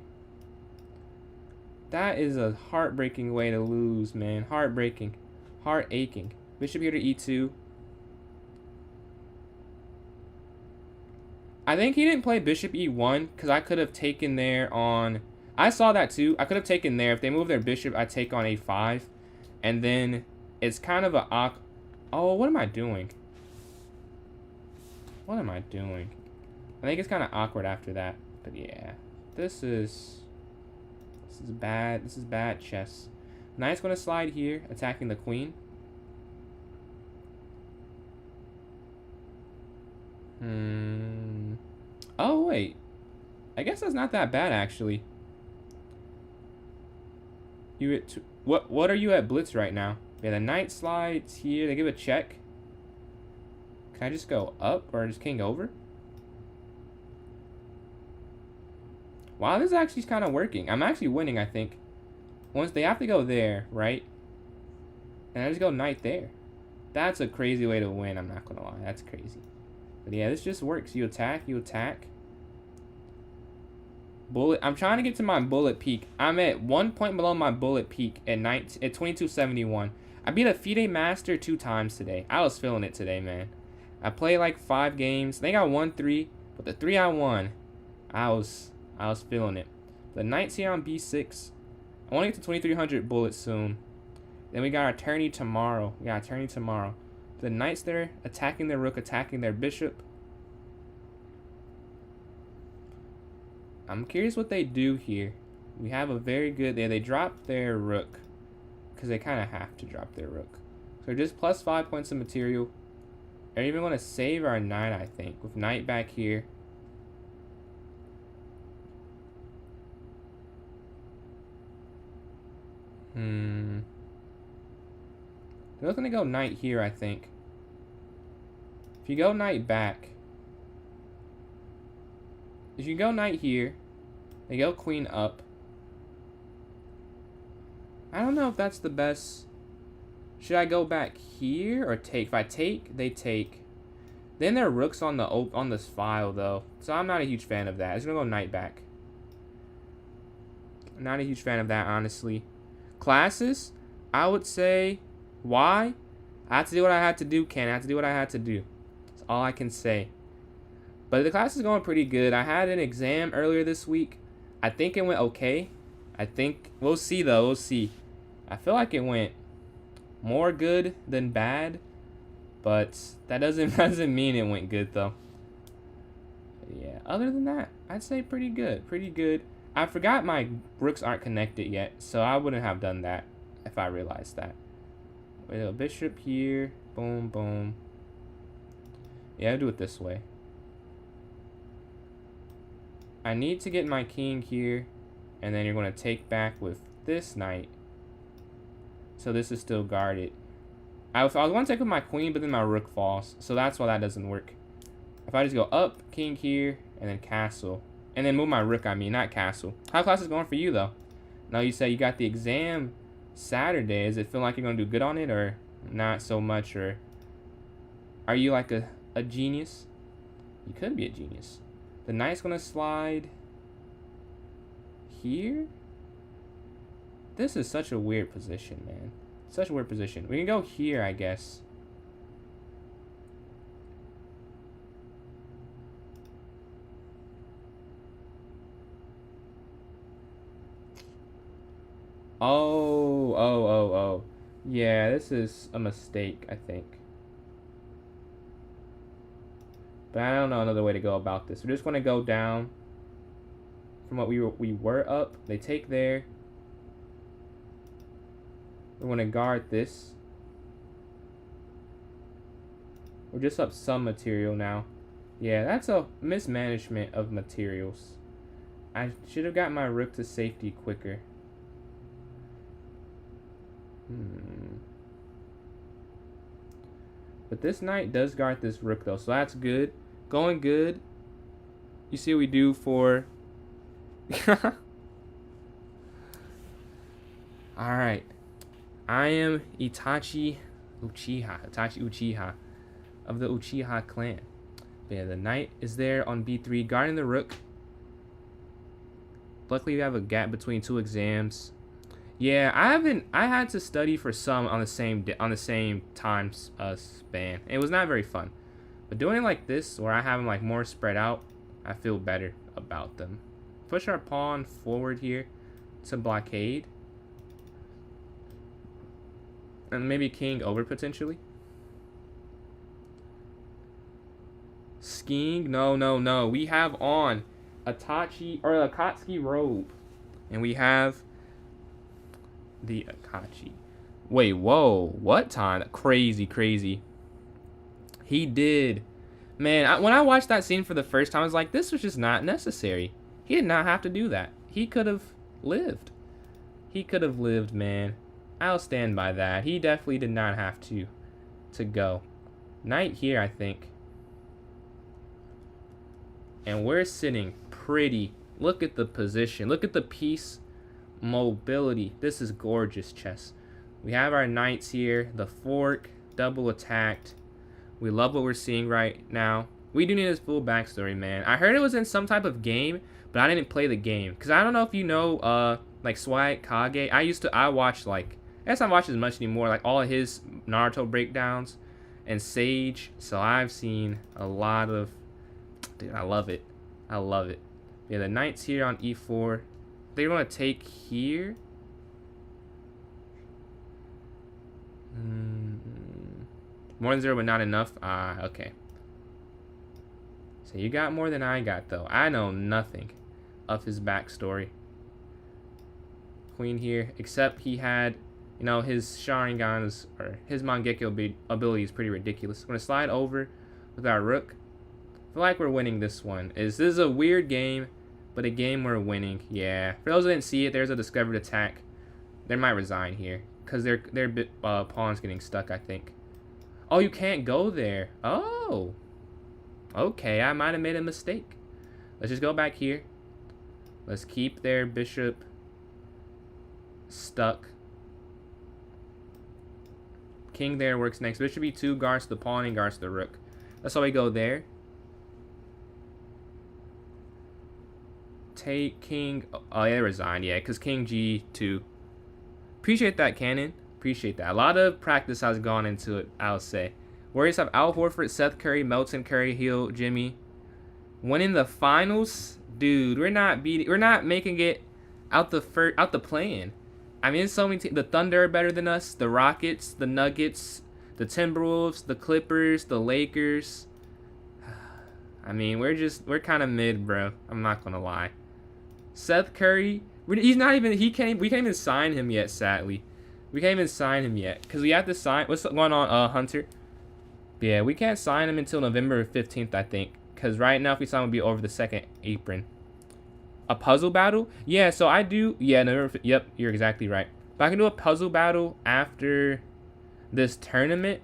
That is a heartbreaking way to lose, man. Heartbreaking. Heart aching. Bishop here to e2. I think he didn't play bishop e1 because I could have taken there on... I saw that too. I could have taken there. If they move their bishop, I take on a5. And then it's kind of a... Oh, what am I doing? I think it's kind of awkward after that. But yeah. This is bad. This is bad chess. Knight's going to slide here, attacking the queen. Oh, wait. I guess that's not that bad, actually. What are you at blitz right now? Yeah, the knight slides here. They give a check. Can I just go up or just king over? Wow, this is actually kind of working. I'm actually winning, I think. Once they have to go there, right? And I just go knight there. That's a crazy way to win, I'm not going to lie. That's crazy. But yeah, this just works. You attack. Bullet. I'm trying to get to my bullet peak. I'm at 1 point below my bullet peak at 2271. I beat a FIDE master 2 times today. I was feeling it today, man. I played like 5 games. I think I won 3. But the 3 I won, I was feeling it. The knight's here on b6. I want to get to 2300 bullets soon. Then we got our tourney tomorrow. The knight's there, attacking their rook, attacking their bishop. I'm curious what they do here. We have a very good... They drop their rook. Because they kind of have to drop their rook. So they're just plus 5 points of material. They're even going to save our knight, I think. With knight back here. They're looking to go knight here, I think. If you go knight back. If you go knight here. They go queen up. I don't know if that's the best. Should I go back here or take? If I take, they take. Then their rook's on this file though. So I'm not a huge fan of that. I'm just gonna go knight back. I'm not a huge fan of that, honestly. Classes, I would say, why? I had to do what I had to do, Ken. I had to do what I had to do. That's all I can say. But the class is going pretty good. I had an exam earlier this week. I think it went okay. I think, we'll see though, we'll see. I feel like it went more good than bad. But that doesn't mean it went good though. But yeah, other than that, I'd say pretty good. Pretty good. I forgot my rooks aren't connected yet, so I wouldn't have done that if I realized that. Wait, a bishop here. Boom, boom. Yeah, I'll do it this way. I need to get my king here, and then you're going to take back with this knight. So this is still guarded. I was going to take with my queen, but then my rook falls. So that's why that doesn't work. If I just go up, king here, and then castle. And then move my rook, I mean, not castle. How class is going for you, though? Now you say you got the exam Saturday. Does it feel like you're going to do good on it, or not so much? Or are you like a genius? You could be a genius. The knight's going to slide here. This is such a weird position, man. Such a weird position. We can go here, I guess. Oh. Yeah, this is a mistake, I think. But I don't know another way to go about this. We're just going to go down from what we were up. They take there. We're going to guard this. We're just up some material now. Yeah, that's a mismanagement of materials. I should have got my rook to safety quicker. But this knight does guard this rook, though, so that's good. Going good. You see what we do for... Alright. I am Itachi Uchiha of the Uchiha clan. But yeah, the knight is there on b3, guarding the rook. Luckily, we have a gap between two exams. Yeah, I had to study for some on the same time span. It was not very fun. But doing it like this, where I have them like more spread out, I feel better about them. Push our pawn forward here to blockade. And maybe king over potentially. Skiing? No. We have on a Akatsuki robe. And we have the Akachi. Wait, whoa. What time? Crazy. He did. Man, when I watched that scene for the first time, I was like, this was just not necessary. He did not have to do that. He could have lived. Man. I'll stand by that. He definitely did not have to go. Knight here, I think. And we're sitting pretty. Look at the position. Look at the piece mobility. This is gorgeous chess. We have our knights here. The fork, double attacked. We love what we're seeing right now. We do need his full backstory, man. I heard it was in some type of game, but I didn't play the game. Because I don't know if you know, like Swag Kage. I watched like, I guess I don't watch as much anymore, like all of his Naruto breakdowns and Sage. So I've seen a lot of, dude, I love it. Yeah, the knight's here on e4. They're going to take here. More than 0, but not enough. Okay. So you got more than I got, though. I know nothing of his backstory. Queen here, except he had, you know, his Sharingan's, or his Mangekyo ability is pretty ridiculous. I'm going to slide over with our rook. I feel like we're winning this one. This is a weird game, but a game we're winning. Yeah. For those who didn't see it, there's a discovered attack. They might resign here because their pawn's getting stuck, I think. Oh, you can't go there. Oh. Okay, I might have made a mistake. Let's just go back here. Let's keep their bishop stuck. King there works next. Bishop e2 guards the pawn and guards the rook. That's how we go there. Take king. Oh, yeah, resigned. Yeah, because king g2. Appreciate that, Cannon. Appreciate that. A lot of practice has gone into it, I'll say. Warriors have Al Horford, Seth Curry, Melton, Curry, Hill, Jimmy. Winning the finals, dude. We're not making it out the play-in. I mean, so many the Thunder are better than us. The Rockets, the Nuggets, The Timberwolves, the Clippers, the Lakers. I mean, we're kind of mid, bro. I'm not gonna lie. Seth Curry, he's not even. We can't even sign him yet. Sadly, we can't even sign him yet because we have to sign. What's going on, Hunter? But yeah, we can't sign him until November 15th, I think. Because right now, if we sign him, we'll be over the second apron. A puzzle battle? Yeah, so I do. Yeah, November. Yep, you're exactly right. But I can do a puzzle battle after this tournament.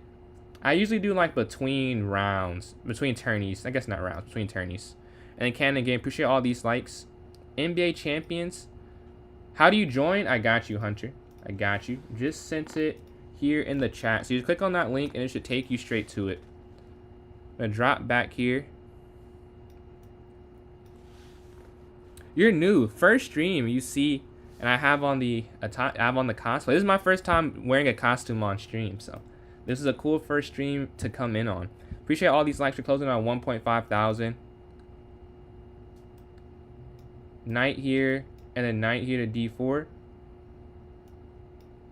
I usually do like between rounds, between tourneys. I guess not rounds, between tourneys. And then Canon Game, appreciate all these likes. NBA champions. How do you join? I got you, Hunter. I got you. Just sent it here in the chat. So you just click on that link and it should take you straight to it. I'm gonna drop back here. You're new. First stream you see, and I have on the cosplay. This is my first time wearing a costume on stream, so this is a cool first stream to come in on. Appreciate all these likes. We're closing on 1.5 thousand. Knight here, and then knight here to d4.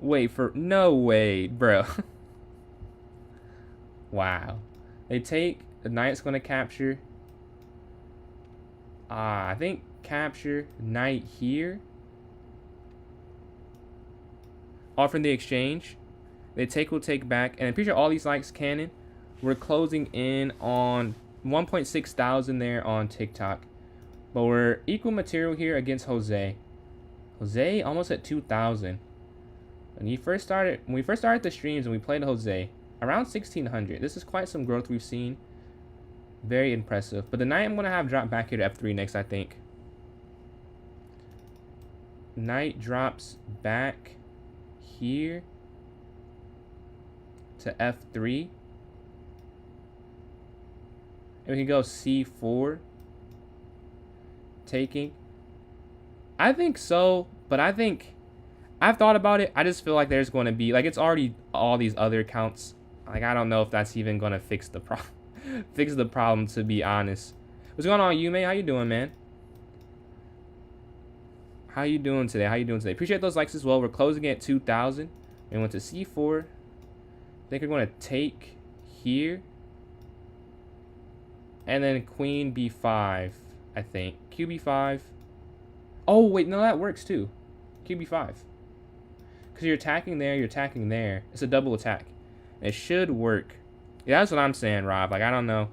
Wait for no way, bro. Wow. They take the knight's going to capture. I think capture knight here. Offering the exchange. They take will take back. And appreciate all these likes, Canon. We're closing in on 1.6 thousand there on TikTok. But we're equal material here against Jose. Jose almost at 2,000. When we first started the streams and we played Jose, around 1,600. This is quite some growth we've seen. Very impressive. But the knight I'm going to have drop back here to F3 next, I think. Knight drops back here to F3. And we can go C4. Taking. I think so, but I think I've thought about it. I just feel like there's going to be, like, it's already all these other counts. Like, I don't know if that's even going to fix the problem. Fix the problem, to be honest. What's going on, Yume? How you doing, man? How you doing today? Appreciate those likes as well. We're closing at 2,000. We went to C4. I think we're going to take here. And then queen B5, I think. QB5. Oh, wait. No, that works too. QB5. Because you're attacking there, you're attacking there. It's a double attack. It should work. Yeah, that's what I'm saying, Rob. Like, I don't know.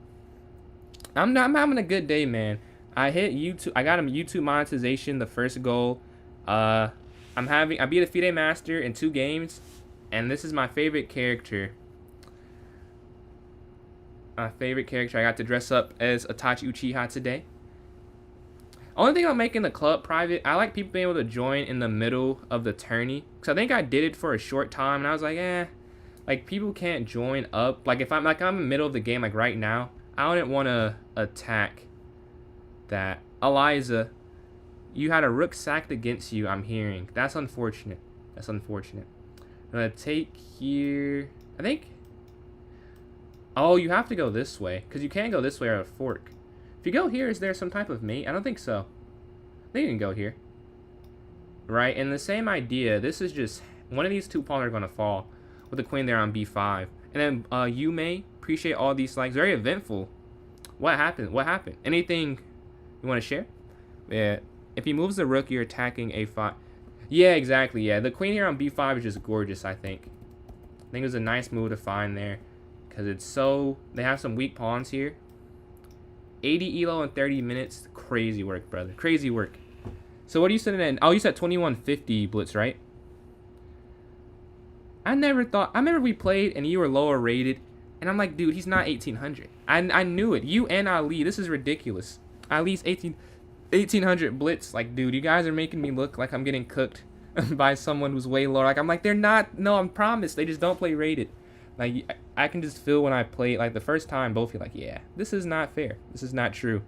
I'm having a good day, man. I hit YouTube. I got a YouTube monetization, the first goal. I beat a FIDE Master in 2 games. And this is my favorite character. I got to dress up as Itachi Uchiha today. Only thing I'm making the club private, I like people being able to join in the middle of the tourney. Because I think I did it for a short time. And I was like, like, people can't join up. Like, if I'm in the middle of the game, like right now, I wouldn't want to attack that. Eliza, you had a rook sacked against you, I'm hearing. That's unfortunate. I'm going to take here. I think. Oh, you have to go this way. Because you can't go this way or a fork. If you go here, is there some type of mate? I don't think so. I think you can go here. Right? And the same idea. This is just one of these 2 pawns are going to fall. With the queen there on B5. And then you may appreciate all these likes. Very eventful. What happened? Anything you want to share? Yeah. If he moves the rook, you're attacking A5. Yeah, exactly. Yeah. The queen here on B5 is just gorgeous, I think. I think it was a nice move to find there. Because it's so... They have some weak pawns here. 80 elo in 30 minutes. Crazy work, brother. Crazy work. So what are you setting in? Oh, you said 2150 blitz, right? I remember we played and you were lower rated. And I'm like, dude, he's not 1800. I knew it. You and Ali. This is ridiculous. Ali's 1800 blitz. Like, dude, you guys are making me look like I'm getting cooked by someone who's way lower. Like, I'm like, they're not. No, I promise. They just don't play rated. Like, I can just feel when I play, like, the first time, both feel like, yeah, this is not fair. This is not true.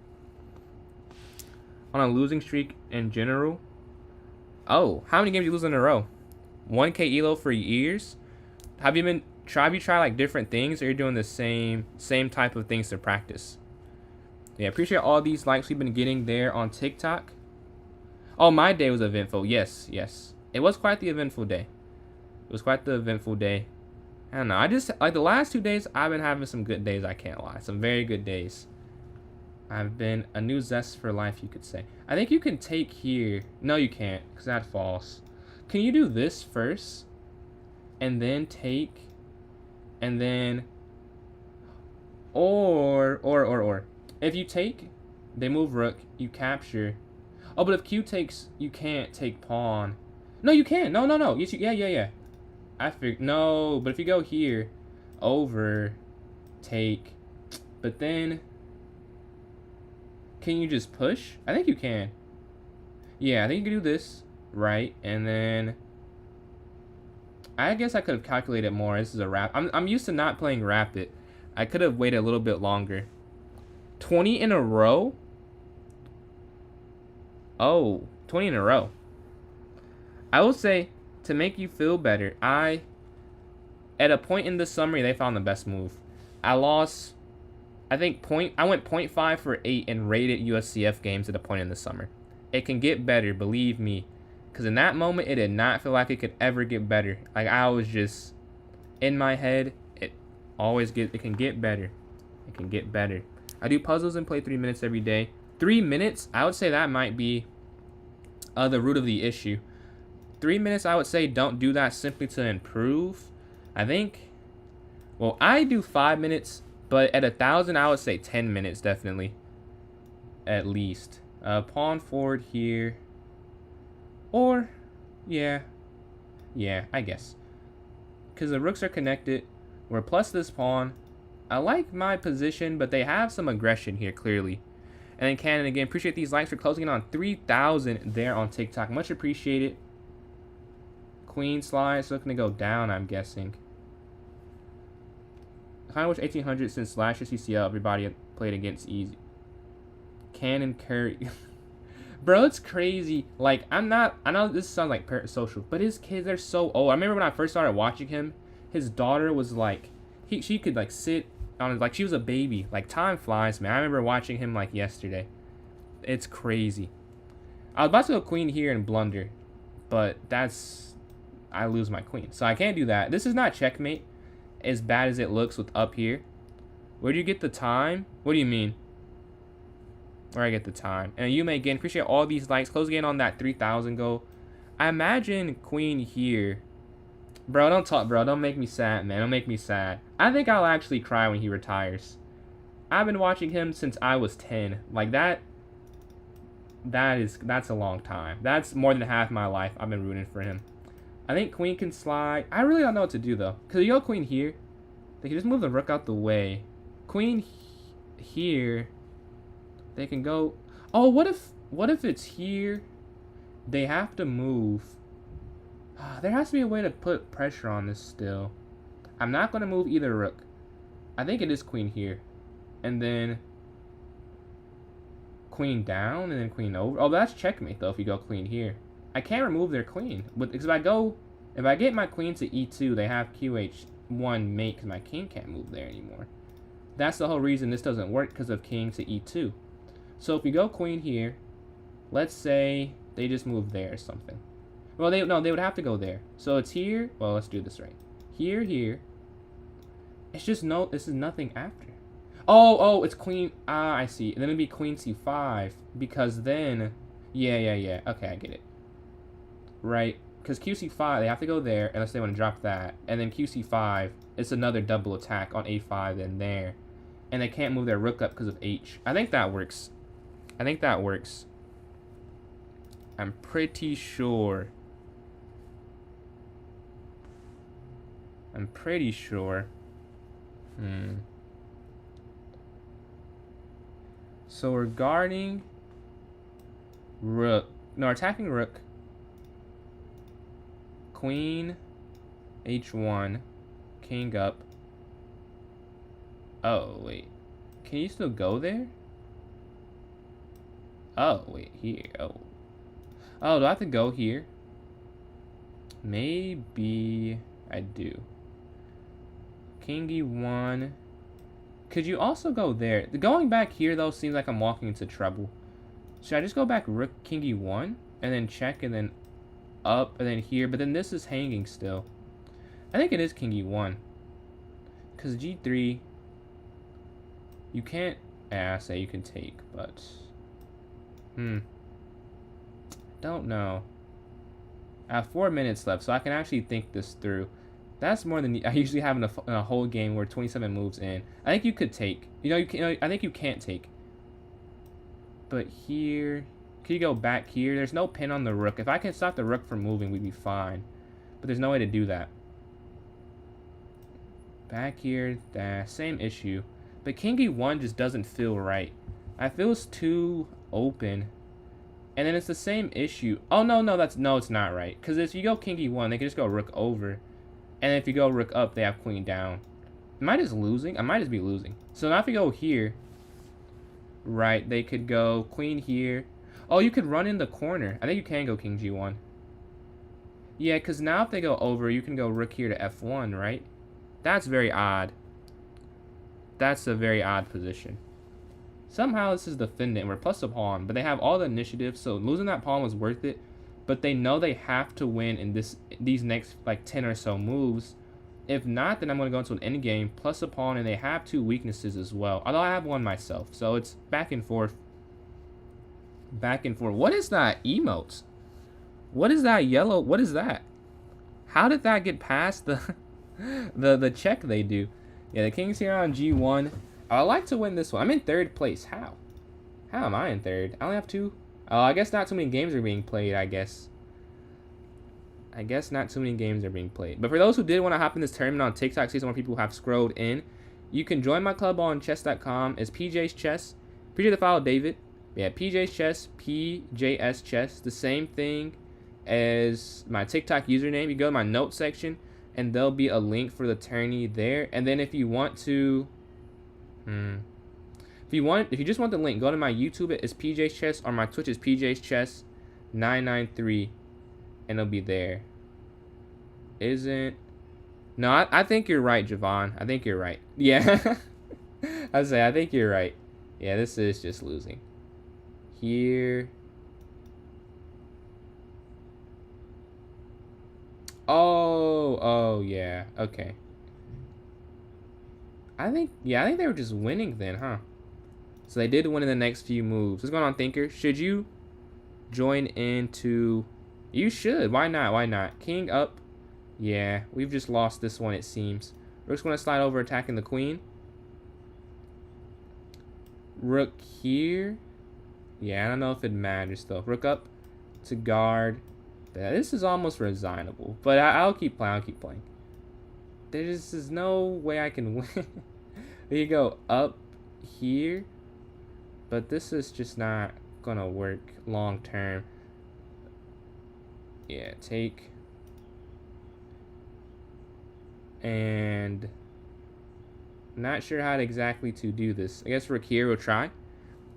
On a losing streak in general. Oh, how many games you lose in a row? 1K elo for years? Have you tried like different things, or you're doing the same type of things to practice? Yeah, appreciate all these likes we've been getting there on TikTok. Oh, my day was eventful. Yes. It was quite the eventful day. I don't know. I just, like, the last 2 days, I've been having some good days, I can't lie. Some very good days. I've been a new zest for life, you could say. I think you can take here. No, you can't, because that's false. Can you do this first? And then take, and then, or. If you take, they move rook, you capture. Oh, but if Q takes, you can't take pawn. No, you can. No. Yeah. I figured. No, but if you go here, over, take, but then, can you just push? I think you can. Yeah, I think you can do this, right, and then, I guess I could have calculated more. This is a rap. I'm used to not playing rapid. I could have waited a little bit longer. 20 in a row? Oh, 20 in a row. I will say, to make you feel better, at a point in the summary, they found the best move. I lost, I think, I went 0.5 for 8 and rated USCF games at a point in the summer. It can get better, believe me. Because in that moment, it did not feel like it could ever get better. Like, I was just, in my head, it can get better. It can get better. I do puzzles and play 3 minutes every day. 3 minutes, I would say that might be the root of the issue. 3 minutes, I would say don't do that simply to improve. I think, well, I do 5 minutes, but at 1,000, I would say 10 minutes, definitely. At least. Pawn forward here. Or, yeah, I guess. Because the rooks are connected. We're plus this pawn. I like my position, but they have some aggression here, clearly. And then Cannon again. Appreciate these likes for closing in on 3,000 there on TikTok. Much appreciated. Queen slides looking to go down, I'm guessing. I kind of wish 1800 since last year's CCL everybody played against easy. Cannon Curry. Bro, it's crazy. Like, I know this sounds like social, but his kids are so old. I remember when I first started watching him, his daughter was like, she could like sit on it, like she was a baby. Like, time flies, man. I remember watching him like yesterday. It's crazy. I was about to go queen here and blunder, but I lose my queen. So I can't do that. This is not checkmate as bad as it looks with up here. Where do you get the time? What do you mean? Where I get the time? And you may again appreciate all these likes. Close again on that 3,000 goal. I imagine queen here. Bro, don't talk, bro. Don't make me sad, man. Don't make me sad. I think I'll actually cry when he retires. I've been watching him since I was 10. Like, that's a long time. That's more than half my life I've been rooting for him. I think queen can slide. I really don't know what to do, though. Because you go queen here. They can just move the rook out the way. Queen here. They can go... Oh, what if it's here? They have to move. There has to be a way to put pressure on this still. I'm not going to move either rook. I think it is queen here. And then... queen down and then queen over. Oh, that's checkmate, though, if you go queen here. I can't remove their queen. Because if I get my queen to e2, they have qh1 mate because my king can't move there anymore. That's the whole reason this doesn't work, because of king to e2. So if you go queen here, let's say they just move there or something. Well, they would have to go there. So it's here. Well, let's do this right. Here. It's just this is nothing after. Oh, it's queen. I see. And then it'd be queen c5 because then, yeah. Okay, I get it. Right, because qc5 they have to go there unless they want to drop that, and then qc5 it's another double attack on a5 then there, and they can't move their rook up because of h. I think that works. I'm pretty sure. So regarding rook, no, attacking rook, queen h1, king up. Oh wait, can you still go there? Oh wait, here. Oh, do I have to go here? Maybe I do. King e1. Could you also go there? Going back here though seems like I'm walking into trouble. Should I just go back rook king e1 and then check and then up and then here? But then this is hanging still. I think it is king e1. Because g3, you can't say you can take, but don't know. I have 4 minutes left, so I can actually think this through. That's more than I usually have in a whole game where 27 moves in. I think you could take. You can. I think you can't take. But here, can you go back here? There's no pin on the rook. If I can stop the rook from moving, we'd be fine. But there's no way to do that. Back here, same issue. But king e1 just doesn't feel right. I feel it's too open. And then it's the same issue. Oh, no, it's not right. Because if you go king e1, they can just go rook over. And if you go rook up, they have queen down. Am I just losing? I might just be losing. So now if you go here, right, they could go queen here. Oh, you could run in the corner. I think you can go king g1. Yeah, because now if they go over, you can go rook here to f1, right? That's very odd. That's a very odd position. Somehow this is defendant. We're plus a pawn, but they have all the initiative, so losing that pawn was worth it. But they know they have to win in these next like 10 or so moves. If not, then I'm going to go into an endgame plus a pawn, and they have 2 weaknesses as well. Although I have one myself, so it's back and forth. Back and forth. What is that emotes? What is that yellow? What is that? How did that get past the the check they do? Yeah, the king's here on g1. I like to win this one. I'm in 3rd place. How? How am I in 3rd? I only have 2. Oh, I guess not too many games are being played, I guess. I guess not too many games are being played. But for those who did want to hop in this tournament on TikTok, see some more people who have scrolled in, you can join my club on chess.com. It's PJ's Chess. Appreciate the follow, David. Yeah, PJ's Chess, PJS Chess. The same thing as my TikTok username. You go to my notes section, and there'll be a link for the tourney there. And then if you want to... If you just want the link, go to my YouTube. It's PJ's Chess, or my Twitch is PJ's Chess 993, and it'll be there. No, I think you're right, Javon. I think you're right. Yeah. I think you're right. Yeah, this is just losing. Here. Oh, yeah. Okay. I think they were just winning then, huh? So they did win in the next few moves. What's going on, Thinker? Should you join into... You should. Why not? Why not? King up. Yeah, we've just lost this one, it seems. Rook's going to slide over, attacking the queen. Rook here. Yeah, I don't know if it matters, though. Rook up to guard. This is almost resignable. But I'll keep playing. I'll keep playing. There's just no way I can win. There you go. Up here. But this is just not gonna work long term. Yeah, take. And not sure how exactly to do this. I guess Rook here will try.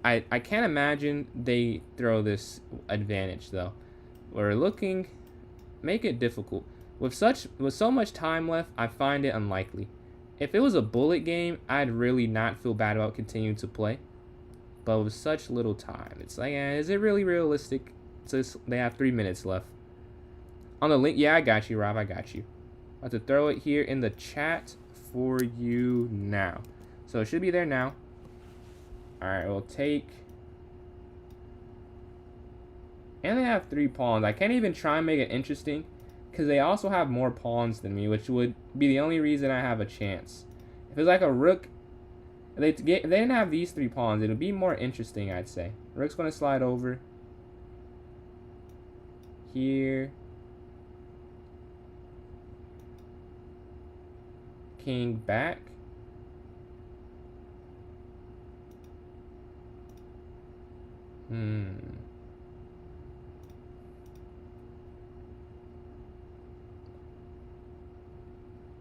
I can't imagine they throw this advantage though. We're looking, make it difficult. With so much time left, I find it unlikely. If it was a bullet game, I'd really not feel bad about continuing to play. But with such little time, it's like, is it really realistic? They have 3 minutes left. On the link, yeah, I got you, Rob. I got you. I have to throw it here in the chat for you now. So it should be there now. All right, we'll take. And they have 3 pawns. I can't even try and make it interesting, because they also have more pawns than me, which would be the only reason I have a chance. If it's like a rook, if they didn't have these 3 pawns, it would be more interesting, I'd say. Rook's going to slide over. Here. King back.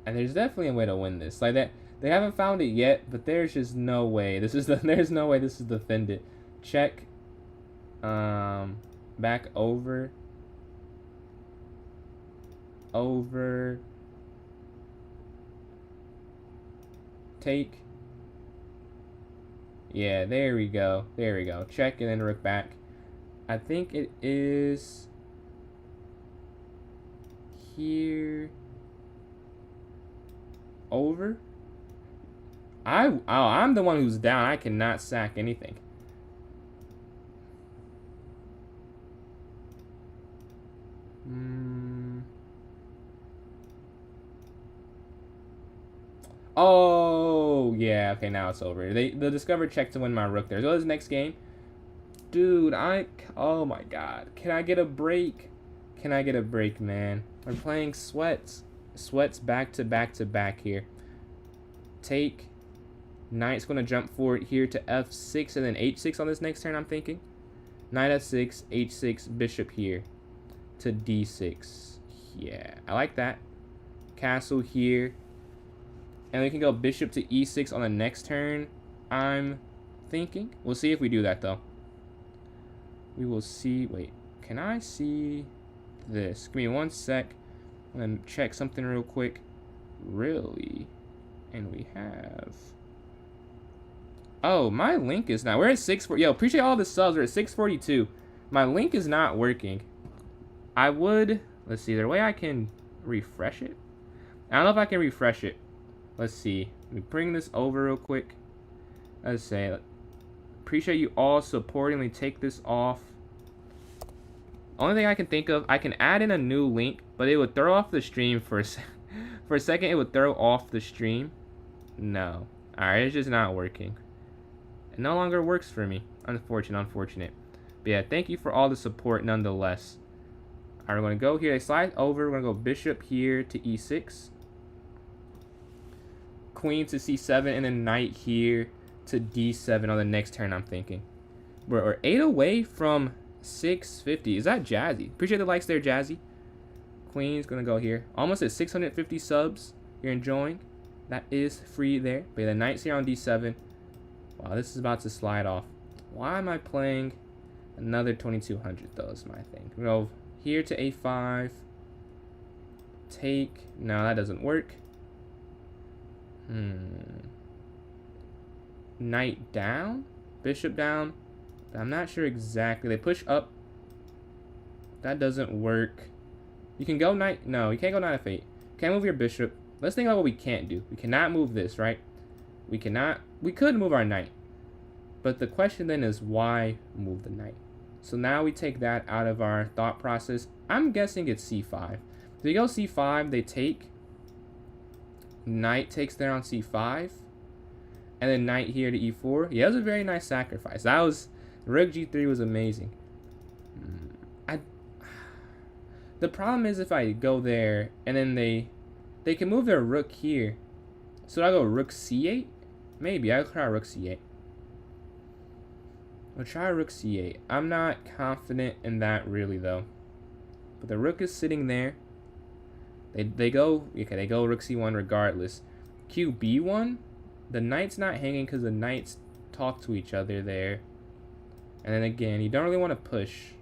And there's definitely a way to win this. Like that, they haven't found it yet, but there's just no way. There's no way this is defended. Check. Back over. Over. Take. Yeah, there we go. There we go. Check and then rook back. I think it is here. Over. I'm the one who's down. I cannot sack anything. Oh, yeah. Okay, now it's over. The Discover checked to win my rook there. So this next game. Dude, oh my god. Can I get a break? Can I get a break, man? We're playing sweats. Sweats back to back to back here. Take. Knight's going to jump forward here to f6 and then h6 on this next turn, I'm thinking. Knight f6, h6, bishop here to d6. Yeah, I like that. Castle here. And we can go bishop to e6 on the next turn, I'm thinking. We'll see if we do that, though. We will see. Wait, can I see this? Give me 1 sec. I'm going to check something real quick. Really? And we have... Oh, my link is not... We're at 640. Yo, appreciate all the subs. We're at 642. My link is not working. I would... Let's see. Is there a way I can refresh it? I don't know if I can refresh it. Let's see. Let me bring this over real quick. Let's say... Appreciate you all supporting. Let me take this off. Only thing I can think of, I can add in a new link, but it would throw off the stream for a second. It would throw off the stream. No. Alright, it's just not working. It no longer works for me. Unfortunate. But yeah, thank you for all the support nonetheless. Alright, we're going to go here. They slide over. We're going to go bishop here to e6. Queen to c7, and then knight here to d7 on the next turn, I'm thinking. We're 8 away from 650. Is that Jazzy? Appreciate the likes there, Jazzy. Queen's going to go here. Almost at 650 subs. You're enjoying. That is free there. But yeah, the knight's here on d7. Wow, this is about to slide off. Why am I playing another 2200 though is my thing. We go here to a5. Take. No, that doesn't work. Knight down? Bishop down? I'm not sure exactly. They push up. That doesn't work. You can go knight. No, you can't go knight f8. Can't move your bishop. Let's think about what we can't do. We cannot move this, right? We cannot. We could move our knight. But the question then is why move the knight? So now we take that out of our thought process. I'm guessing it's c5. If they go c5, they take. Knight takes there on c5. And then knight here to e4. Yeah, that was a very nice sacrifice. That was... Rook g3 was amazing. The problem is if I go there and then they can move their rook here. So I go rook c8? Maybe. I'll try rook c8. I'll try rook c8. I'm not confident in that really though. But the rook is sitting there. They go rook c1 regardless. qb1. The knight's not hanging because the knights talk to each other there. And then again, you don't really want to push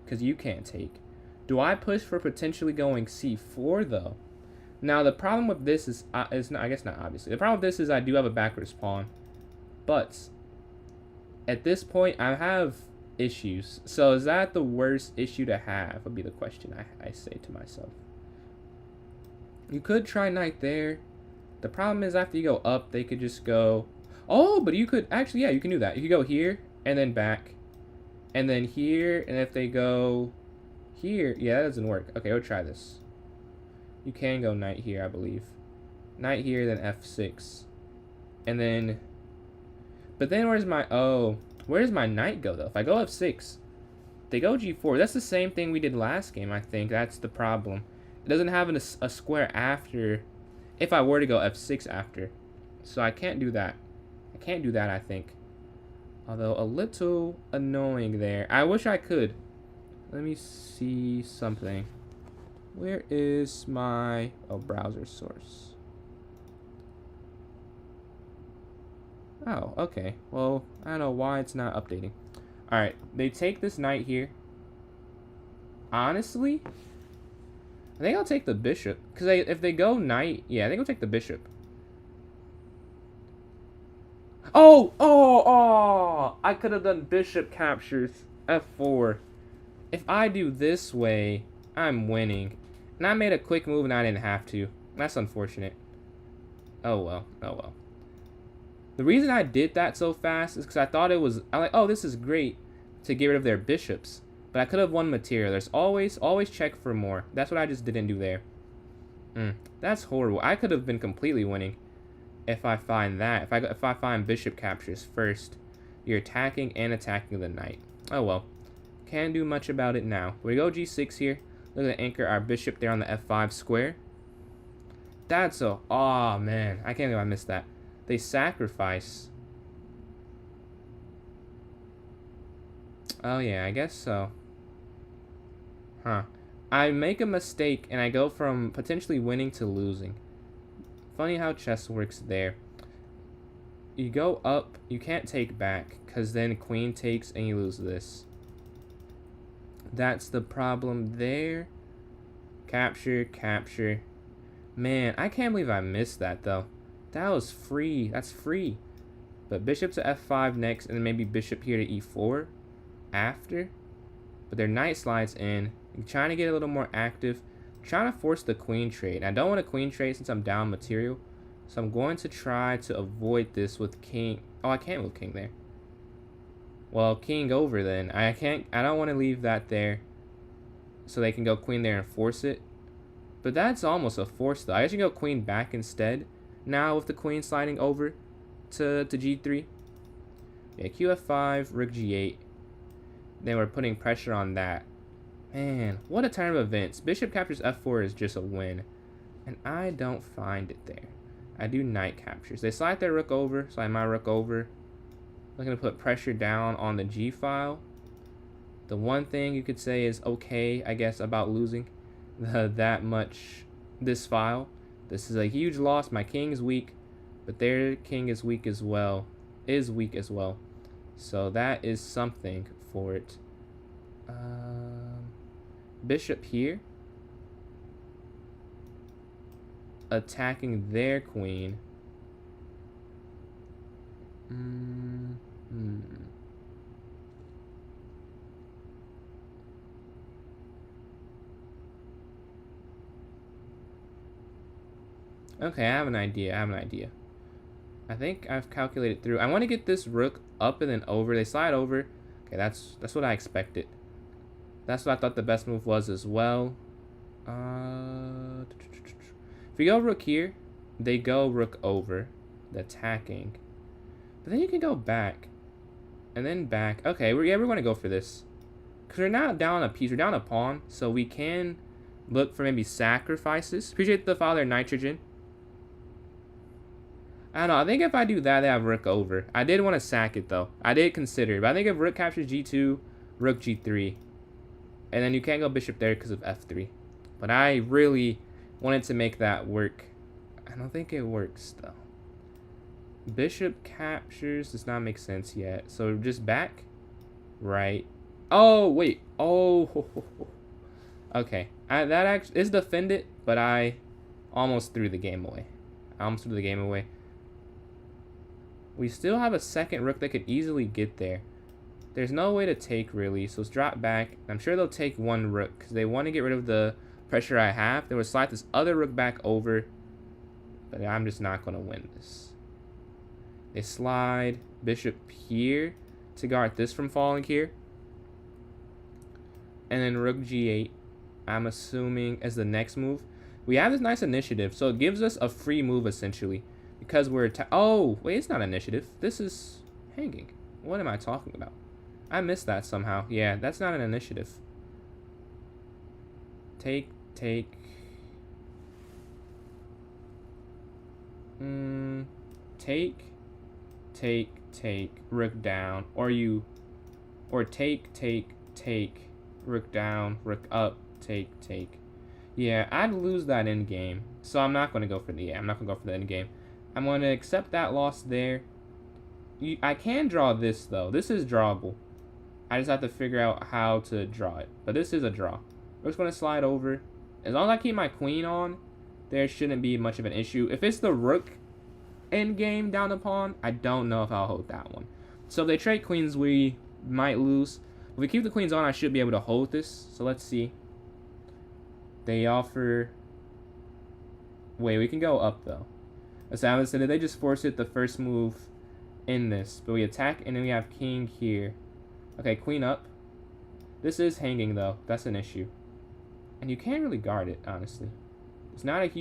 because you can't take. Do I push for potentially going c4 though? Now the problem with this is not, I guess not obviously. The problem with this is I do have a backwards pawn, but at this point I have issues. So is that the worst issue to have? Would be the question I say to myself. You could try knight there. The problem is after you go up, they could just go. Oh, but you could actually, yeah, you can do that. You could go here and then back, and then here, and if they go here, yeah, that doesn't work. Okay, we'll try this. You can go knight here, I believe. Knight here, then f6, and then. But then where's my knight go though? If I go f6, they go g4. That's the same thing we did last game. I think that's the problem. It doesn't have a square after. If I were to go f6 after, so I can't do that. I can't do that. I think. Although a little annoying there. I wish I could. Let me see something. Where is my browser source? Oh, okay. Well, I don't know why it's not updating. Alright, they take this knight here. Honestly, I think I'll take the bishop. Because if they go knight, yeah, I think I'll take the bishop. Oh! I could have done bishop captures. f4. If I do this way, I'm winning. And I made a quick move and I didn't have to. That's unfortunate. Oh well. The reason I did that so fast is because I thought it was, I'm like, oh, this is great to get rid of their bishops. But I could have won material. There's always check for more. That's what I just didn't do there. That's horrible. I could have been completely winning if I find that. If I find bishop captures first. You're attacking and attacking the knight. Oh well. Can't do much about it now. We go g6 here. Look at the anchor our bishop there on the f5 square. That's a... Oh, man. I can't believe I missed that. They sacrifice. Oh, yeah. I guess so. Huh. I make a mistake, and I go from potentially winning to losing. Funny how chess works there. You go up. You can't take back, because then queen takes, and you lose this. That's the problem there. Capture, capture. Man, I can't believe I missed that, though. That was free. That's free. But bishop to f5 next, and then maybe bishop here to e4 after. But their knight slides in. I'm trying to get a little more active. I'm trying to force the queen trade. I don't want a queen trade since I'm down material. So I'm going to try to avoid this with king. Oh, I can't move king there. Well, king over then. I don't want to leave that there. So they can go queen there and force it. But that's almost a force though. I guess you go queen back instead. Now with the queen sliding over to g3. Yeah, qf5, rook g8. Then we're putting pressure on that. Man, what a turn of events. Bishop captures f4 is just a win. And I don't find it there. I do knight captures. They slide their rook over, slide my rook over. I'm going to put pressure down on the g file. The one thing you could say is okay, I guess, about losing that much this file. This is a huge loss. My king is weak, but their king is weak as well. So that is something for it. Bishop here. Attacking their queen. Okay, I have an idea. I think I've calculated through. I want to get this rook up and then over. They slide over. Okay, that's what I expected. That's what I thought the best move was as well. If we go rook here, they go rook over, the attacking. But then you can go back, and then back. Okay, we're going to go for this. Because we're not down a piece, we're down a pawn, so we can look for maybe sacrifices. Appreciate the father nitrogen. I don't know, I think if I do that, they have rook over. I did want to sack it though. I did consider it, but I think if rook captures g2, rook g3. And then you can't go bishop there because of f3. But I really wanted to make that work. I don't think it works though. Bishop captures does not make sense yet. So just back. Right. Oh, wait. Oh. Okay. That actually is defended, but I almost threw the game away. We still have a second rook that could easily get there. There's no way to take really, so let's drop back. I'm sure they'll take one rook because they want to get rid of the pressure I have. They will slide this other rook back over, but I'm just not going to win this. They slide bishop here to guard this from falling here. And then rook g8, I'm assuming, as the next move. We have this nice initiative, so it gives us a free move essentially. Because we're... Oh, wait, it's not initiative. This is hanging. What am I talking about? I missed that somehow. Yeah, that's not an initiative. Take. Take, rook down. Or take, rook down, rook up, take. Yeah, I'd lose that end game. So I'm not going to go for the end game. I'm going to accept that loss there. I can draw this, though. This is drawable. I just have to figure out how to draw it. But this is a draw. We're just going to slide over. As long as I keep my queen on, there shouldn't be much of an issue. If it's the rook endgame down the pawn, I don't know if I'll hold that one. So if they trade queens, we might lose. If we keep the queens on, I should be able to hold this. So let's see. They offer... Wait, we can go up, though. As I said, did they just force it the first move in this. But we attack, and then we have king here. Okay, queen up. This is hanging, though. That's an issue. And you can't really guard it, honestly. It's not an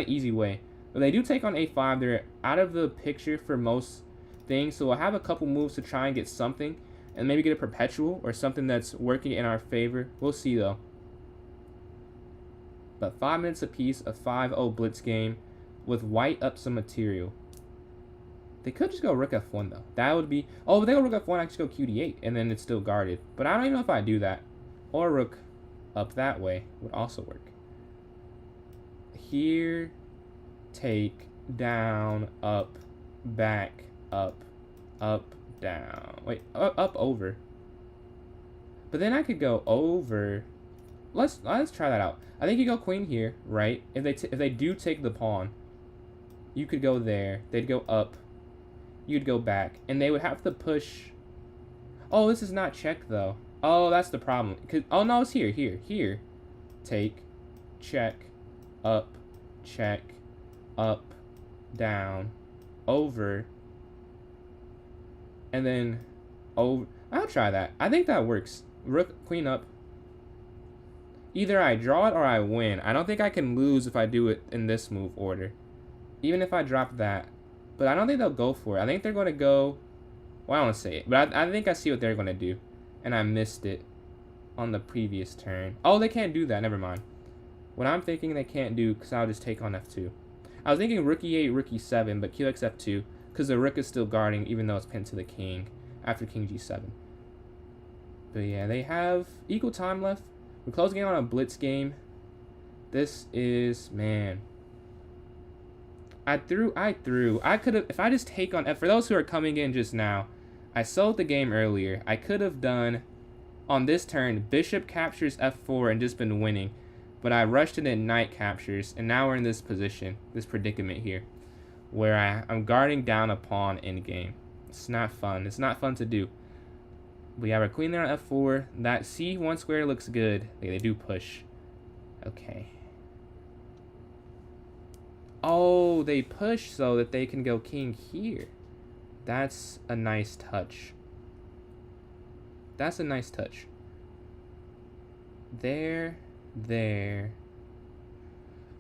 easy way. But they do take on a5. They're out of the picture for most things. So we'll have a couple moves to try and get something. And maybe get a perpetual or something that's working in our favor. We'll see, though. But 5 minutes apiece, a 5-0 blitz game with white up some material. They could just go rook f1, though. That would be... Oh, if they go rook f1, I just go q d8, and then it's still guarded. But I don't even know if I do that. Or rook up that way would also work. Here, take, down, up, back, up, down. Wait, up, over. But then I could go over... Let's try that out. I think you go queen here, right? If they do take the pawn, you could go there. They'd go up. You'd go back, and they would have to push. Oh, this is not check though. Oh, that's the problem. Oh no, it's here. Take, check, up, down, over, and then over. I'll try that. I think that works. Rook, queen up. Either I draw it or I win. I don't think I can lose if I do it in this move order. Even if I drop that. But I don't think they'll go for it. I think they're going to go... Well, I don't want to say it. But I think I see what they're going to do. And I missed it on the previous turn. Oh, they can't do that. Never mind. What I'm thinking they can't do, because I'll just take on f2. I was thinking rook e8, rook e7, but qx f2. Because the rook is still guarding, even though it's pinned to the king. After king g7. But yeah, they have equal time left. We're closing in on a blitz game. This is, man. I threw. I could have, if I just take on F, for those who are coming in just now, I sold the game earlier. I could have done, on this turn, bishop captures f4 and just been winning. But I rushed it in knight captures, and now we're in this position, this predicament here, where I'm guarding down a pawn in game. It's not fun. It's not fun to do. We have our queen there on f4. That c1 square looks good. They do push. Okay. Oh, they push so that they can go king here. That's a nice touch. That's a nice touch. There.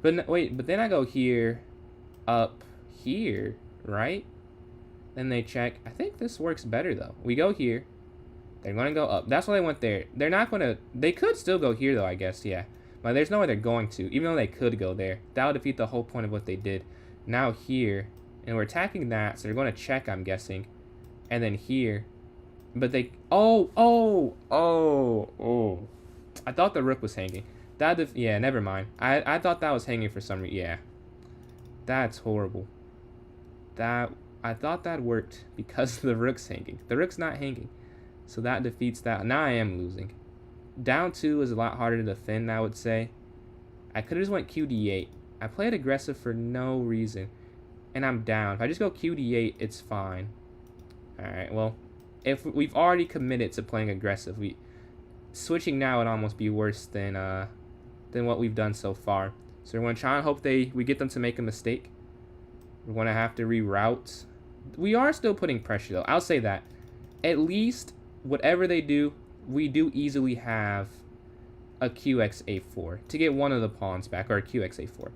But wait, but then I go here, up here, right? Then they check. I think this works better though. We go here. They're going to go up. That's why they went there. They're not going to... They could still go here, though, I guess, yeah. But there's no way they're going to, even though they could go there. That would defeat the whole point of what they did. Now here, and we're attacking that, so they're going to check, I'm guessing. And then here. But they... Oh! I thought the rook was hanging. Yeah, never mind. I thought that was hanging for some reason. Yeah. That's horrible. I thought that worked because the rook's hanging. The rook's not hanging. So that defeats that. Now I am losing. Down 2 is a lot harder to defend, I would say. I could have just went q d8. I played aggressive for no reason. And I'm down. If I just go q d8, it's fine. Alright, well, if we've already committed to playing aggressive, switching now would almost be worse than what we've done so far. So we're going to try and hope we get them to make a mistake. We're going to have to reroute. We are still putting pressure, though. I'll say that. At least... Whatever they do, we do easily have a qx-a4 to get one of the pawns back, or a qx-a4.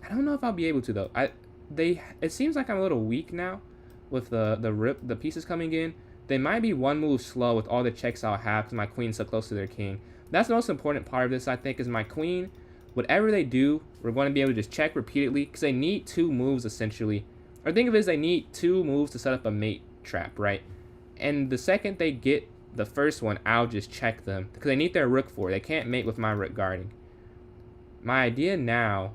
I don't know if I'll be able to though. It seems like I'm a little weak now with the pieces coming in. They might be one move slow with all the checks I'll have because my queen's so close to their king. That's the most important part of this, I think, is my queen. Whatever they do, we're going to be able to just check repeatedly because they need 2 moves essentially. Or think of it as they need 2 moves to set up a mate trap, right? And the second they get the first one, I'll just check them. Because they need their rook for it. They can't mate with my rook guarding. My idea now...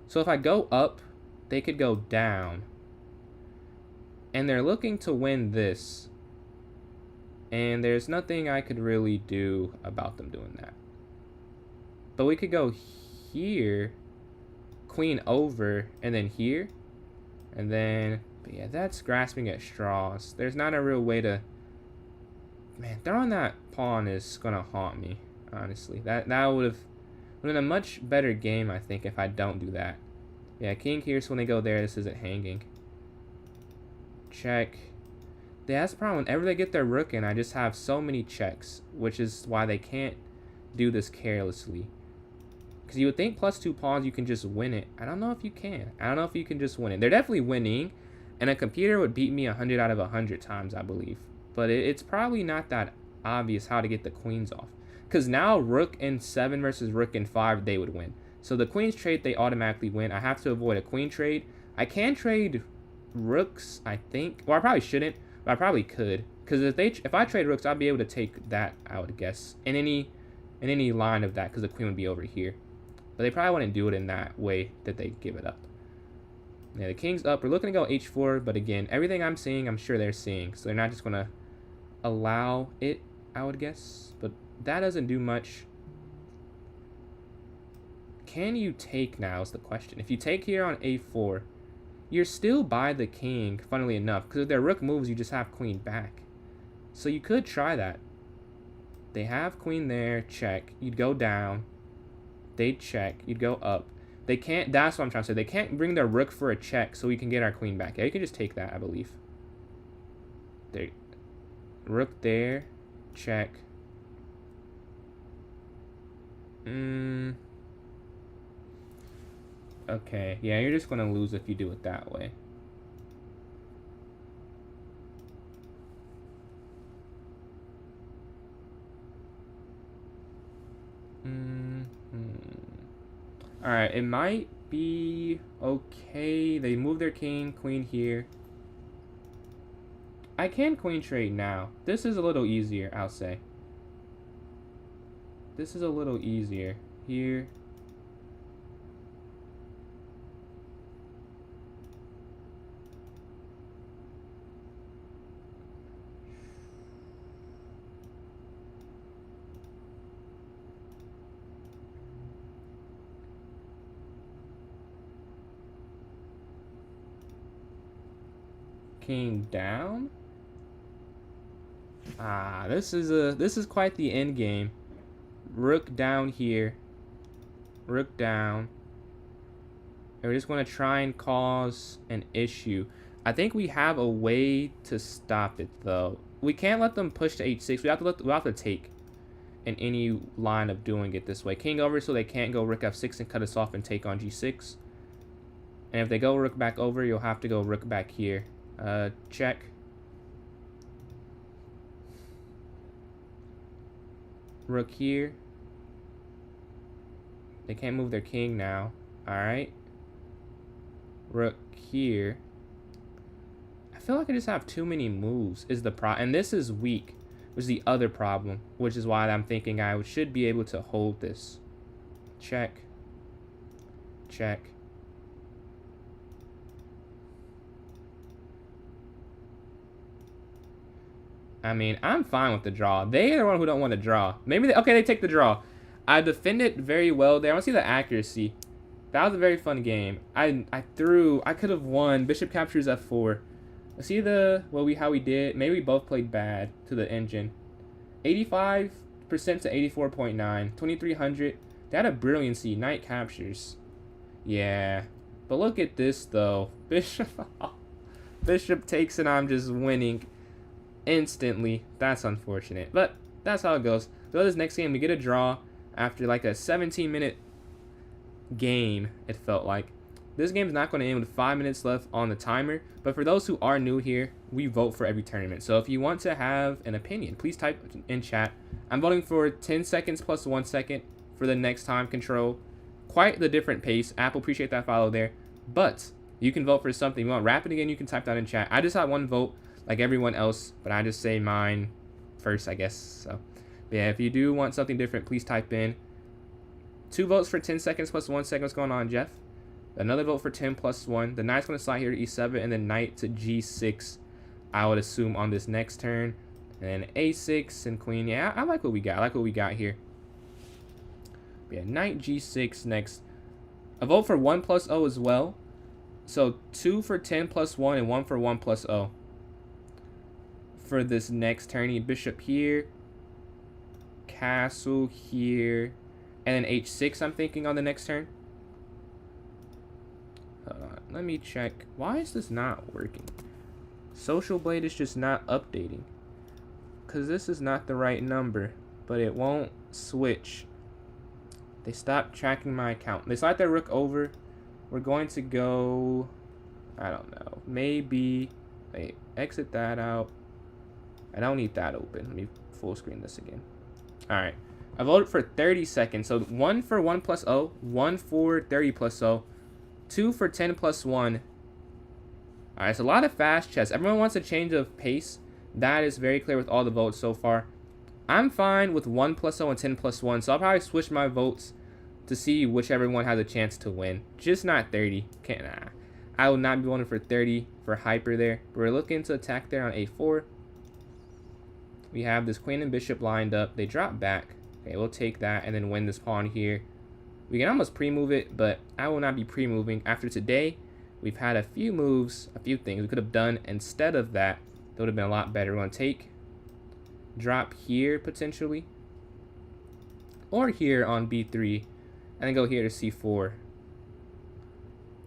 So if I go up, they could go down. And they're looking to win this. And there's nothing I could really do about them doing that. But we could go here. Queen over. And then here. And then... But yeah, that's grasping at straws. There's not a real way to... Man, throwing that pawn is going to haunt me, honestly. That would have been a much better game, I think, if I don't do that. Yeah, king here, so when they go there, this isn't hanging. Check. That's the problem. Whenever they get their rook in, I just have so many checks, which is why they can't do this carelessly. Because you would think +2 pawns, you can just win it. I don't know if you can. I don't know if you can just win it. They're definitely winning, and a computer would beat me 100 out of 100 times, I believe. But it's probably not that obvious how to get the queens off. Because now rook in 7 versus rook in 5, they would win. So the queens trade, they automatically win. I have to avoid a queen trade. I can trade rooks, I think. Well, I probably shouldn't, but I probably could. Because if I trade rooks, I'll be able to take that, I would guess, in any line of that, because the queen would be over here. But they probably wouldn't do it in that way that they give it up. Yeah, the king's up. We're looking to go h4, but again, everything I'm seeing, I'm sure they're seeing. So they're not just going to allow it, I would guess. But that doesn't do much. Can you take now is the question. If you take here on a4, you're still by the king, funnily enough. Because if their rook moves, you just have queen back. So you could try that. They have queen there, check. You'd go down. They'd check. You'd go up. They can't, that's what I'm trying to say. They can't bring their rook for a check so we can get our queen back. Yeah, you can just take that, I believe. There. Rook there. Check. Okay. Yeah, you're just going to lose if you do it that way. Alright, it might be okay. They move their king, queen here. I can queen trade now. This is a little easier, I'll say. This is a little easier. Here. King down. This is quite the end game. Rook down here. Rook down. And we're just going to try and cause an issue. I think we have a way to stop it though. We can't let them push to h6. We have to take in any line of doing it this way. King over so they can't go rook f6 and cut us off and take on g6. And if they go rook back over, you'll have to go rook back here. Check. Rook here. They can't move their king now. Alright. Rook here. I feel like I just have too many moves is the problem. And this is weak, which is the other problem. Which is why I'm thinking I should be able to hold this. Check. Check. I mean, I'm fine with the draw. They are the one who don't want to draw. Maybe they take the draw. I defended very well there. I want to see the accuracy. That was a very fun game. I could have won. Bishop captures f4. Let's see how we did. Maybe we both played bad to the engine. 85% to 84.9. 2300. They had a brilliancy. Knight captures. Yeah. But look at this though. Bishop takes and I'm just winning instantly. That's unfortunate, but that's how it goes. So this next game we get a draw after like a 17-minute game. It felt like this game's not going to end with 5 minutes left on the timer, but for those who are new here, we vote for every tournament. So if you want to have an opinion, please type in chat. I'm voting for 10 seconds plus 1 second for the next time control. Quite the different pace. Apple, appreciate that follow there, but you can vote for something you want. Rapid again, you can type that in chat. I just have one vote like everyone else, but I just say mine first, I guess. So yeah, if you do want something different, please type in 2 votes for 10 seconds plus 1 second. What's going on, Jeff? Another vote for 10 plus 1. The knight's going to slide here to e7 and then knight to g6, I would assume, on this next turn. And then a6 and queen. Yeah, I like what we got. I like what we got here. Yeah, knight g6 next. A vote for 1 plus 0 as well. So 2 for 10 plus 1 and 1 for 1 plus 0. For this next turn, bishop here, castle here, and then h6 I'm thinking on the next turn. let me check. Why is this not working? Social Blade is just not updating. Because this is not the right number. But it won't switch. They stopped tracking my account. They slide their rook over. We're going to go... I don't know. Maybe... Wait, exit that out. I don't need that open. Let me full screen this again. Alright. I voted for 30 seconds. So 1 for 1 plus 0. 1 for 30 plus 0. 2 for 10 plus 1. Alright, it's a lot of fast chess. Everyone wants a change of pace. That is very clear with all the votes so far. I'm fine with 1 plus 0 and 10 plus 1. So I'll probably switch my votes to see whichever one has a chance to win. Just not 30. Can't, nah. I will not be voting for 30 for hyper there. We're looking to attack there on a4. We have this queen and bishop lined up. They drop back. Okay, we'll take that and then win this pawn here. We can almost pre-move it, but I will not be pre-moving. After today, we've had a few moves, a few things we could have done instead of that. That would have been a lot better. We're going to take, drop here potentially, or here on b3, and then go here to c4.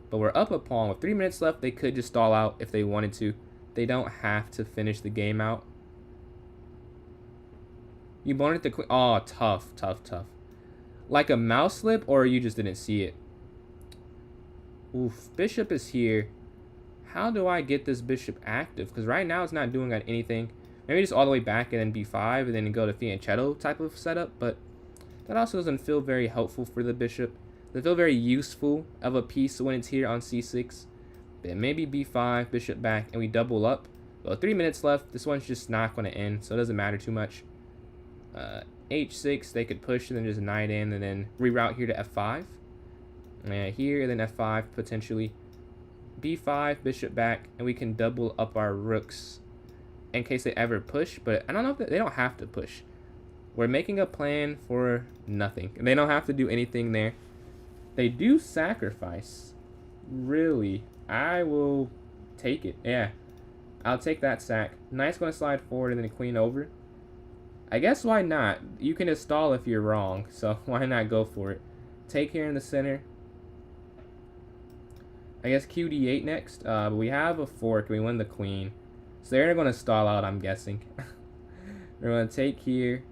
But we're up a pawn. With 3 minutes left, they could just stall out if they wanted to. They don't have to finish the game out. You wanted the queen. Oh, tough, tough, tough. Like a mouse slip, or you just didn't see it? Oof, bishop is here. How do I get this bishop active? Because right now it's not doing anything. Maybe just all the way back and then b5 and then go to fianchetto type of setup. But that also doesn't feel very helpful for the bishop. They feel very useful of a piece when it's here on c6. Then maybe b5, bishop back, and we double up. Well, 3 minutes left. This one's just not going to end, so it doesn't matter too much. h6, they could push and then just knight in and then reroute here to f5. Here, and then f5 potentially. b5, bishop back, and we can double up our rooks in case they ever push. But I don't know if they don't have to push. We're making a plan for nothing. They don't have to do anything there. They do sacrifice. Really, I will take it. Yeah, I'll take that sack. Knight's going to slide forward and then queen over. I guess why not? You can just stall if you're wrong, so why not go for it? Take here in the center. I guess qd8 next, but we have a fork. We win the queen. So they're going to stall out, I'm guessing. They're going to take here.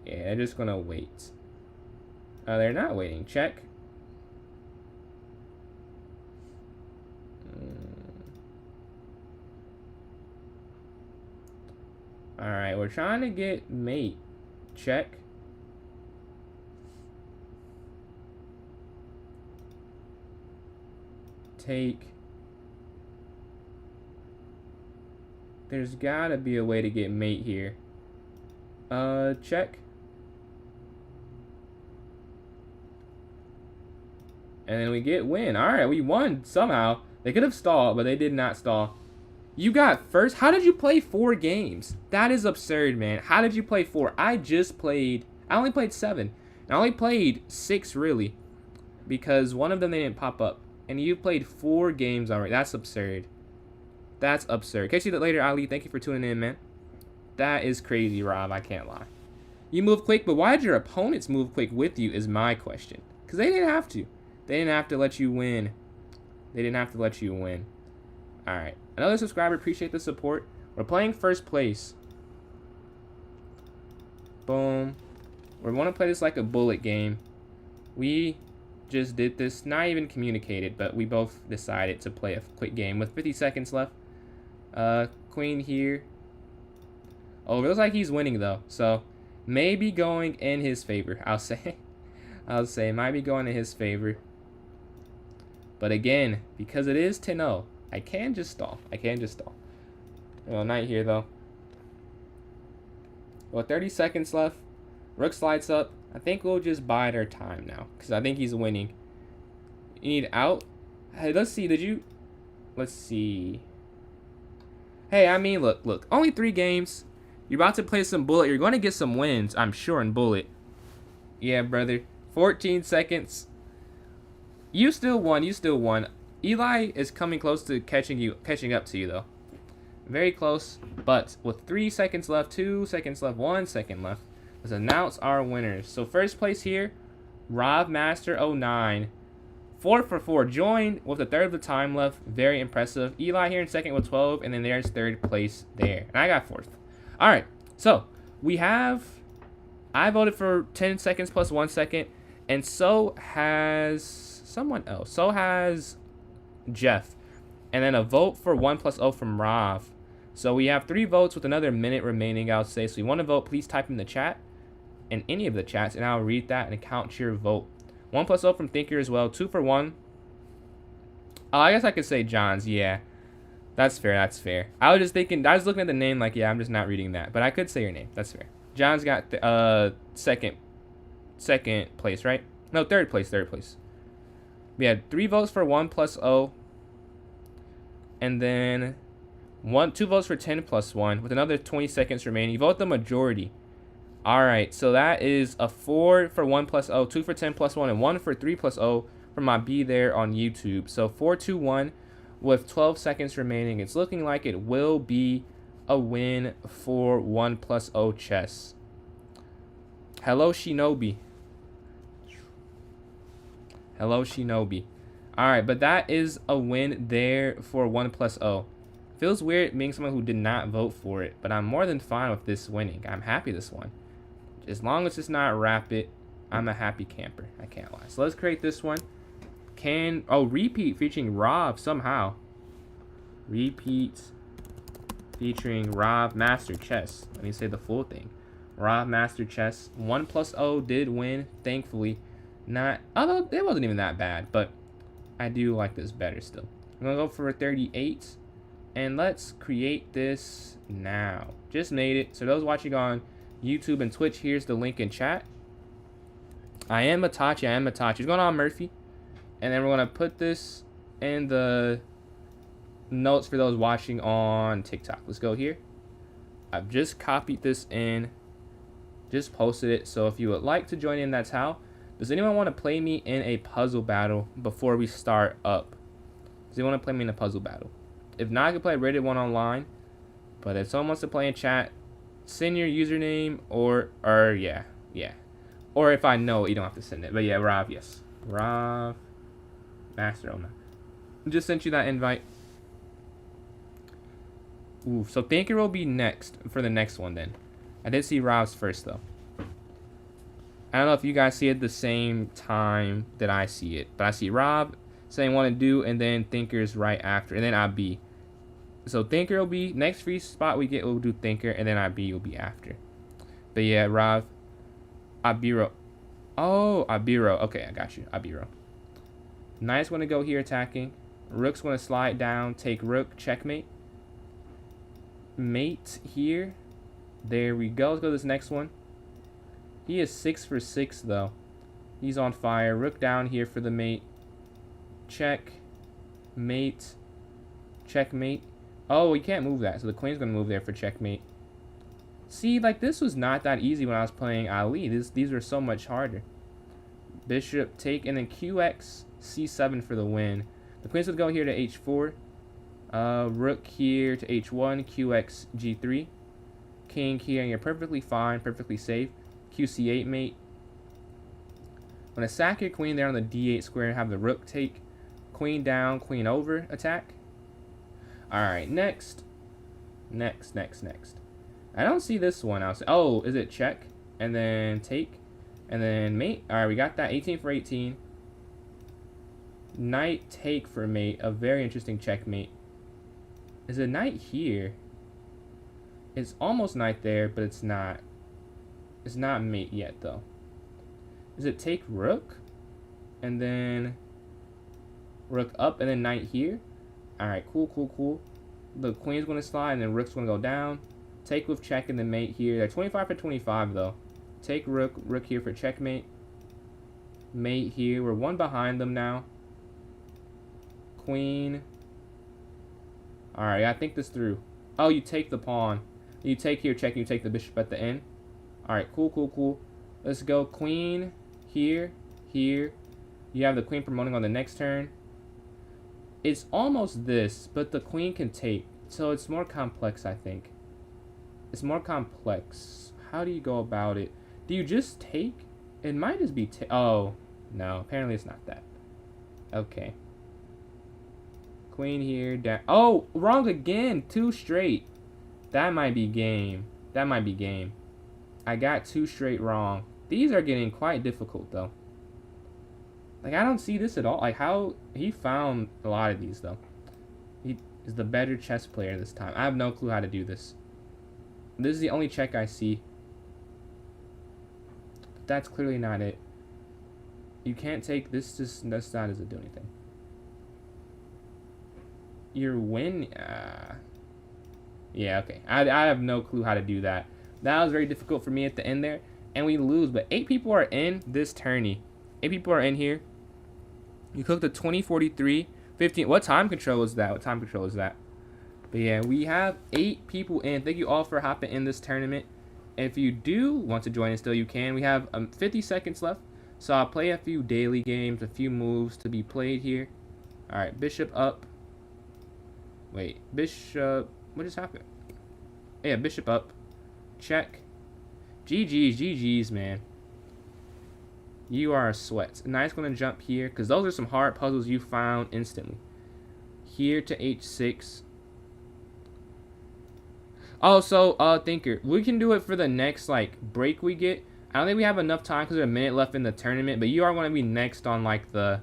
Yeah, they're just going to wait. They're not waiting. Check. Alright, we're trying to get mate. Check. Take. There's gotta be a way to get mate here. Check. And then we get win. Alright, we won somehow. They could have stalled, but they did not stall. You got first. How did you play 4 games? That is absurd, man. How did you play 4? I only played 7. I only played 6, really. Because one of them, they didn't pop up. And you played 4 games already. That's absurd. That's absurd. Catch you later, Ali. Thank you for tuning in, man. That is crazy, Rob. I can't lie. You move quick, but why did your opponents move quick with you is my question. Because they didn't have to. They didn't have to let you win. They didn't have to let you win. Alright. Another subscriber. Appreciate the support. We're playing first place. Boom. We want to play this like a bullet game. We just did this. Not even communicated, but we both decided to play a quick game with 50 seconds left. Queen here. Oh, it looks like he's winning, though. So, maybe going in his favor, I'll say. I'll say, might be going in his favor. But again, because it is 10-0, I can just stall. I can just stall. Well, knight here, though. Well, 30 seconds left. Rook slides up. I think we'll just bide our time now, because I think he's winning. You need out? Hey, let's see. Let's see. Hey, I mean, look. Only 3 games. You're about to play some bullet. You're going to get some wins, I'm sure, in bullet. Yeah, brother. 14 seconds. You still won. Eli is coming close to catching up to you, though. Very close. But with 3 seconds left, 2 seconds left, 1 second left, let's announce our winners. So first place here, Rob Master 09. 4 for 4. Joined with a third of the time left. Very impressive. Eli here in second with 12. And then there's third place there. And I got fourth. All right. So we have... I voted for 10 seconds plus 1 second. And so has someone else. So has Jeff. And then a vote for 1 plus 0 from Rav. So we have 3 votes with another minute remaining, I'll say. So you want to vote, please type in the chat. In any of the chats. And I'll read that and count your vote. 1 plus 0 from Thinker as well. 2 for 1. Oh, I guess I could say John's. Yeah. That's fair. That's fair. I was just thinking. I was looking at the name like, yeah, I'm just not reading that. But I could say your name. That's fair. John's got second place, right? No, third place. We had 3 votes for 1 plus 0. And then 2 votes for 10 plus 1 with another 20 seconds remaining. You vote the majority. All right, so that is a 4 for 1 plus 0, 2 for 10 plus 1, and 1 for 3 plus 0 from my B there on YouTube. So 4-2-1 with 12 seconds remaining. It's looking like it will be a win for 1 plus 0 chess. Hello, Shinobi. Hello, Shinobi. All right, but that is a win there for 1 plus 0. Feels weird being someone who did not vote for it, but I'm more than fine with this winning. I'm happy this won. As long as it's not rapid, I'm a happy camper. I can't lie. So let's create this one. Repeat featuring Rob somehow. Repeat featuring Rob Master Chess. Let me say the full thing. Rob Master Chess. 1 plus 0 did win, thankfully. Although it wasn't even that bad, but I do like this better still. I'm going to go for a 38. And let's create this now. Just made it. So those watching on YouTube and Twitch, here's the link in chat. I am Matachi. What's going on, Murphy? And then we're going to put this in the notes for those watching on TikTok. Let's go here. I've just copied this in. Just posted it. So if you would like to join in, that's how. Does anyone want to play me in a puzzle battle before we start up? Does anyone want to play me in a puzzle battle? If not, I can play Rated 1 online. But if someone wants to play in chat, send your username or yeah. Or if I know, you don't have to send it. But yeah, Rob, yes. Rob Master Oma. Just sent you that invite. Ooh, so Thinker will be next for the next one then. I did see Rob's first though. I don't know if you guys see it the same time that I see it. But I see Rob saying want to do, and then Thinker's right after, and then IB. So Thinker will be next free spot we get. We'll do Thinker, and then IB will be after. But yeah, Rob, Abiro. Oh, Abiro. Okay, I got you. Abiro. Knight's going to go here attacking. Rook's going to slide down, take Rook, checkmate. Mate here. There we go. Let's go to this next one. He is 6 for 6 though. He's on fire. Rook down here for the mate. Check. Mate. Checkmate. Oh, you can't move that. So the queen's going to move there for checkmate. See, like this was not that easy when I was playing Ali. These were so much harder. Bishop take and then QX C7 for the win. The queen's going to go here to H4. Rook here to H1. QX G3. King here, and you're perfectly fine, perfectly safe. QC8 mate. I'm going to sack your queen there on the D8 square and have the rook take. Queen down, queen over attack. Alright, next. I don't see this one. Oh, is it check? And then take. And then mate. Alright, we got that. 18 for 18. Knight take for mate. A very interesting checkmate. Is a knight here? It's almost knight there, but it's not. It's not mate yet, though. Is it take rook? And then rook up, and then knight here? Alright, cool. The queen's going to slide, and then rook's going to go down. Take with check, and then mate here. They're 25 for 25, though. Take rook here for checkmate. Mate here. We're one behind them now. Queen. Alright, I think this through. Oh, you take the pawn. You take here, check, you take the bishop at the end. Alright, cool. Let's go queen here. You have the queen promoting on the next turn. It's almost this, but the queen can take. So it's more complex, I think. It's more complex. How do you go about it? Do you just take? It might just be oh, no. Apparently it's not that. Okay. Queen here. Down. Oh, wrong again. 2 straight. That might be game. That might be game. I got 2 straight wrong. These are getting quite difficult, though. Like, I don't see this at all. Like, how... He found a lot of these, though. He is the better chess player this time. I have no clue how to do this. This is the only check I see. But that's clearly not it. You can't take this. This doesn't do anything. Your win... yeah, okay. I have no clue how to do that. That was very difficult for me at the end there. And we lose. But 8 people are in this tourney. 8 people are in here. You cooked a 20, 43, 15. What time control is that? What time control is that? But yeah, we have 8 people in. Thank you all for hopping in this tournament. If you do want to join us still, you can. We have 50 seconds left. So I'll play a few daily games, a few moves to be played here. Alright, bishop up. Wait, bishop... What just happened? Yeah, bishop up. Check. GG's, man. You are a sweat. Knight's going to jump here, because those are some hard puzzles you found instantly. Here to h6. Oh, so, Thinker, we can do it for the next, like, break we get. I don't think we have enough time, because there's a minute left in the tournament, but you are going to be next on, like, the,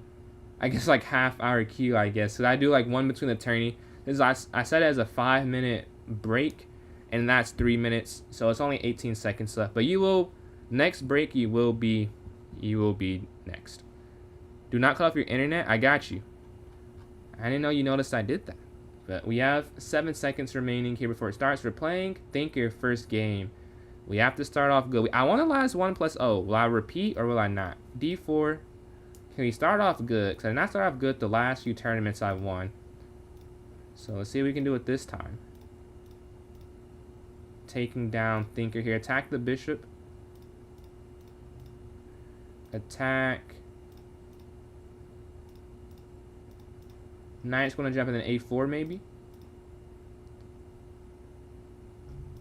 I guess, like, half-hour queue, I guess. Because I do, like, one between the tourney. This is, I set it as a 5-minute break, and that's 3 minutes, so it's only 18 seconds left. But you will, next break, you will be next. Do not cut off your internet. I got you. I didn't know you noticed I did that. But we have 7 seconds remaining here before it starts. We're playing Thinker first game. We have to start off good. I want to last 1+0. Will I repeat or will I not? D4. Can we start off good? Because I did not start off good the last few tournaments I've won. So let's see if we can do it this time. Taking down Thinker here. Attack the bishop. Attack. Knight's going to jump in an a4 maybe.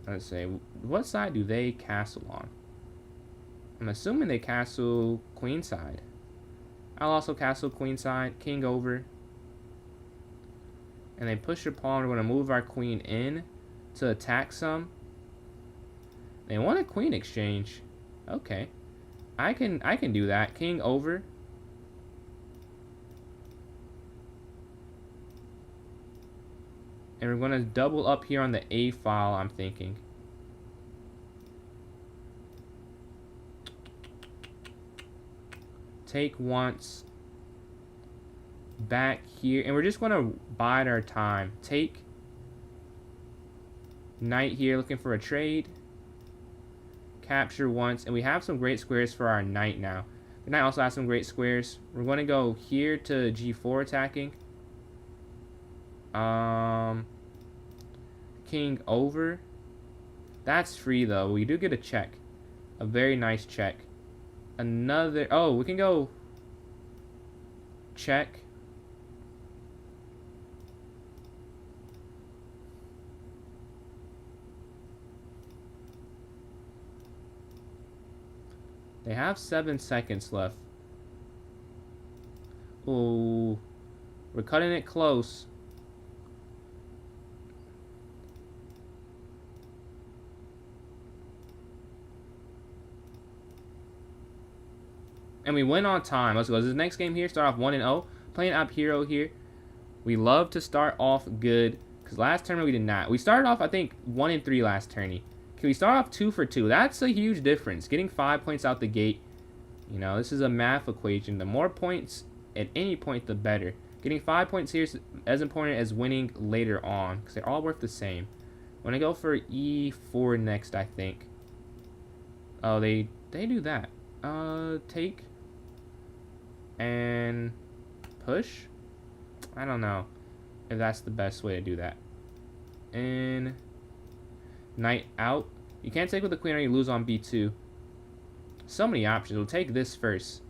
Let's say, what side do they castle on? I'm assuming they castle queen side. I'll also castle queen side. King over. And they push a pawn. We're going to move our queen in to attack some. They want a queen exchange. Okay. I can do that. King over. And we're going to double up here on the A file, I'm thinking. Take once. Back here. And we're just going to bide our time. Take. Knight here looking for a trade. Capture once. And we have some great squares for our knight now. The knight also has some great squares. We're going to go here to G4 attacking. King over. That's free though. We do get a check. A very nice check. Another. Oh, we can go check. They have 7 seconds left. Oh, we're cutting it close. And we win on time. Let's go. This next game here, start off 1-0. Playing up hero here. We love to start off good. Because last tournament we did not. We started off, I think, 1-3 last tourney. Can we start off 2 for 2? That's a huge difference. Getting 5 points out the gate. You know, this is a math equation. The more points at any point, the better. Getting 5 points here is as important as winning later on. Because they're all worth the same. I'm going to go for E4 next, I think. Oh, they do that. Take. And push. I don't know if that's the best way to do that. And knight out. You can't take with the queen or you lose on b2. So many options. We'll take this first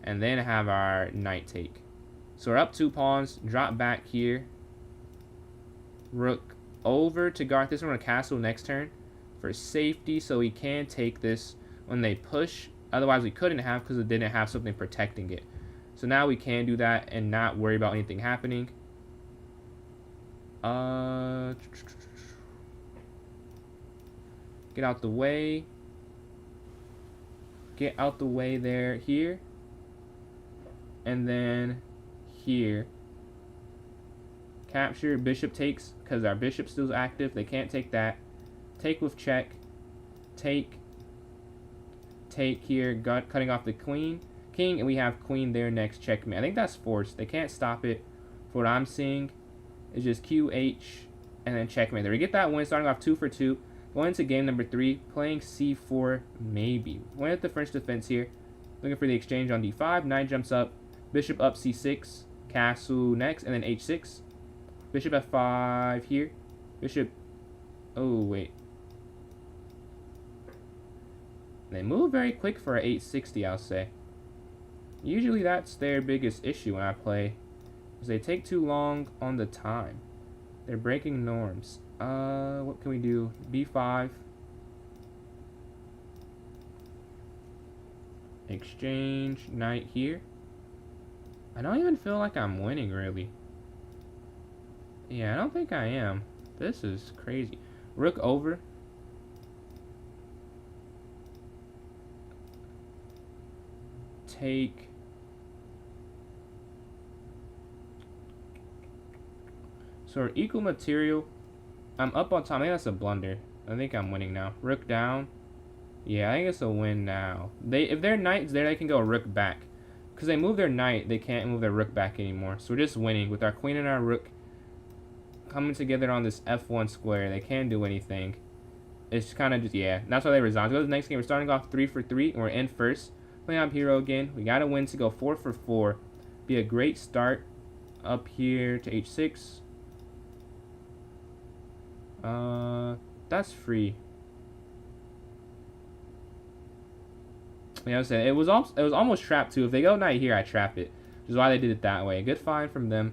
and then have our knight take. So we're up 2 pawns. Drop back here. Rook over to guard this. We're going to castle next turn for safety so we can take this when they push. Otherwise we couldn't have because it didn't have something protecting it. So now we can do that and not worry about anything happening. Get out the way. Get out the way there, here. And then here. Capture, bishop takes, because our bishop's still active. They can't take that. Take with check. Take here, cutting off the king, and we have queen there next, checkmate. I think that's forced. They can't stop it. For what I'm seeing, it's just QH, and then checkmate. There we get that win, starting off 2 for 2. Going into game number 3, playing C4, maybe. Going at the French defense here. Looking for the exchange on D5. Knight jumps up. Bishop up C6. Castle next, and then H6. Bishop F5 here. Bishop. Oh, wait. They move very quick for an 860, I'll say. Usually that's their biggest issue when I play, is they take too long on the time. They're breaking norms. What can we do? B5. Exchange, knight here. I don't even feel like I'm winning, really. Yeah, I don't think I am. This is crazy. Rook over. Take. So we're equal material. I'm up on top. I think that's a blunder. I think I'm winning now. Rook down. Yeah, I think it's a win now. If their knight's there, they can go rook back. Because they move their knight, they can't move their rook back anymore. So we're just winning with our queen and our rook coming together on this F1 square. They can't do anything. It's kind of just, yeah. That's why they resigned. So go to the next game. We're starting off 3 for 3, and we're in first. Playing up hero again. We got to win to go 4 for 4. Be a great start. Up here to H6. That's free. Yeah, I was saying, it was almost trapped too. If they go knight here, I trap it. Which is why they did it that way. A good find from them.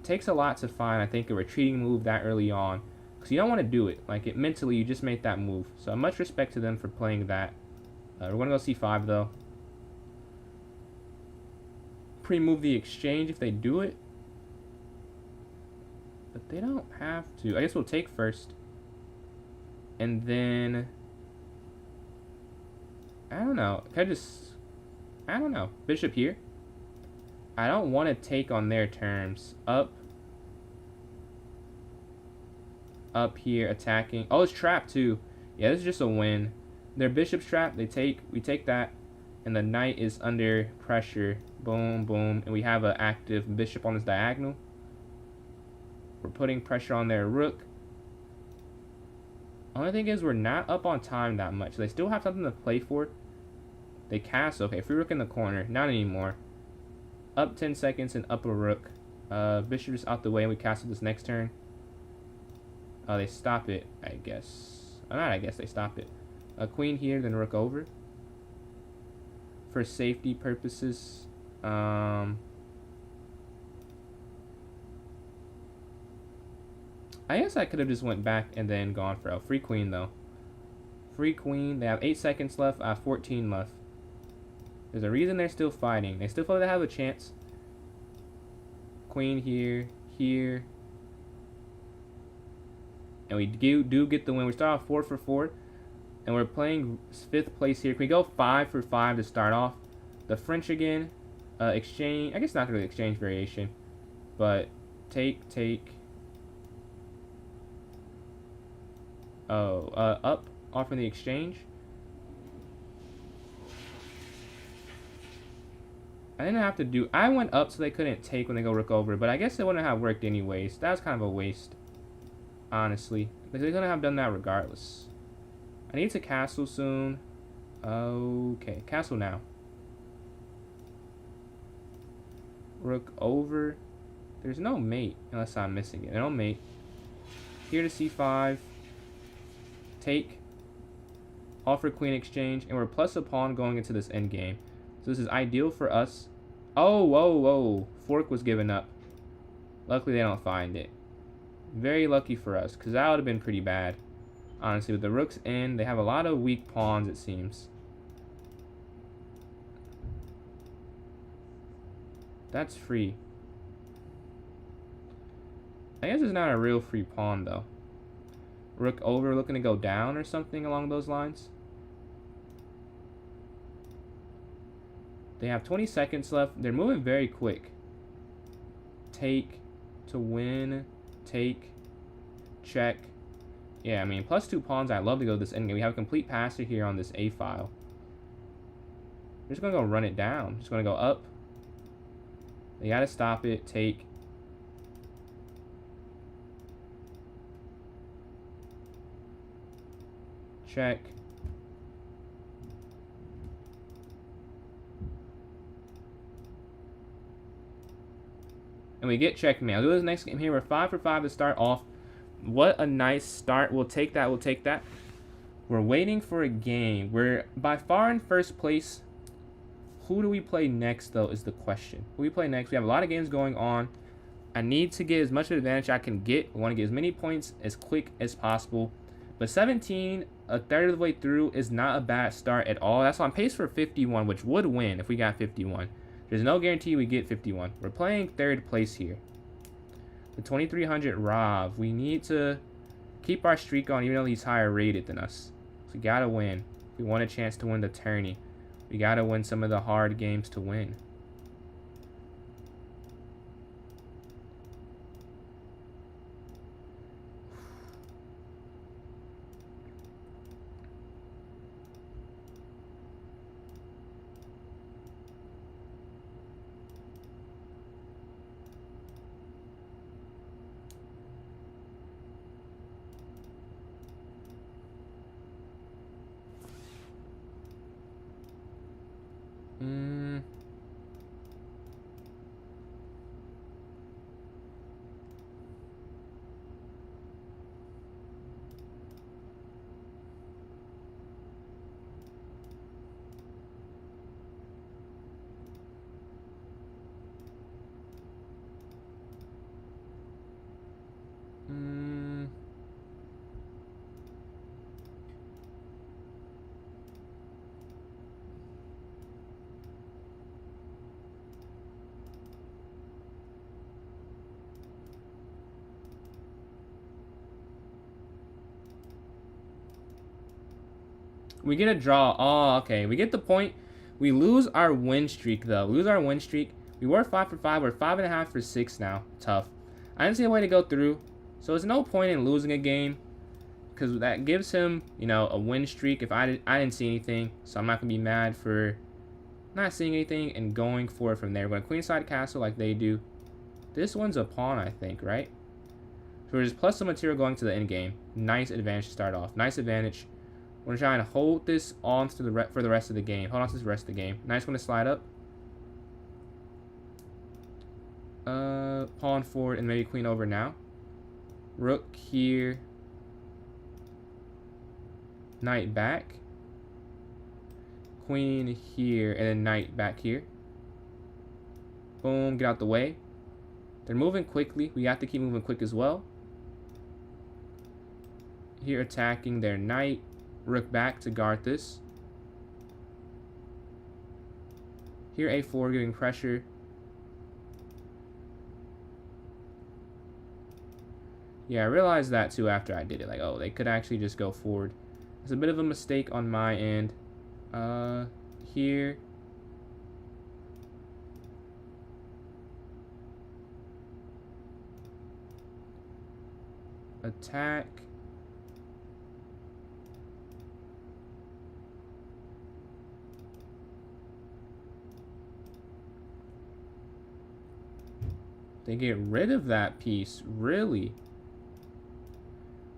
Takes a lot to find, I think, a retreating move that early on. Because you don't want to do it. Like, it mentally, you just made that move. So much respect to them for playing that. We're going to go C5, though. Pre-move the exchange if they do it. But they don't have to. I guess we'll take first. And then... I don't know. I don't know. Bishop here. I don't want to take on their terms. Up here, attacking. Oh, it's trapped, too. Yeah, this is just a win. Their bishop's trapped. We take that. And the knight is under pressure. Boom, boom. And we have an active bishop on this diagonal. We're putting pressure on their rook. Only thing is we're not up on time that much. They still have something to play for. They castle. Okay, free rook in the corner. Not anymore. Up 10 seconds and up a rook. Bishop is out the way and we castle this next turn. Oh, they stop it, I guess. Oh, not I guess, they stop it. A queen here, then rook over. For safety purposes. I guess I could have just went back and then gone for a free queen, though. Free queen. They have 8 seconds left. I have 14 left. There's a reason they're still fighting. They still feel like they have a chance. Queen here, here. And we do get the win. We start off 4 for 4. And we're playing 5th place here. Can we go 5 for 5 to start off? The French again. Exchange. I guess not really exchange variation. But take. Oh, up. Offering the exchange. I didn't have to do... I went up so they couldn't take when they go rook over. But I guess it wouldn't have worked anyways. That was kind of a waste. Honestly. Because they couldn't have done that regardless. I need to castle soon. Okay. Castle now. Rook over. There's no mate. Unless I'm missing it. No mate. Here to C5. Take. Offer queen exchange. And we're plus a pawn going into this endgame. So this is ideal for us. Oh, whoa, whoa. Fork was given up. Luckily, they don't find it. Very lucky for us, because that would have been pretty bad. Honestly, with the rooks in, they have a lot of weak pawns, it seems. That's free. I guess it's not a real free pawn, though. Rook over, looking to go down or something along those lines. They have 20 seconds left. They're moving very quick. Take to win. Take. Check. Yeah, I mean, +2 pawns. I love to go this endgame. We have a complete passer here on this A file. We're just going to go run it down. Just going to go up. They got to stop it. Take. Check. And we get checkmate. I'll do this next game here. We're 5 for 5 to start off. What a nice start. We'll take that. We'll take that. We're waiting for a game. We're by far in first place. Who do we play next, though, is the question. Who we play next? We have a lot of games going on. I need to get as much of an advantage I can get. We want to get as many points as quick as possible. But 17, a third of the way through, is not a bad start at all. That's on pace for 51, which would win if we got 51. There's no guarantee we get 51. We're playing third place here. The 2300 Rav. We need to keep our streak on, even though he's higher rated than us. So we gotta win. If we want a chance to win the tourney, we gotta win some of the hard games to win. We get a draw. Oh, okay. We get the point. We lose our win streak, though. We lose our win streak. We were 5 for 5. We're 5.5 for 6 now. Tough. I didn't see a way to go through. So there's no point in losing a game, because that gives him, you know, a win streak. If I didn't see anything, so I'm not going to be mad for not seeing anything and going for it from there. We're going to queenside castle like they do. This one's a pawn, I think, right? So we're just plus some material going to the end game. Nice advantage to start off. Nice advantage. We're trying to hold this on to for the rest of the game. Hold on to the rest of the game. Nice one to slide up. Pawn forward and maybe queen over now. Rook here. Knight back. Queen here and then knight back here. Boom, get out the way. They're moving quickly. We have to keep moving quick as well. Here attacking their knight. Rook back to guard this. Here a4 giving pressure. Yeah, I realized that too after I did it. Like, oh, they could actually just go forward. It's a bit of a mistake on my end. Here. Attack. They get rid of that piece, really?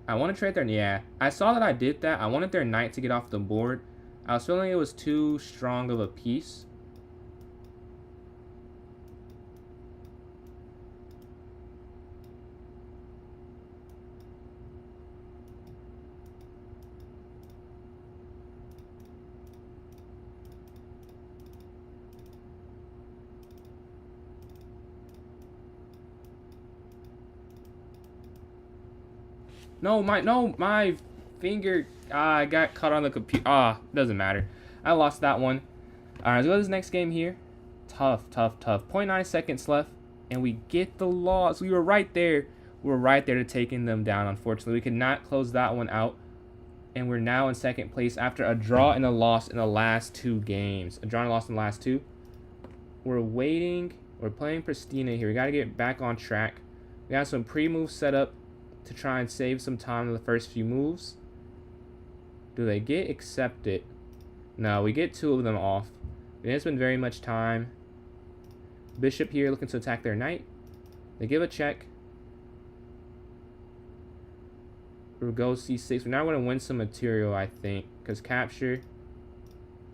I want to trade their... Yeah, I saw that I did that. I wanted their knight to get off the board. I was feeling it was too strong of a piece. No, my finger got caught on the computer. Doesn't matter. I lost that one. All right, let's go to this next game here. Tough, tough, tough. 0.9 seconds left, and we get the loss. We were right there. We were right there to taking them down, unfortunately. We could not close that one out, and we're now in second place after a draw and a loss in the last 2 games. A draw and a loss in the last 2. We're waiting. We're playing Pristina here. We got to get back on track. We got some pre-moves set up to try and save some time in the first few moves. Do they get accepted? No, we get 2 of them off. It didn't spend very much time. Bishop here looking to attack their knight. They give a check. We'll go c6. We're now going to win some material, I think. Because capture,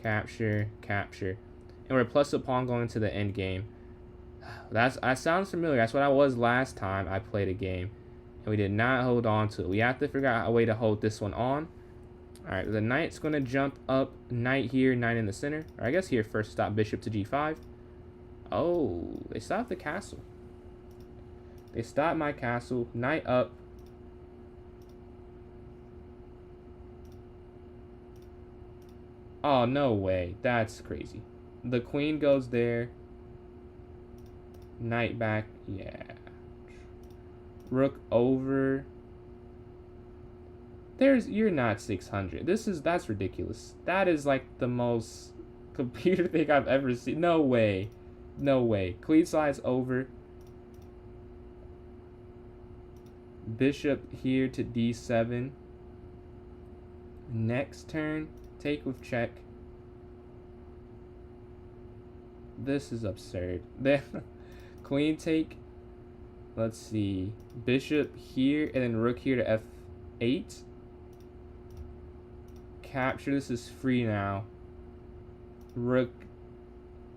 capture, capture. And we're plus a pawn going into the end game. That sounds familiar. That's what I was last time I played a game. And we did not hold on to it. We have to figure out a way to hold this one on. Alright, the knight's going to jump up. Knight here, knight in the center. Or I guess here first, stop bishop to g5. Oh, they stopped the castle. They stopped my castle. Knight up. Oh, no way. That's crazy. The queen goes there. Knight back. Yeah. Rook over. You're not 600. That's ridiculous. That is like the most computer thing I've ever seen. No way. No way. Queen slides over. Bishop here to d7. Next turn, take with check. This is absurd. Queen take. Let's see. Bishop here and then rook here to f8. Capture. This is free now. Rook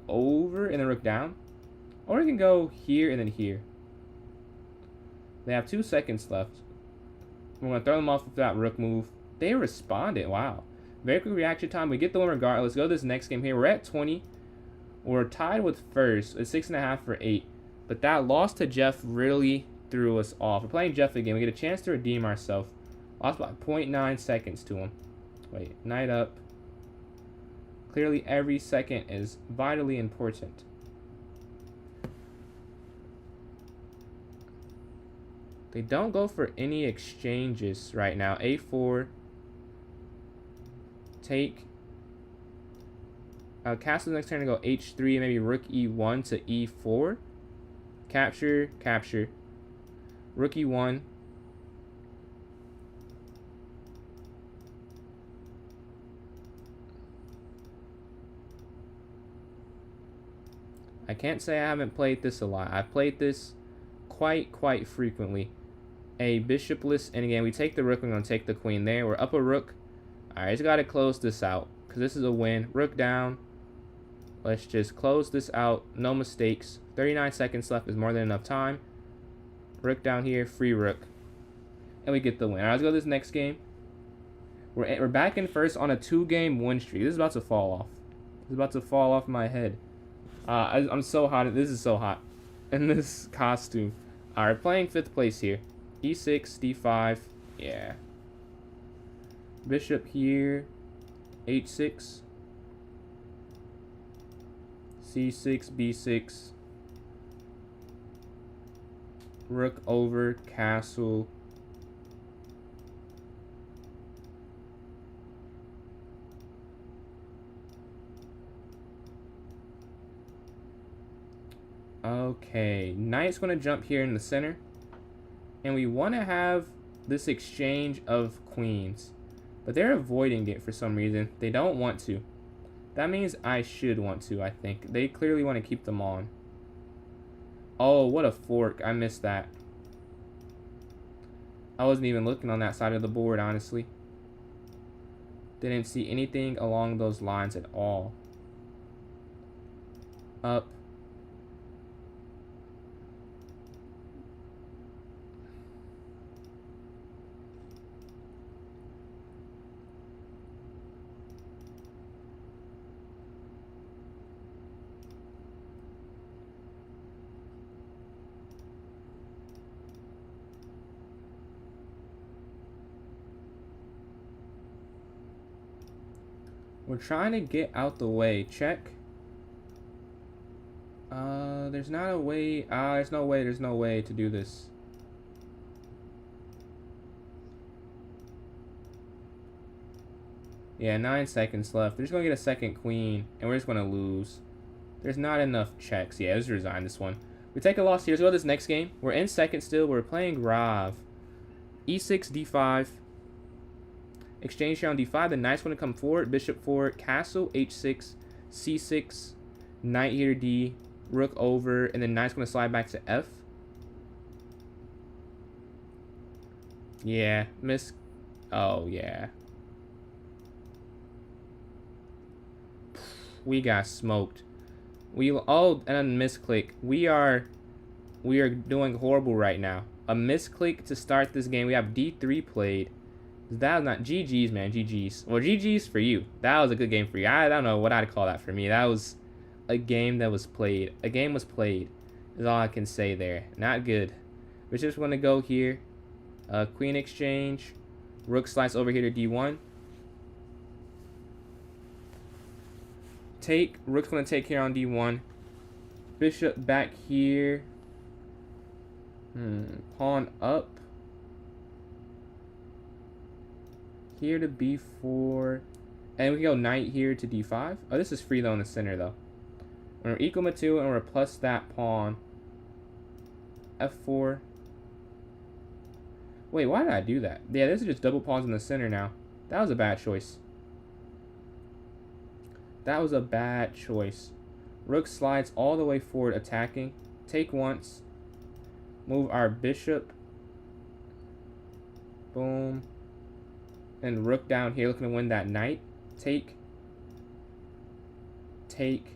over and then rook down. Or we can go here and then here. They have 2 seconds left. We're going to throw them off with that rook move. They responded. Wow. Very quick reaction time. We get the one regardless. Go to this next game here. We're at 20. We're tied with first. It's 6.5 for 8. But that loss to Jeff really threw us off. We're playing Jeff again. We get a chance to redeem ourselves. Lost by 0.9 seconds to him. Wait. Knight up. Clearly every second is vitally important. They don't go for any exchanges right now. A4. Take. Castle next turn to go h3, maybe rook e1 to e4. Capture, capture. Rook e1. I can't say I haven't played this a lot. I've played this quite frequently. A bishopless endgame. We take the rook. We're going to take the queen there. We're up a rook. Alright, just got to close this out. Because this is a win. Rook down. Let's just close this out. No mistakes. 39 seconds left is more than enough time. Rook down here. Free rook. And we get the win. Alright, let's go to this next game. We're back in first on a 2-game win streak. This is about to fall off. This is about to fall off my head. I'm so hot. This is so hot. In this costume. Alright, playing 5th place here. E6, D5. Yeah. Bishop here. H6. C6, B6. Rook over, castle. Okay, knight's going to jump here in the center. And we want to have this exchange of queens. But they're avoiding it for some reason. They don't want to. That means I should want to, I think. They clearly want to keep them on. Oh, what a fork. I missed that. I wasn't even looking on that side of the board, honestly. Didn't see anything along those lines at all. Up. We're trying to get out the way. Check. There's not a way. There's no way. There's no way to do this. Yeah, 9 seconds left. They're just going to get a second queen, and we're just going to lose. There's not enough checks. Yeah, let's resign this one. We take a loss here. Let's go to this next game. We're in second still. We're playing Rav. E6, D5. Exchange here on D5. The knight's going to come forward. Bishop forward. Castle, H6. C6. Knight here to D. Rook over. And then knight's going to slide back to F. Yeah. Miss. Oh, yeah. We got smoked. And a misclick. We are doing horrible right now. A misclick to start this game. We have D3 played. That was not GG's, man. GG's. Well, GG's for you. That was a good game for you. I don't know what I'd call that for me. That was a game that was played. A game was played. Is all I can say there. Not good. We're just going to go here. Queen exchange. Rook slice over here to D1. Take. Rook's going to take here on D1. Bishop back here. Pawn up. Here to B4. And we can go knight here to D5. Oh, this is free though in the center though. We're equal to 2 and we're plus that pawn. F4. Wait, why did I do that? Yeah, this is just double pawns in the center now. That was a bad choice. That was a bad choice. Rook slides all the way forward attacking. Take once. Move our bishop. Boom. And rook down here looking to win that knight. Take. Take.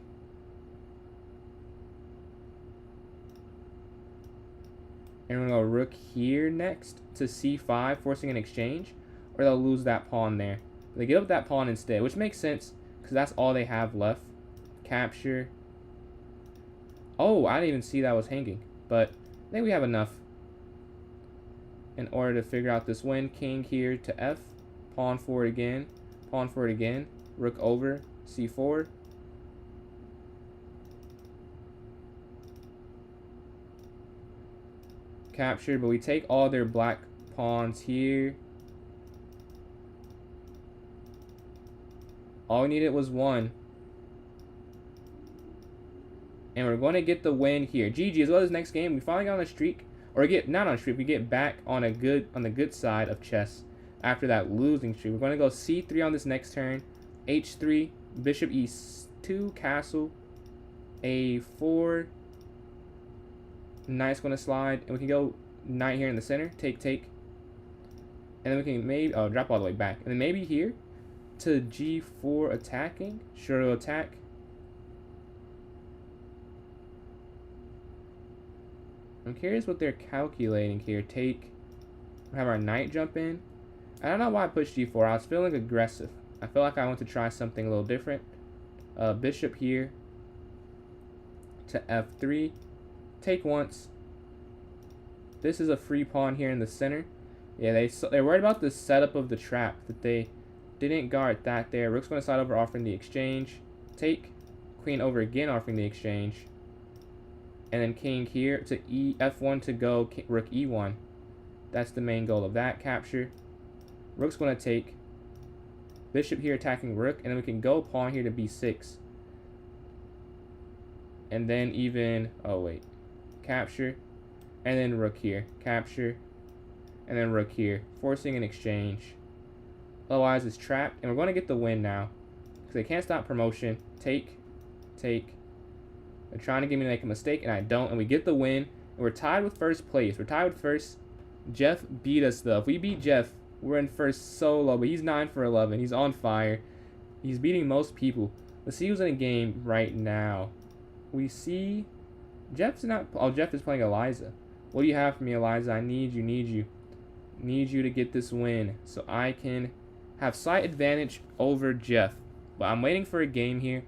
And we're going to go rook here next to C5, forcing an exchange. Or they'll lose that pawn there. They give up that pawn instead, which makes sense because that's all they have left. Capture. Oh, I didn't even see that was hanging. But I think we have enough in order to figure out this win. King here to F. Pawn forward again. Pawn forward again. Rook over. C4. Captured, but we take all their black pawns here. All we needed was one. And we're going to get the win here. GG, as well as next game, we finally got on a streak. Or not on a streak, we get back on the good side of chess after that losing streak. We're going to go C3 on this next turn. H3, bishop E2, castle. A4. Knight's going to slide. And we can go knight here in the center. Take, take. And then we can maybe, drop all the way back. And then maybe here to G4 attacking. Sure to attack. I'm curious what they're calculating here. Take. We'll have our knight jump in. I don't know why I pushed G4. I was feeling aggressive. I feel like I want to try something a little different. Bishop here to F3. Take once. This is a free pawn here in the center. Yeah, they're worried about the setup of the trap that they didn't guard that there. Rook's going to slide over, offering the exchange. Take. Queen over again, offering the exchange. And then king here to F1 to go rook E1. That's the main goal of that capture. Rook's going to take. Bishop here attacking rook. And then we can go pawn here to B6. And then even... Oh, wait. Capture. And then rook here. Capture. And then rook here. Forcing an exchange. Otherwise, it's trapped. And we're going to get the win now. Because they can't stop promotion. Take. Take. They're trying to get me to make a mistake, and I don't. And we get the win. And we're tied with first place. We're tied with first. Jeff beat us, though. If we beat Jeff, we're in first solo. But he's 9 for 11. He's on fire. He's beating most people. Let's see who's in the game right now. We see... Jeff's not... Oh, Jeff is playing Eliza. What do you have for me, Eliza? I need you, need you. Need you to get this win so I can have slight advantage over Jeff. But I'm waiting for a game here.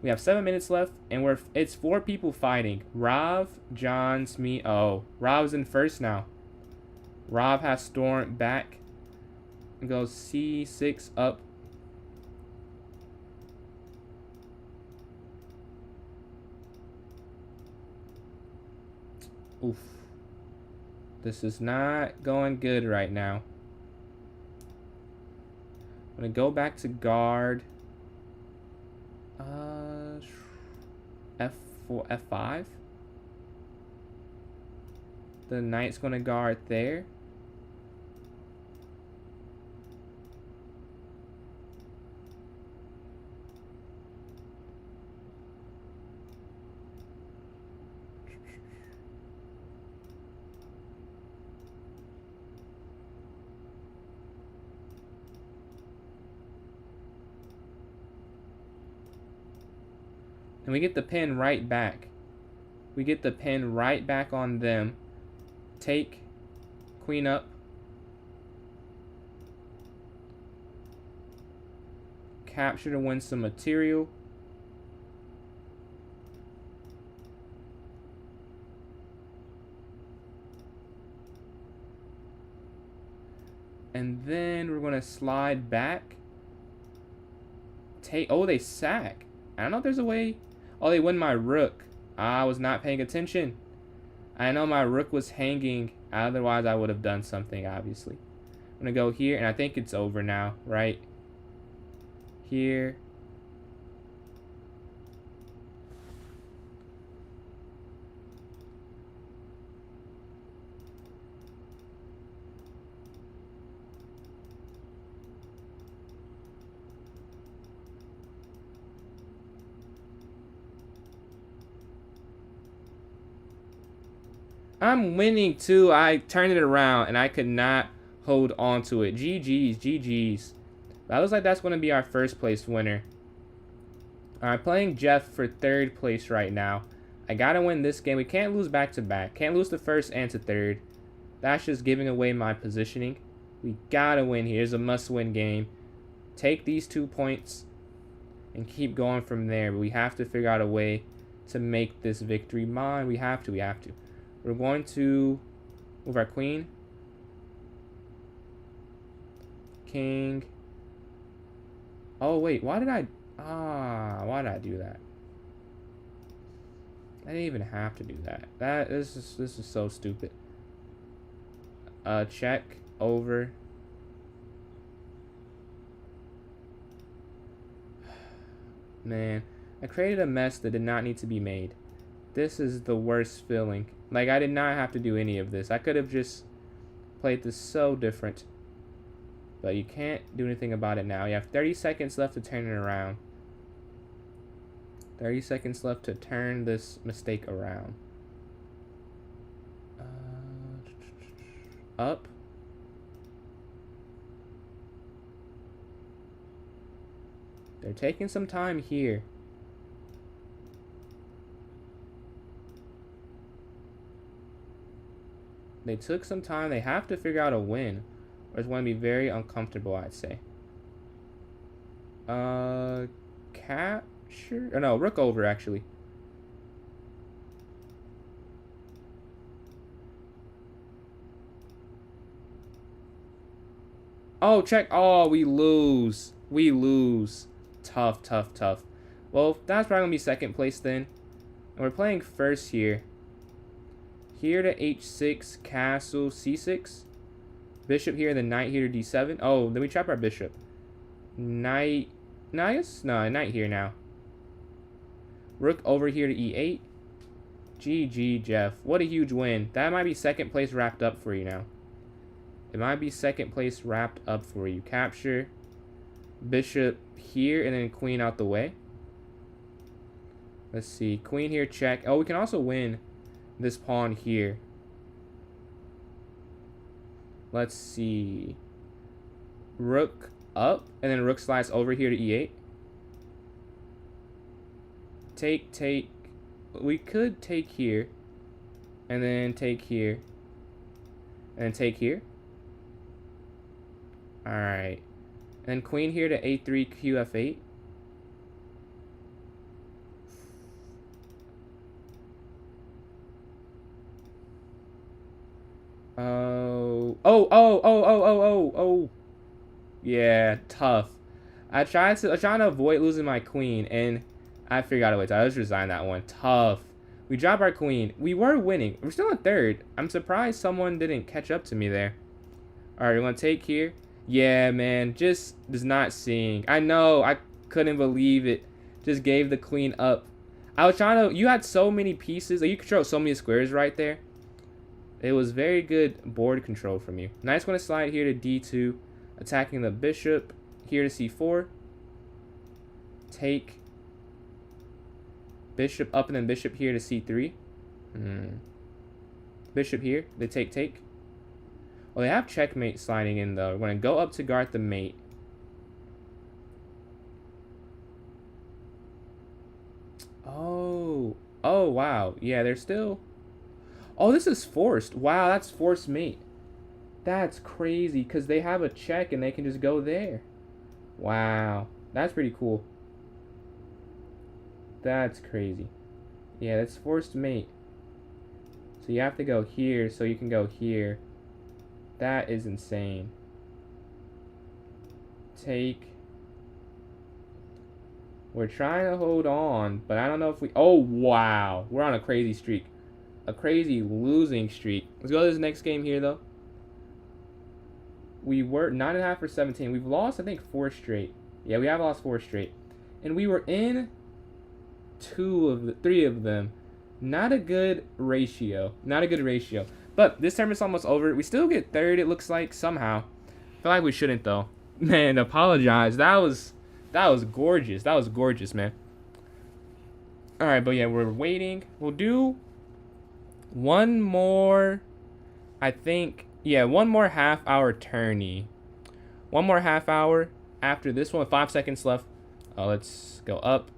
We have 7 minutes left, and it's 4 people fighting. Rav, Johns, me. Oh, Rav's in first now. Rav has stormed back. And goes C6 up. Oof. This is not going good right now. I'm gonna go back to guard. F4, F5. The knight's gonna guard there. And we get the pin right back. We get the pin right back on them. Take queen up. Capture to win some material. And then we're going to slide back. Take, oh, they sack. I don't know if there's a way. Oh, they win my rook. I was not paying attention. I know my rook was hanging. Otherwise, I would have done something, obviously. I'm going to go here, and I think it's over now, right? Here. I'm winning too. I turned it around and I could not hold on to it. GG's, GG's. That looks like that's going to be our first place winner. Alright, playing Jeff for third place right now. I got to win this game. We can't lose back to back. Can't lose to first and to third. That's just giving away my positioning. We got to win here. It's a must-win game. Take these 2 points and keep going from there. But we have to figure out a way to make this victory mine. We have to. We're going to move our queen. King. Oh, wait. Why did I do that? I didn't even have to do that. This is so stupid. Check over. Man, I created a mess that did not need to be made. This is the worst feeling. Like, I did not have to do any of this. I could have just played this so different. But you can't do anything about it now. You have 30 seconds left to turn it around. 30 seconds left to turn this mistake around. Up. They're taking some time here. They took some time. They have to figure out a win, or it's going to be very uncomfortable, I'd say. Capture? Or no, rook over, actually. Oh, check. Oh, we lose. We lose. Tough, tough, tough. Well, that's probably going to be second place then. And we're playing first here. Here to h6, castle, c6. Bishop here, then knight here to d7. Oh, then we trap our bishop. Knight. Nice? No, knight here now. Rook over here to e8. GG, Jeff. What a huge win. That might be second place wrapped up for you now. It might be second place wrapped up for you. Capture. Bishop here, and then queen out the way. Let's see. Queen here, check. Oh, we can also win this pawn here. Let's see. Rook up, and then rook slides over here to e8. Take. We could take here, and then take here, and then take here. Alright. And then queen here to a3, qf8. Oh. Yeah, tough. I was trying to avoid losing my queen, and I figured out a way to. I just resigned that one. Tough. We drop our queen. We were winning. We're still in third. I'm surprised someone didn't catch up to me there. All right, we're going to take here. Yeah, man. Just does not seeing. I know. I couldn't believe it. Just gave the queen up. I was trying to... You had so many pieces. Like, you control so many squares right there. It was very good board control from you. Nice going to slide here to D2. Attacking the bishop. Here to C4. Take. Bishop up and then bishop here to C3. Bishop here. They take. Well, they have checkmate sliding in, though. We're going to go up to guard the mate. Oh, wow. Yeah, they're still... Oh, this is forced. Wow, that's forced mate. That's crazy, because they have a check and they can just go there. Wow. That's pretty cool. That's crazy. Yeah, that's forced mate. So you have to go here so you can go here. That is insane. Take. We're trying to hold on, but I don't know if we... Oh, wow. We're on a crazy streak. A crazy losing streak. Let's go to this next game here, though. We were 9.5 for 17. We've lost, I think, 4 straight. Yeah, we have lost 4 straight. And we were in 3 of them. Not a good ratio. Not a good ratio. But this tournament's almost over. We still get third, it looks like, somehow. I feel like we shouldn't, though. Man, apologize. That was gorgeous. That was gorgeous, man. Alright, but yeah, we're waiting. We'll do one more, I think. Yeah, one more half-hour tourney. One more half-hour after this one. 5 seconds left. Let's go up.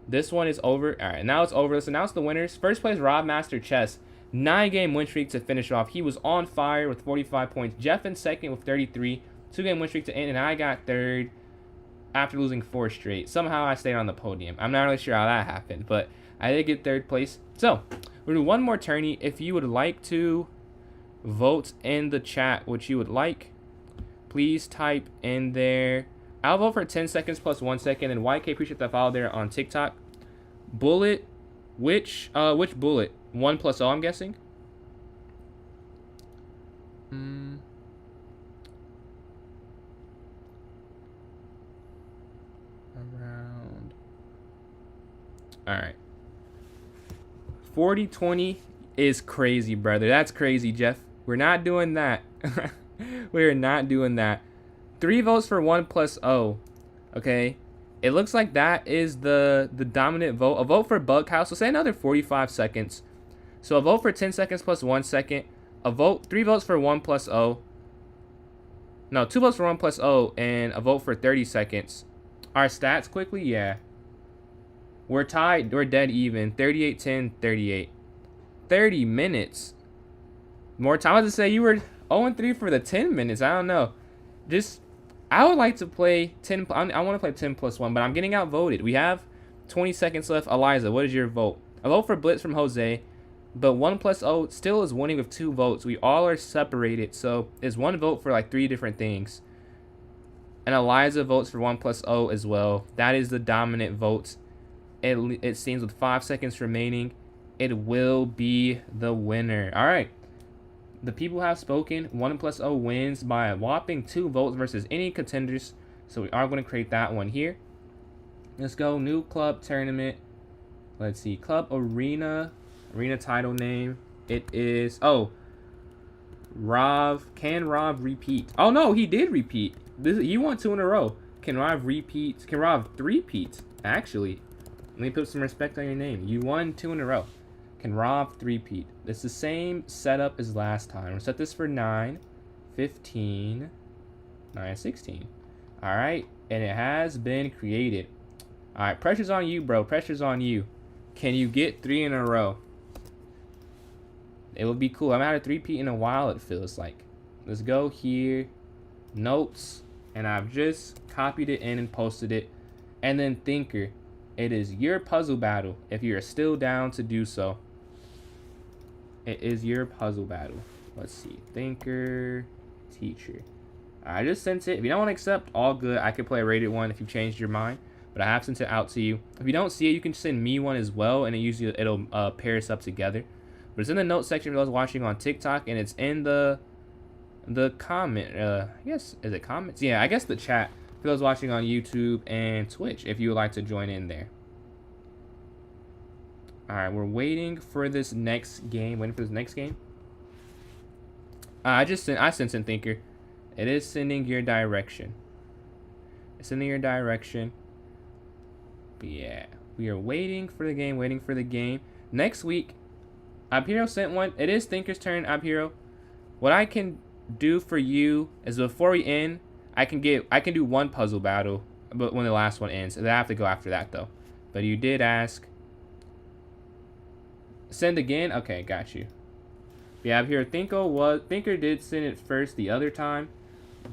This one is over. All right, now it's over. Let's announce the winners. First place, Rob Master Chess. 9-game win streak to finish off. He was on fire with 45 points. Jeff in second with 33. 2-game win streak to end, and I got third after losing 4 straight. Somehow I stayed on the podium. I'm not really sure how that happened, but I did get third place. So, we'll do one more tourney. If you would like to vote in the chat what you would like, please type in there. I'll vote for 10 seconds plus 1 second. And YK, appreciate that follow there on TikTok. Bullet, which bullet? 1 plus O, I'm guessing. Around. All right. 40-20 is crazy, brother. That's crazy, Jeff. We're not doing that. We're not doing that. 3 votes for 1 plus O. Okay. It looks like that is the dominant vote. A vote for Bughouse. So say another 45 seconds. So a vote for 10 seconds plus 1 second. A vote, 3 votes for 1 plus O. No, 2 votes for 1 plus O. And a vote for 30 seconds. Our stats quickly, yeah. We're tied. We're dead even. 38-10, 38. 30 minutes. More time. I was to say you were 0-3 for the 10 minutes. I don't know. Just, I would like to play 10. I want to play 10 plus 1, but I'm getting outvoted. We have 20 seconds left. Eliza, what is your vote? A vote for Blitz from Jose, but 1 plus O still is winning with 2 votes. We all are separated, so it's 1 vote for like 3 different things. And Eliza votes for 1 plus O as well. That is the dominant vote. It seems with 5 seconds remaining, it will be the winner. All right. The people have spoken. 1 plus O wins by a whopping 2 votes versus any contenders. So we are going to create that one here. Let's go. New club tournament. Let's see. Club Arena. Arena title name. It is... Oh. Rav. Can Rav repeat? Oh, no. He did repeat. He won 2 in a row. Can Rav repeat? Can Rav three-peat? Actually. Let me put some respect on your name. You won 2 in a row. Can Rob three-peat? It's the same setup as last time. We'll set this for 9, 15, 9, 16. All right, and it has been created. All right, pressure's on you, bro. Pressure's on you. Can you get 3 in a row? It would be cool. I haven't had a three-peat in a while, it feels like. Let's go here. Notes. And I've just copied it in and posted it. And then Thinker. It is your puzzle battle if you're still down to do so. It is your puzzle battle. Let's see. Thinker, teacher. I just sent it. If you don't want to accept, all good. I could play a rated one if you changed your mind. but I have sent it out to you. If you don't see it, you can send me one as well, and it'll pair us up together. But it's in the notes section for those watching on TikTok, and it's in the comment. I guess, is it comments? Yeah, I guess the chat for those watching on YouTube and Twitch, if you would like to join in there. All right, we're waiting for this next game. I sent in Thinker. It is sending your direction. It's sending your direction. But yeah, we are waiting for the game. Next week, Abhiro sent one. It is Thinker's turn, Abhiro. What I can do for you is before we end, I can do one puzzle battle, but when the last one ends, I have to go after that though. But you did ask. Send again? Okay, got you. Yeah, Abhiro, Thinker did send it first the other time,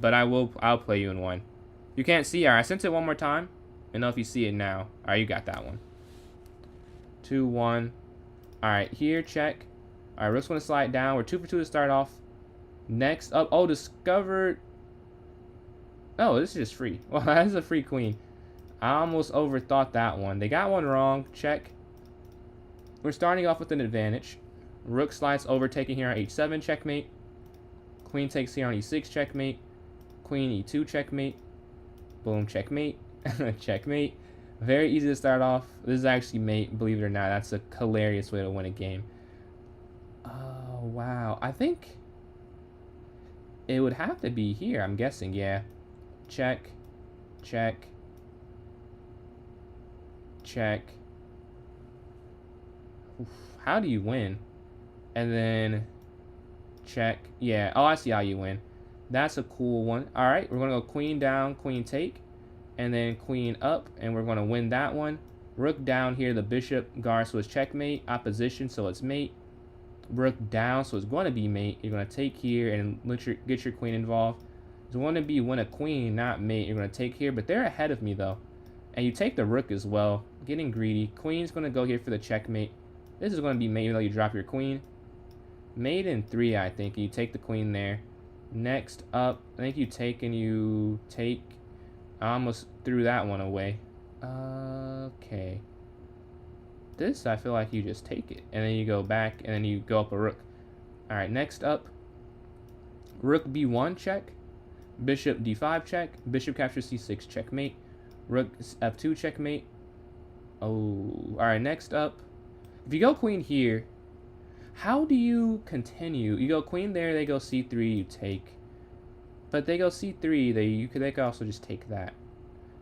but I'll play you in one. You can't see. Alright, I sent it one more time. I know if you see it now. Alright, you got that one. 2-1. Alright, here, check. Alright, Rook's gonna slide down. We're 2 for 2 to start off. Next up, oh, discovered. Oh, this is just free. Well, that's a free queen. I almost overthought that one. They got one wrong. Check. We're starting off with an advantage. Rook slides over, taking here on h7, checkmate. Queen takes here on e6, checkmate. Queen e2, checkmate. Boom, checkmate. Checkmate. Very easy to start off. This is actually mate, believe it or not. That's a hilarious way to win a game. Oh, wow. I think it would have to be here, I'm guessing, yeah. Check. Check. Check. Oof, how do you win? And then check. Yeah. Oh, I see how you win. That's a cool one. All right, we're going to go queen down, queen take, and then queen up, and we're going to win that one. Rook down here, the bishop guard, so it's checkmate. Opposition, so it's mate. Rook down, so it's going to be mate. You're going to take here and get your queen involved. It's going to be win a queen, not mate. You're going to take here, but they're ahead of me, though. And you take the rook as well. Getting greedy. Queen's going to go here for the checkmate. This is going to be mate, even though you drop your queen. Mate in 3, I think. You take the queen there. Next up, I think you take and you take. I almost threw that one away. Okay. This, I feel like you just take it. And then you go back, and then you go up a rook. Alright, next up. Rook b1, check. Bishop d5, check. Bishop captures c6, checkmate. Rook f2, checkmate. Oh, alright, next up. If you go queen here, how do you continue? You go queen there, they go c3, you take. But they go c3, they could also just take that.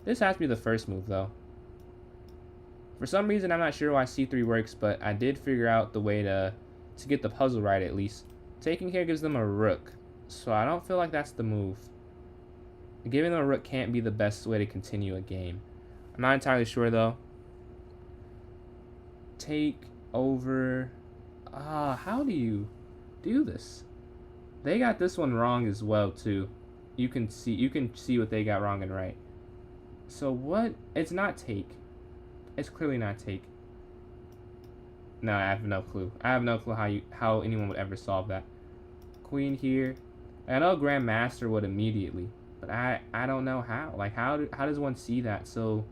This has to be the first move, though. For some reason, I'm not sure why c3 works, but I did figure out the way to get the puzzle right, at least. Taking here gives them a rook, so I don't feel like that's the move. Giving them a rook can't be the best way to continue a game. I'm not entirely sure, though. Take over. How do you do this? They got this one wrong as well, too. You can see what they got wrong and right. So what? It's not take. It's clearly not take. No, I have no clue. I have no clue how anyone would ever solve that. Queen here. I know Grandmaster would immediately, but I don't know how. Like how does one see that so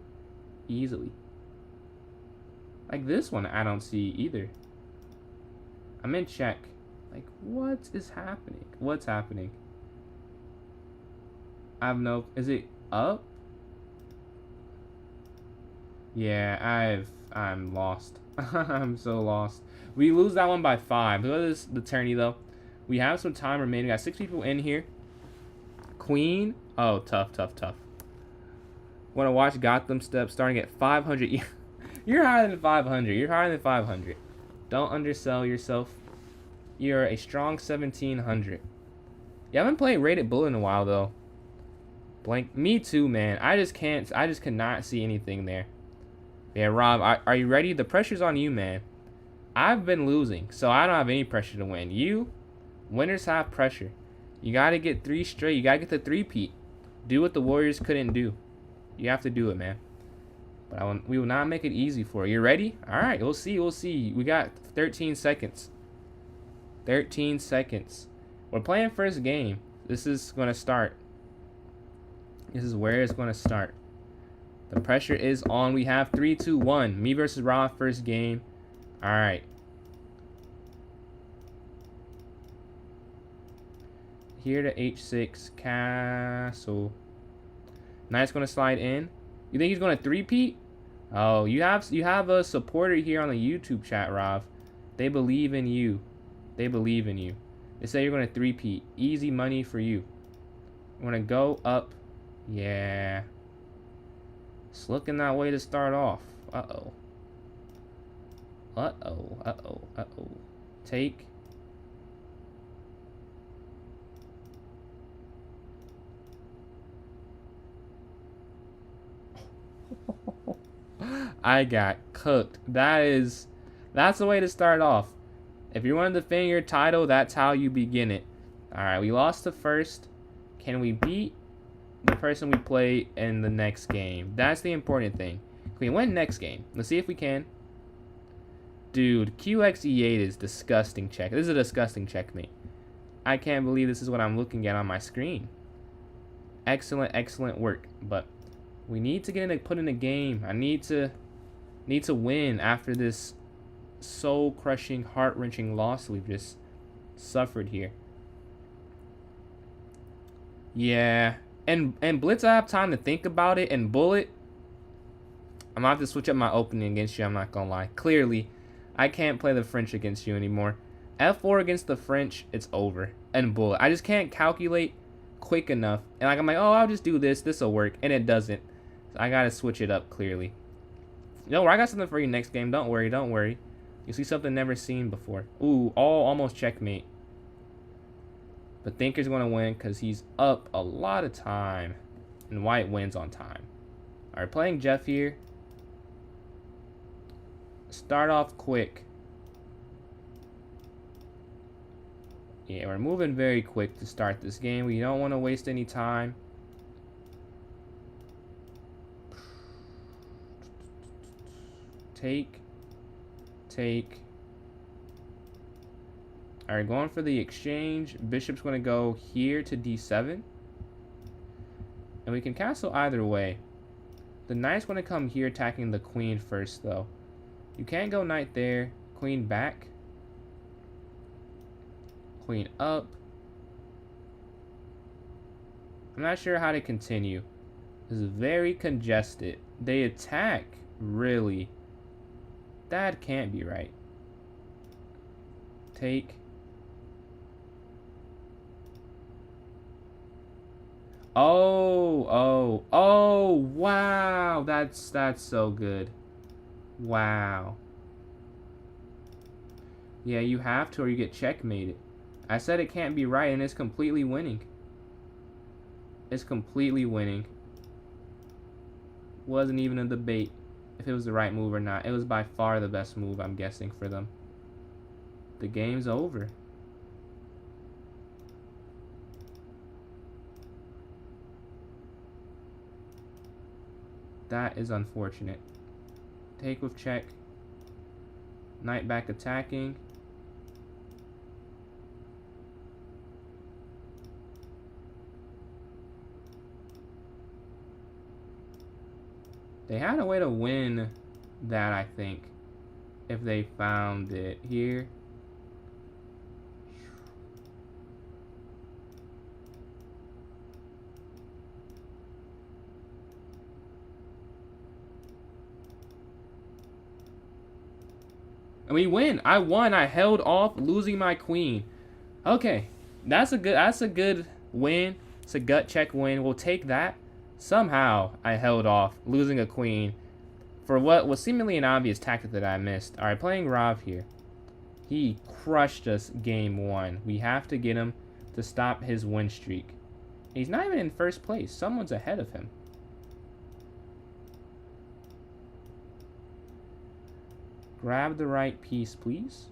easily? Like this one, I don't see either. I'm in check. Like what is happening? What's happening? I have no. Is it up? Yeah, I'm lost. I'm so lost. We lose that one by 5. Look at this, the tourney though. We have some time remaining. Got 6 people in here. Queen. Oh, tough. Want to watch Gotham Steps starting at 500. You're higher than 500. You're higher than 500. Don't undersell yourself. You're a strong 1700. Yeah, I haven't played Rated Bullet in a while though. Blank. Me too, man. I just cannot see anything there. Yeah, Rob, are you ready? The pressure's on you, man. I've been losing, so I don't have any pressure to win. You, winners have pressure. You got to get 3 straight. You got to get the 3-peat. Do what the Warriors couldn't do. You have to do it, man. But we will not make it easy for you. You ready? All right, we'll see. We'll see. We got 13 seconds. 13 seconds. We're playing first game. This is going to start. This is where it's going to start. The pressure is on. We have 3, 2, 1. Me versus Rob, first game. All right. Here to H6 castle. Knight's gonna slide in. You think he's gonna three-peat? Oh, you have a supporter here on the YouTube chat, Rob. They believe in you. They believe in you. They say you're gonna three-peat. Easy money for you. I'm gonna go up. Yeah. It's looking that way to start off. Uh-oh. Uh-oh. Uh-oh. Uh-oh. Take. I got cooked. That's the way to start off. If you want to defend your title, that's how you begin it. Alright, we lost the first. Can we beat the person we play in the next game? That's the important thing. Can we win next game? Let's see if we can. Dude, QXE8 is disgusting check. This is a disgusting checkmate. I can't believe this is what I'm looking at on my screen. Excellent, excellent work. But we need to get put in a game. I need to win after this soul-crushing, heart-wrenching loss we've just suffered here. Yeah. And Blitz, I have time to think about it. And Bullet, I'm gonna have to switch up my opening against you, I'm not gonna lie. Clearly, I can't play the French against you anymore. F4 against the French, it's over. And Bullet, I just can't calculate quick enough. And like I'm like, oh, I'll just do this. This'll work. And it doesn't. So I gotta switch it up, clearly. Yo, I got something for you next game. Don't worry, don't worry. You see something never seen before. Ooh, almost checkmate. But Thinker's going to win because he's up a lot of time. And White wins on time. Alright, playing Jeff here. Start off quick. Yeah, we're moving very quick to start this game. We don't want to waste any time. Take. Alright, going for the exchange. Bishop's going to go here to d7. And we can castle either way. The knight's going to come here attacking the queen first, though. You can't go knight there. Queen back. Queen up. I'm not sure how to continue. This is very congested. They attack, really. That can't be right. Take. Oh, wow. That's so good. Wow. Yeah, you have to or you get checkmated. I said it can't be right and it's completely winning. It's completely winning. Wasn't even a debate if it was the right move or not. It was by far the best move, I'm guessing, for them. The game's over. That is unfortunate. Take with check. Knight back attacking. They had a way to win that, I think, if they found it here. And we win. I won. I held off losing my queen. Okay, that's a good win. It's a gut check win. We'll take that. Somehow I held off losing a queen for what was seemingly an obvious tactic that I missed. All right, playing Rav here. He crushed us game one. We have to get him to stop his win streak. He's not even in first place. Someone's ahead of him. Grab the right piece, please.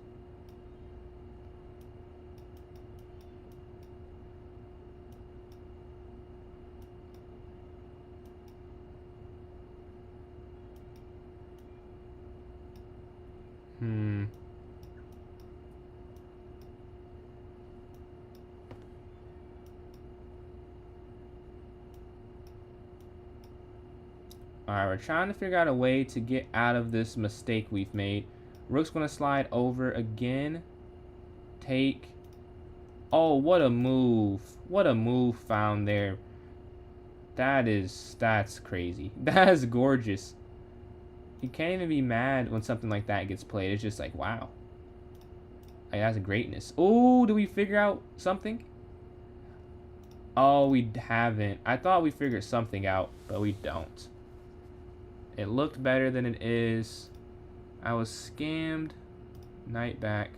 Alright, we're trying to figure out a way to get out of this mistake we've made. Rook's going to slide over again. Take. Oh, what a move. What a move found there. That's crazy. That's gorgeous. You can't even be mad when something like that gets played. It's just like, wow. Like, that's greatness. Oh, do we figure out something? Oh, we haven't. I thought we figured something out, but we don't. It looked better than it is. I was scammed. Knight back.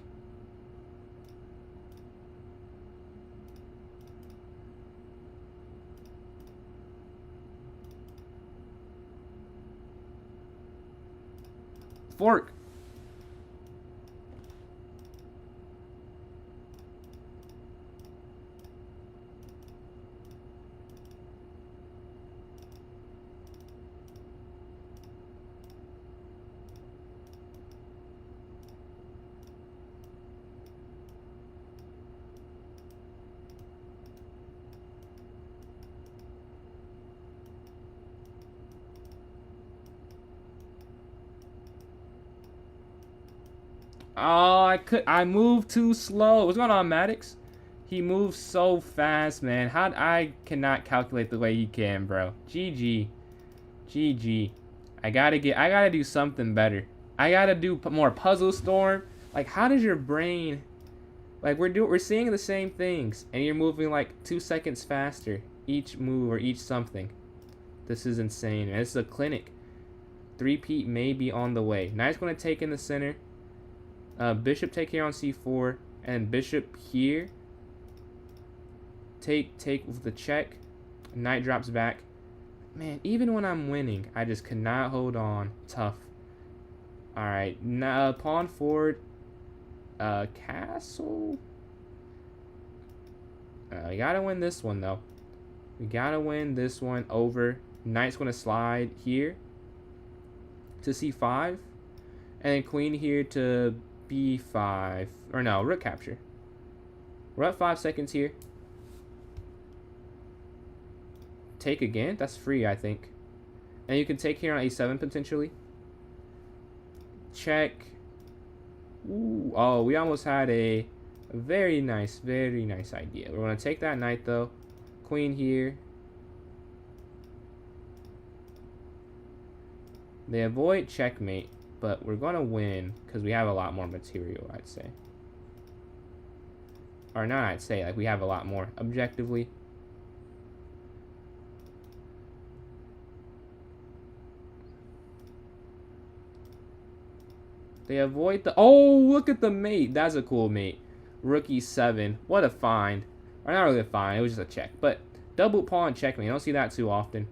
Fork. Oh, I moved too slow. What's going on, Maddox? He moves so fast, man. I cannot calculate the way he can, bro. GG. GG. I gotta do something better. I gotta do more puzzle storm. Like, how does your brain, like, we're seeing the same things and you're moving like 2 seconds faster each move or each something. This is insane, man. This is a clinic. Three-peat may be on the way. Knight's gonna take in the center. Bishop take here on c4, and bishop here. Take with the check. Knight drops back. Man, even when I'm winning, I just cannot hold on. Tough. Alright, now pawn forward. Castle. We gotta win this one, though. We gotta win this one over. Knight's gonna slide here to c5. And then queen here to b5. Or no, rook capture. We're up 5 seconds here. Take again? That's free, I think. And you can take here on a7 potentially. Check. Ooh, oh, we almost had a very nice idea. We're going to take that knight, though. Queen here. They avoid checkmate, but we're going to win because we have a lot more material, I'd say. Or not, I'd say, like, we have a lot more objectively. They avoid the... Oh, look at the mate. That's a cool mate. Rook e7. What a find. Or not really a find. It was just a check. But double pawn checkmate. You don't see that too often.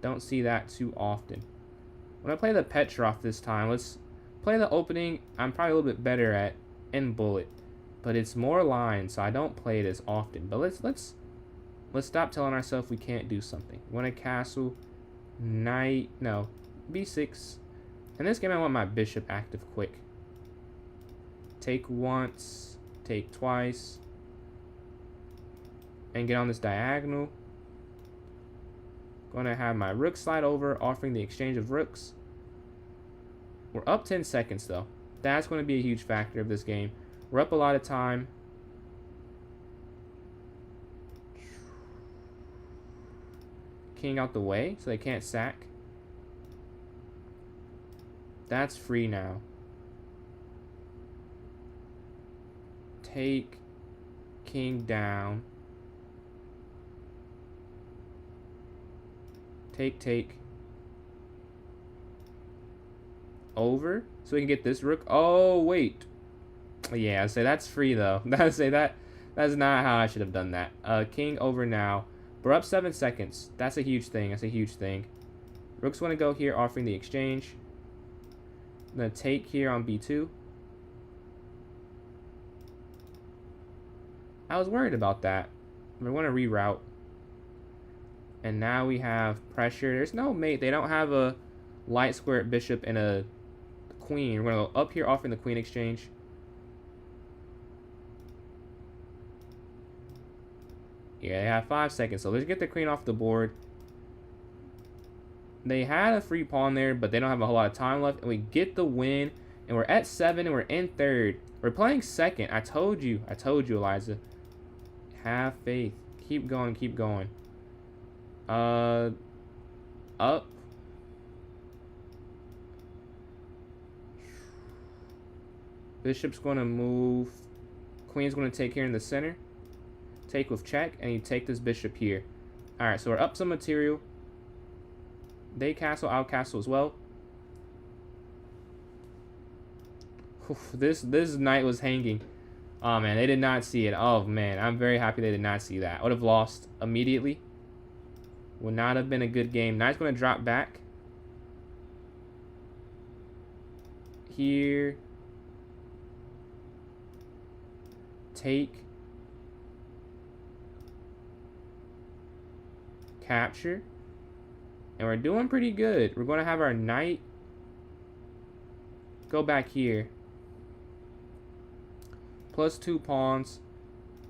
Don't see that too often. When I play the Petrov this time, let's play the opening. I'm probably a little bit better at in bullet. But it's more lines, so I don't play it as often. But let's stop telling ourselves we can't do something. Want a castle. Knight. No. b6. In this game, I want my bishop active quick. Take once, take twice, and get on this diagonal. Going to have my rook slide over, offering the exchange of rooks. We're up 10 seconds, though. That's going to be a huge factor of this game. We're up a lot of time. King out the way, so they can't sack. That's free now. Take king down. Take. Over. So we can get this rook. Oh, wait. Yeah, I'd say that's free, though. I'd say that's not how I should have done that. King over now. We're up 7 seconds. That's a huge thing. That's a huge thing. Rook's want to go here, offering the exchange. I'm going to take here on b2. I was worried about that. We're going to reroute. And now we have pressure. There's no mate. They don't have a light square bishop and a queen. We're going to go up here, offering the queen exchange. Yeah, they have 5 seconds. So let's get the queen off the board. They had a free pawn there, but they don't have a whole lot of time left. And we get the win. And we're at 7 and we're in 3rd. We're playing 2nd. I told you, Eliza. Have faith. Keep going, keep going. Up. Bishop's going to move. Queen's going to take here in the center. Take with check, and you take this bishop here. Alright, so we're up some material. They castle, I'll castle as well. This knight was hanging. Oh man, they did not see it. Oh man, I'm very happy they did not see that. I would have lost immediately. Would not have been a good game. Knight's going to drop back. Here. Take. Capture. And we're doing pretty good. We're going to have our knight go back here. Plus 2 pawns.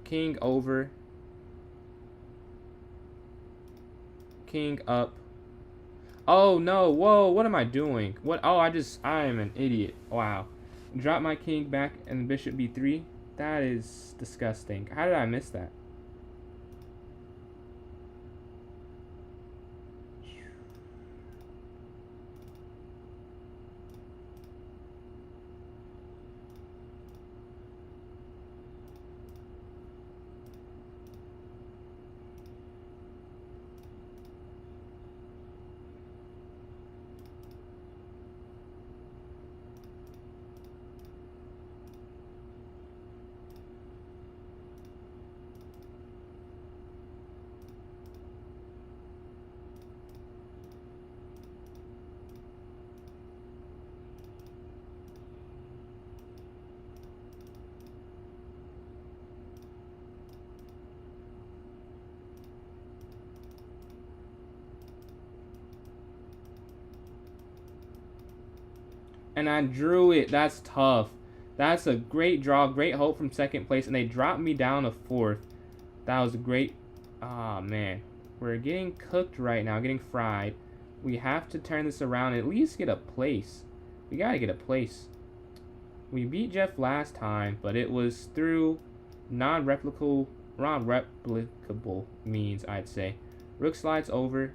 King over. King up. Oh no, whoa, what am I doing? What? Oh, I am an idiot. Wow. Drop my king back and bishop b3. That is disgusting. How did I miss that? And I drew it. That's tough. That's a great draw. Great hope from 2nd place. And they dropped me down to 4th. That was a great... Ah, man. We're getting cooked right now. Getting fried. We have to turn this around and at least get a place. We got to get a place. We beat Jeff last time, but it was through non-replicable means, I'd say. Rook slides over.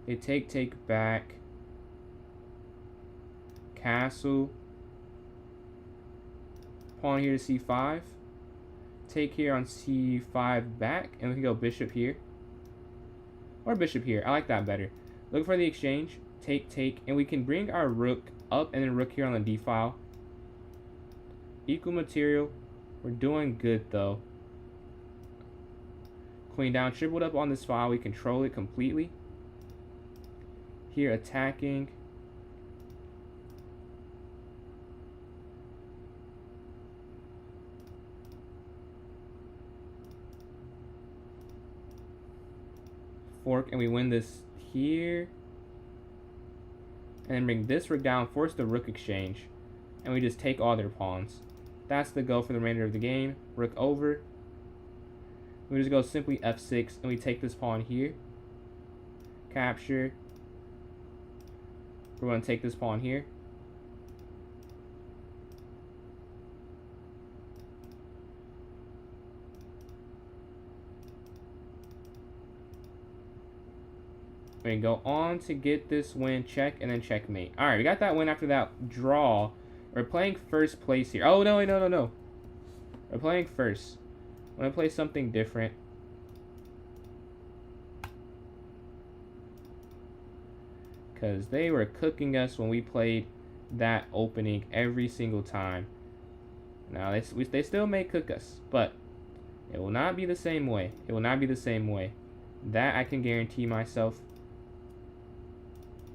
They take back. Castle. Pawn here to c5. Take here on c5 back. And we can go bishop here. Or bishop here. I like that better. Look for the exchange. Take. And we can bring our rook up and then rook here on the d file. Equal material. We're doing good though. Queen down. Tripled up on this file. We control it completely. Here attacking. Fork, and we win this here. And then bring this rook down, force the rook exchange. And we just take all their pawns. That's the go for the remainder of the game. Rook over. We just go simply f6, and we take this pawn here. Capture. We're going to take this pawn here. We go on to get this win, check, and then checkmate. Alright, we got that win after that draw. We're playing 1st place here. Oh, no. We're playing 1st. I'm going to play something different. Because they were cooking us when we played that opening every single time. Now, they still may cook us, but it will not be the same way. It will not be the same way. That I can guarantee myself.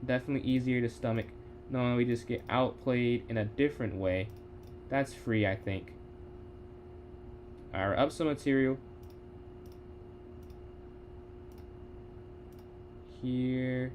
Definitely easier to stomach. No, we just get outplayed in a different way. That's free, I think. Alright, we're up some material. Here.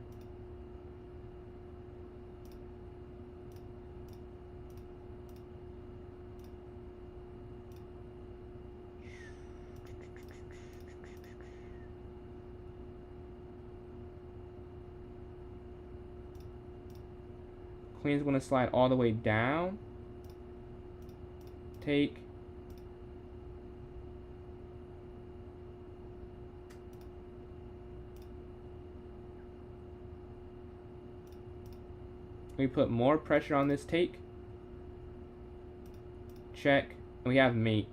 Queen's going to slide all the way down. Take. We put more pressure on this take. Check. And we have mate.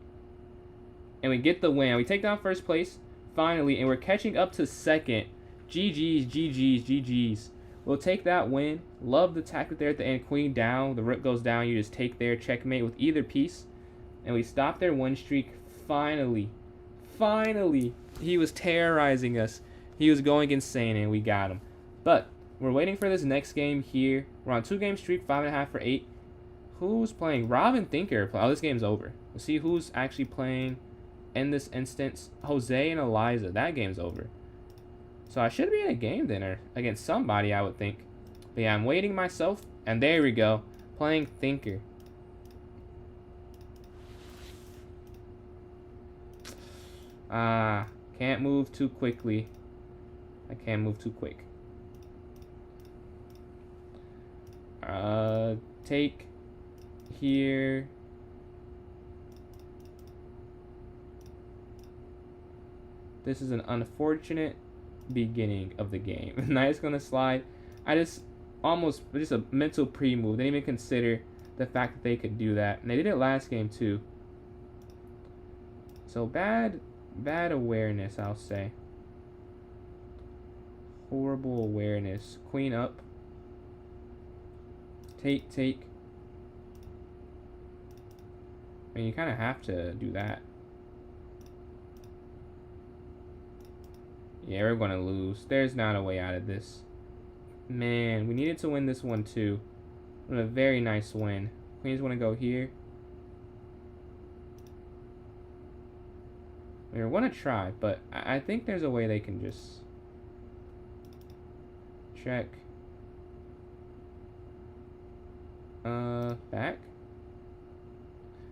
And we get the win. We take down first place, finally, and we're catching up to second. GG's, GG's, GG's. We'll take that win. Love the tactic there at the end. Queen down. The rook goes down. You just take their checkmate with either piece. And we stop their win streak. Finally. Finally. He was terrorizing us. He was going insane, and we got him. But we're waiting for this next game here. We're on 2-game streak, 5.5 for 8. Who's playing? Rob and Thinker. Oh, this game's over. Let's see who's actually playing in this instance. Jose and Eliza. That game's over. So I should be in a game then, or against somebody, I would think. But yeah, I'm waiting myself. And there we go. Playing Thinker. Can't move too quickly. I can't move too quick. Take here. This is an unfortunate beginning of the game. Knight's gonna slide. I just a mental pre-move. Didn't even consider the fact that they could do that. And they did it last game too. So bad awareness, I'll say. Horrible awareness. Queen up. Take. I mean, you kind of have to do that. Yeah, we're going to lose. There's not a way out of this. Man, we needed to win this one too. A very nice win. Queens want to go here. We want to try, but I think there's a way they can just check. Back.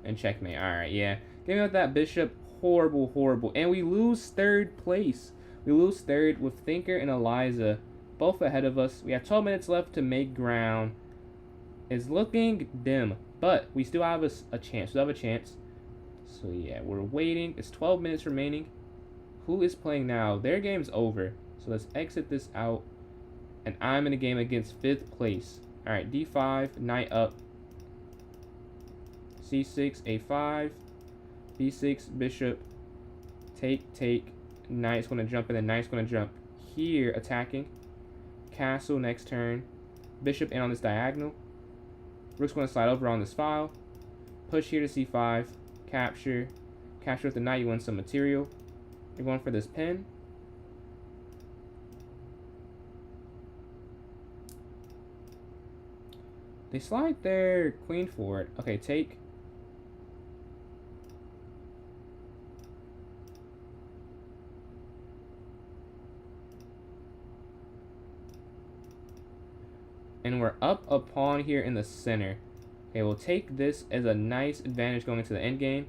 And checkmate. Alright, yeah. Giving up that bishop. Horrible, horrible. And we lose third place. We lose third with Thinker and Eliza both ahead of us. We have 12 minutes left to make ground. It's looking dim, but we still have a chance. We have a chance. So yeah, we're waiting. It's 12 minutes remaining. Who is playing now? Their game's over. So let's exit this out. And I'm in a game against 5th place. Alright, d5, knight up. c6, a5, b6, bishop, take. Knight's going to jump, and then knight's going to jump here, attacking. Castle next turn. Bishop in on this diagonal. Rook's going to slide over on this file. Push here to c5. Capture. Capture with the knight, you win some material. You're going for this pin. They slide their queen forward. Okay, take. And we're up a pawn here in the center. Okay, we'll take this as a nice advantage going into the endgame.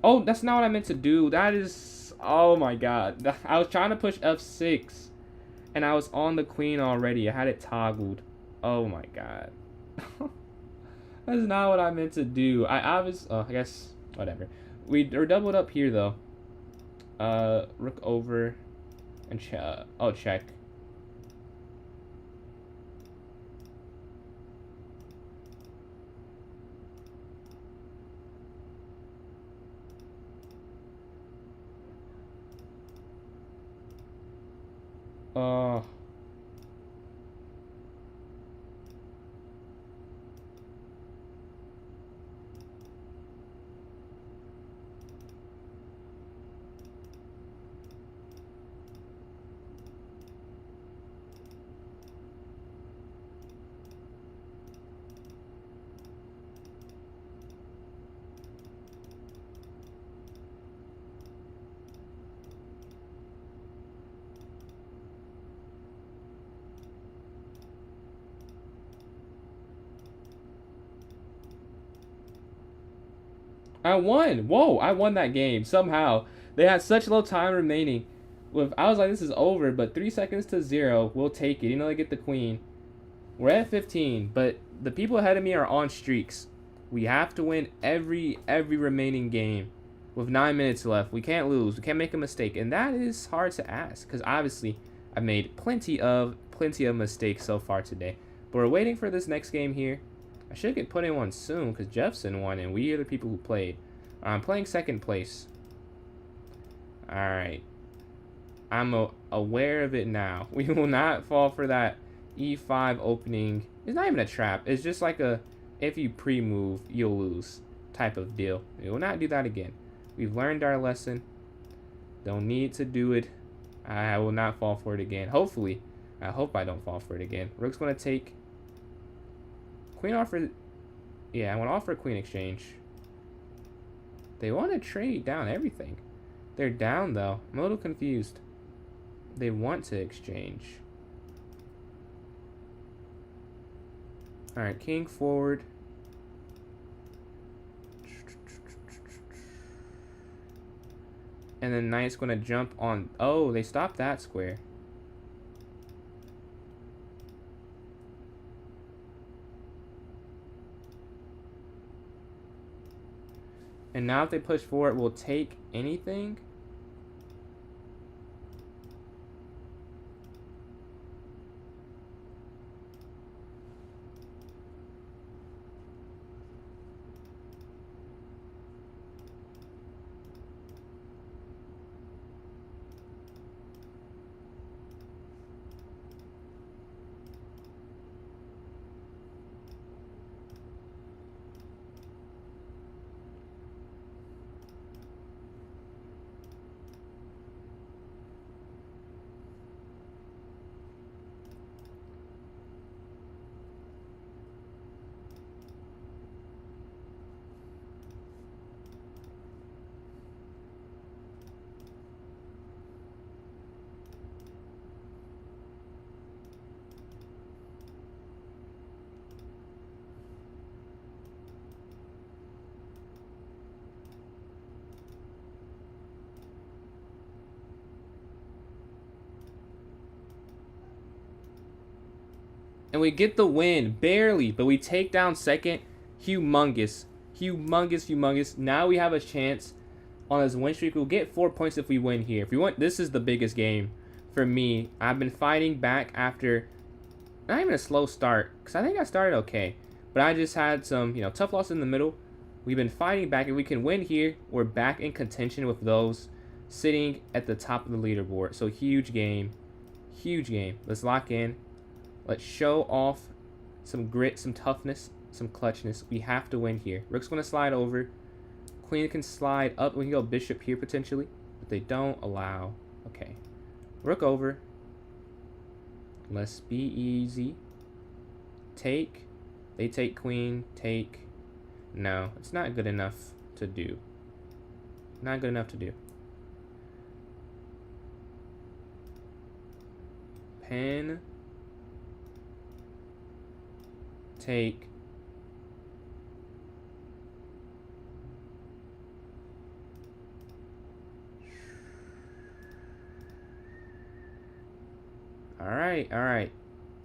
Oh, that's not what I meant to do. That is... Oh my god. I was trying to push f6. And I was on the queen already. I had it toggled. Oh my god. That's not what I meant to do. I guess... Whatever. We're doubled up here, though. Rook over. And check. I won. Whoa, I won that game somehow. They had such low time remaining. I was like, this is over, but 3 seconds to 0. We'll take it. You know, they get the queen. We're at 15, but the people ahead of me are on streaks. We have to win every remaining game with 9 minutes left. We can't lose. We can't make a mistake, and that is hard to ask because obviously I've made plenty of mistakes so far today. But we're waiting for this next game here. I should get put in one soon because Jeffson won, and we are the people who played. I'm playing second place. All right. I'm aware of it now. We will not fall for that E5 opening. It's not even a trap. It's just like a if you pre-move, you'll lose type of deal. We will not do that again. We've learned our lesson. Don't need to do it. I will not fall for it again. Hopefully. I hope I don't fall for it again. Rook's going to take queen offer. Yeah, I want to offer queen exchange. They want to trade down everything. They're down, though. I'm a little confused. They want to exchange. Alright, king forward. And then knight's going to jump on. Oh, they stopped that square. And now if they push forward, we'll take anything. And we get the win, barely, but we take down second. Humongous. Now we have a chance on this win streak. We'll get 4 points if we win here. If we win, this is the biggest game for me. I've been fighting back after not even a slow start, because I think I started okay. But I just had some, tough loss in the middle. We've been fighting back. If we can win here, we're back in contention with those sitting at the top of the leaderboard. So huge game. Let's lock in. Let's show off some grit, some toughness, some clutchness. We have to win here. Rook's going to slide over. Queen can slide up. We can go bishop here potentially, but they don't allow. Okay. Rook over. Let's be easy. Take. They take queen. Take. No, it's not good enough to do. Not good enough to do. Pen. Take. Alright.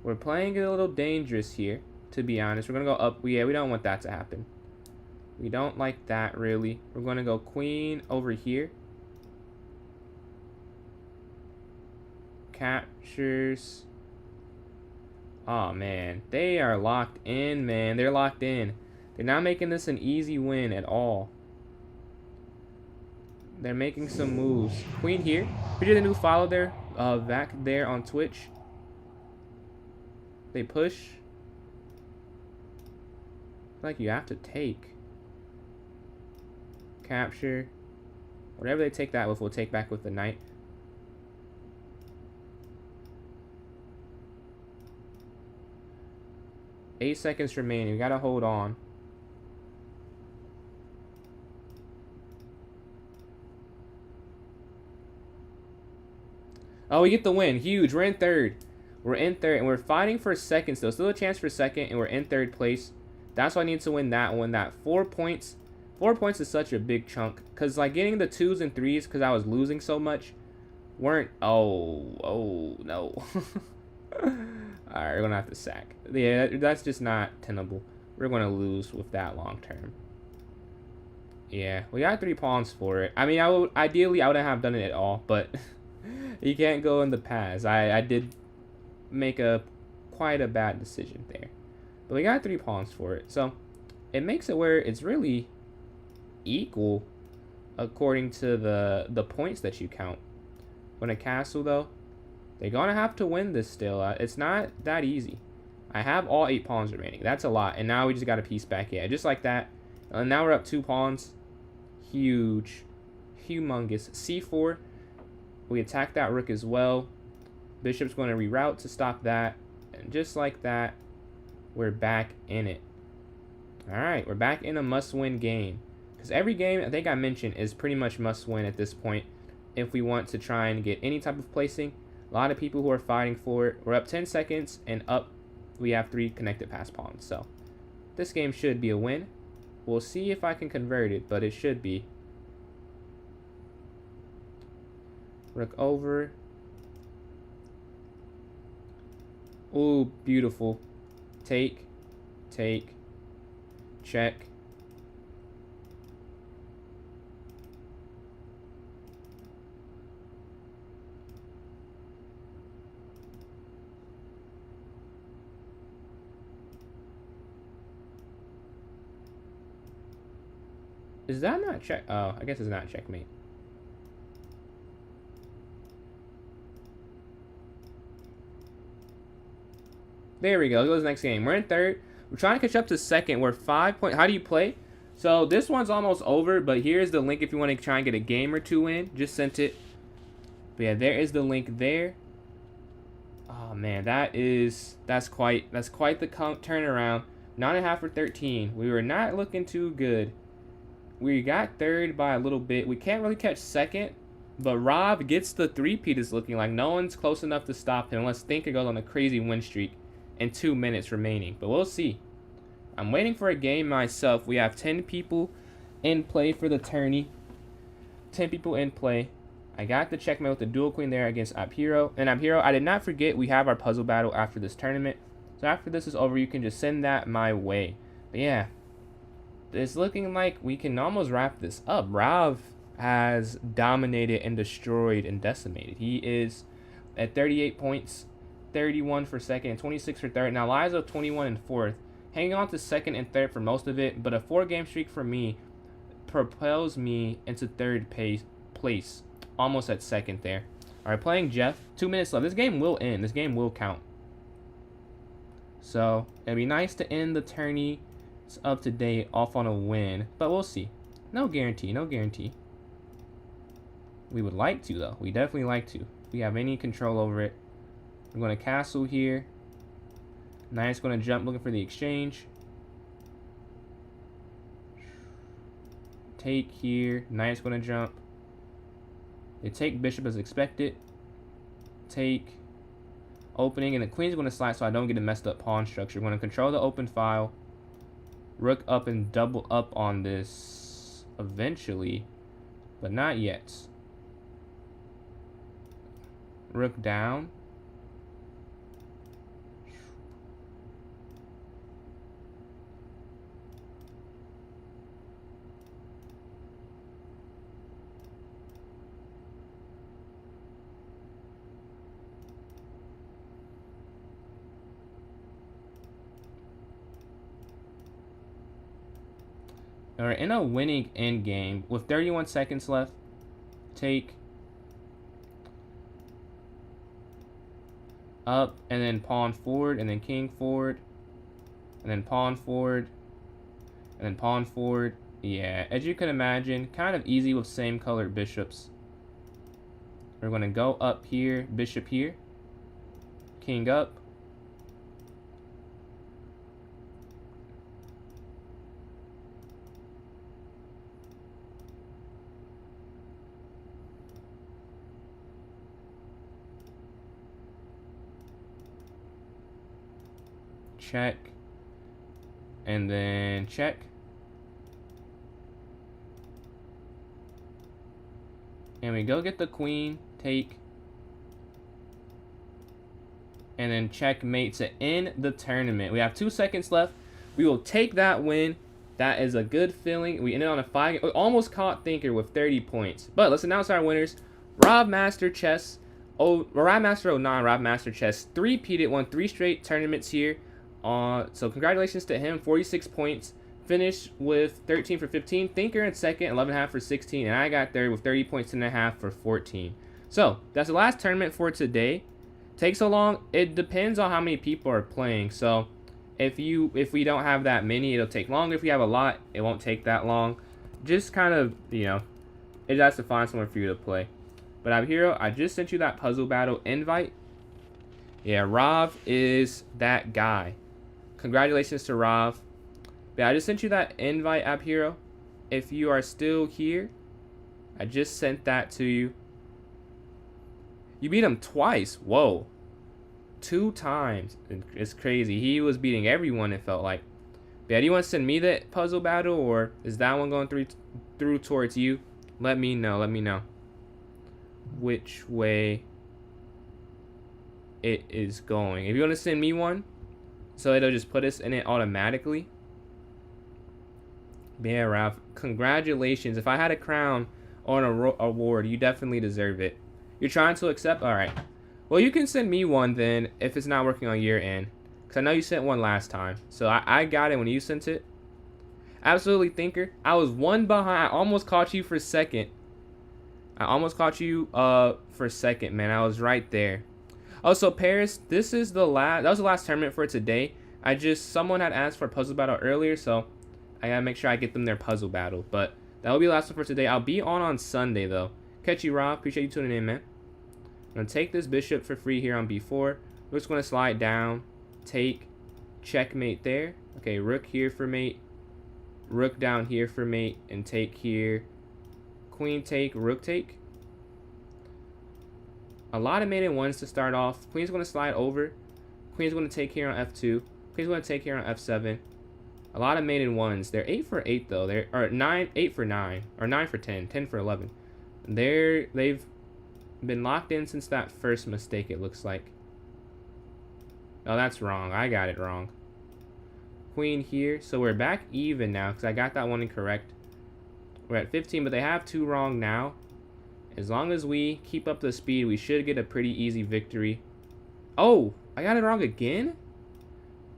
We're playing it a little dangerous here, to be honest. We're going to go up. Yeah, we don't want that to happen. We don't like that, really. We're going to go queen over here. Captures. Oh, man. They are locked in, man. They're locked in. They're not making this an easy win at all. They're making some moves. Queen here. We did a new follow there. Back there on Twitch. They push. Like you have to take. Capture. Whatever they take that with, we'll take back with the knight. Eight seconds remaining. We gotta hold on. Oh, we get the win. Huge. We're in third. And we're fighting for second still. Still a chance for second, and we're in third place. That's why I need to win that one. That 4 points. 4 points is such a big chunk. Because, like, getting the 2s and 3s, because I was losing so much, weren't... Oh, no. Alright, we're gonna have to sack. Yeah, that's just not tenable. We're gonna lose with that long term. Yeah, we got 3 pawns for it. I mean, ideally I wouldn't have done it at all, but you can't go in the past. I did make quite a bad decision there. But we got 3 pawns for it. So it makes it where it's really equal according to the points that you count. When a castle though, they're gonna have to win this still. It's not that easy. I have all 8 pawns remaining. That's a lot. And now we just got a piece back. Yeah, just like that. And now we're up 2 pawns. Huge. Humongous. C4. We attack that rook as well. Bishop's going to reroute to stop that. And just like that, we're back in it. Alright, we're back in a must-win game. Because every game, I think I mentioned, is pretty much must-win at this point. If we want to try and get any type of placing. A lot of people who are fighting for it. We're up 10 seconds, and up we have 3 connected pass pawns. So, this game should be a win. We'll see if I can convert it, but it should be. Rook over. Ooh, beautiful. Take. Check. Is that not check? Oh, I guess it's not checkmate. There we go. Goes next game. We're in third. We're trying to catch up to second. We're 5 points. How do you play? So this one's almost over, but here's the link if you want to try and get a game or 2 in. Just sent it. But yeah, there is the link there. Oh man, that's quite the turnaround. 9.5 for 13. We were not looking too good. We got third by a little bit. We can't really catch second, but Rob gets the three-peat. Is looking like no one's close enough to stop him unless Thinker goes on a crazy win streak and 2 minutes remaining. But we'll see. I'm waiting for a game myself. We have 10 people in play for the tourney. 10 people in play. I got the checkmate with the dual queen there against Abhiro. And Abhiro, I did not forget we have our puzzle battle after this tournament. So after this is over, you can just send that my way. But yeah, it's looking like we can almost wrap this up. Rav has dominated and destroyed and decimated. He is at 38 points, 31 for second, and 26 for third. Now Liza 21 and fourth, hanging on to second and third for most of it, but a 4-game streak for me propels me into third place, almost at second there. All right, playing Jeff. 2 minutes left. This game will end. This game will count. So it'd be nice to end the tourney up to date off on a win, but we'll see. No guarantee. No guarantee. We would like to though. We definitely like to. If we have any control over it. We're going to castle here. Knight's going to jump looking for the exchange. Take here. Knight's going to jump. They take bishop as expected. Take. Opening, and the queen's going to slide so I don't get a messed up pawn structure. We're going to control the open file. Rook up and double up on this eventually, but not yet. Rook down. Alright, in a winning endgame with 31 seconds left, take up and then pawn forward and then king forward and then pawn forward and then pawn forward. Yeah, as you can imagine, kind of easy with same colored bishops. We're going to go up here, bishop here, king up. Check, and then check. And we go get the queen, take. and then checkmate to end the tournament. We have 2 seconds left. We will take that win. That is a good feeling. We ended on a 5. We almost caught Thinker with 30 points. But let's announce our winners. Rob Master Chess. Rob Master 09, Rob Master Chess. 3-peated, won 3 straight tournaments here. So congratulations to him. 46 points. Finished with 13 for 15. Thinker in second, 11.5 for 16. And I got third with 30 points and a half for 14. So that's the last tournament for today. Takes so long. It depends on how many people are playing. So if we don't have that many, it'll take longer. If we have a lot, it won't take that long. Just kind of, you know, it has to find somewhere for you to play. But I'm here. I just sent you that puzzle battle invite. Yeah, Rob is that guy. Congratulations to Rob. Yeah, I just sent you that invite, App Hero. If you are still here, I just sent that to you. You beat him twice. Whoa. 2 times. It's crazy. He was beating everyone, it felt like. But yeah, do you want to send me the puzzle battle, or is that one going through towards you? Let me know. Let me know which way it is going. If you want to send me one, so it'll just put us in it automatically. Yeah, Ralph, congratulations. If I had a crown or an award, you definitely deserve it. You're trying to accept? Alright. Well, you can send me one then if it's not working on your end. Because I know you sent one last time. So I got it when you sent it. Absolutely, Thinker. I was 1 behind. I almost caught you for second. Man. I was right there. Oh, so Paris, this is the last. That was the last tournament for today. Someone had asked for a puzzle battle earlier, so I gotta make sure I get them their puzzle battle. But that will be the last one for today. I'll be on Sunday, though. Catch you, Rob. Appreciate you tuning in, man. I'm going to take this bishop for free here on b4. We're just going to slide down. Take. Checkmate there. Okay, rook here for mate. Rook down here for mate. And take here. Queen take. Rook take. A lot of maiden ones to start off. Queen's going to slide over. Queen's going to take here on f2. Queen's going to take here on f7. A lot of maiden ones. They're 8 for 8 though. They're 8 for 9 or 9 for 10, 10 for 11. They've been locked in since that first mistake, it looks like. Oh, that's wrong. I got it wrong. Queen here. So we're back even now because I got that one incorrect. We're at 15, but they have 2 wrong now. As long as we keep up the speed, we should get a pretty easy victory. Oh, I got it wrong again?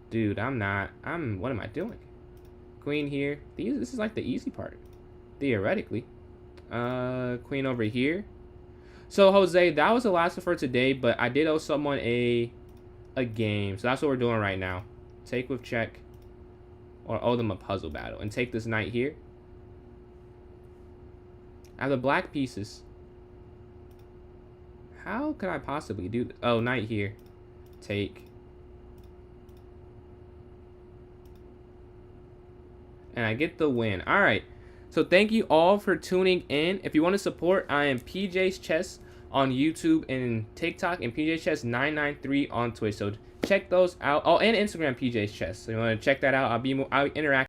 Dude, what am I doing? Queen here. This is like the easy part, theoretically. Queen over here. So Jose, that was the last one for today, but I did owe someone a game, so that's what we're doing right now. Take with check, or owe them a puzzle battle, and take this knight here. I have the black pieces. How could I possibly do this? Oh, knight here. Take. And I get the win. All right. So thank you all for tuning in. If you want to support, I am PJ's Chess on YouTube and TikTok, and PJ's Chess 993 on Twitch. So check those out. Oh, and Instagram PJ's Chess. So you want to check that out. I'll interact.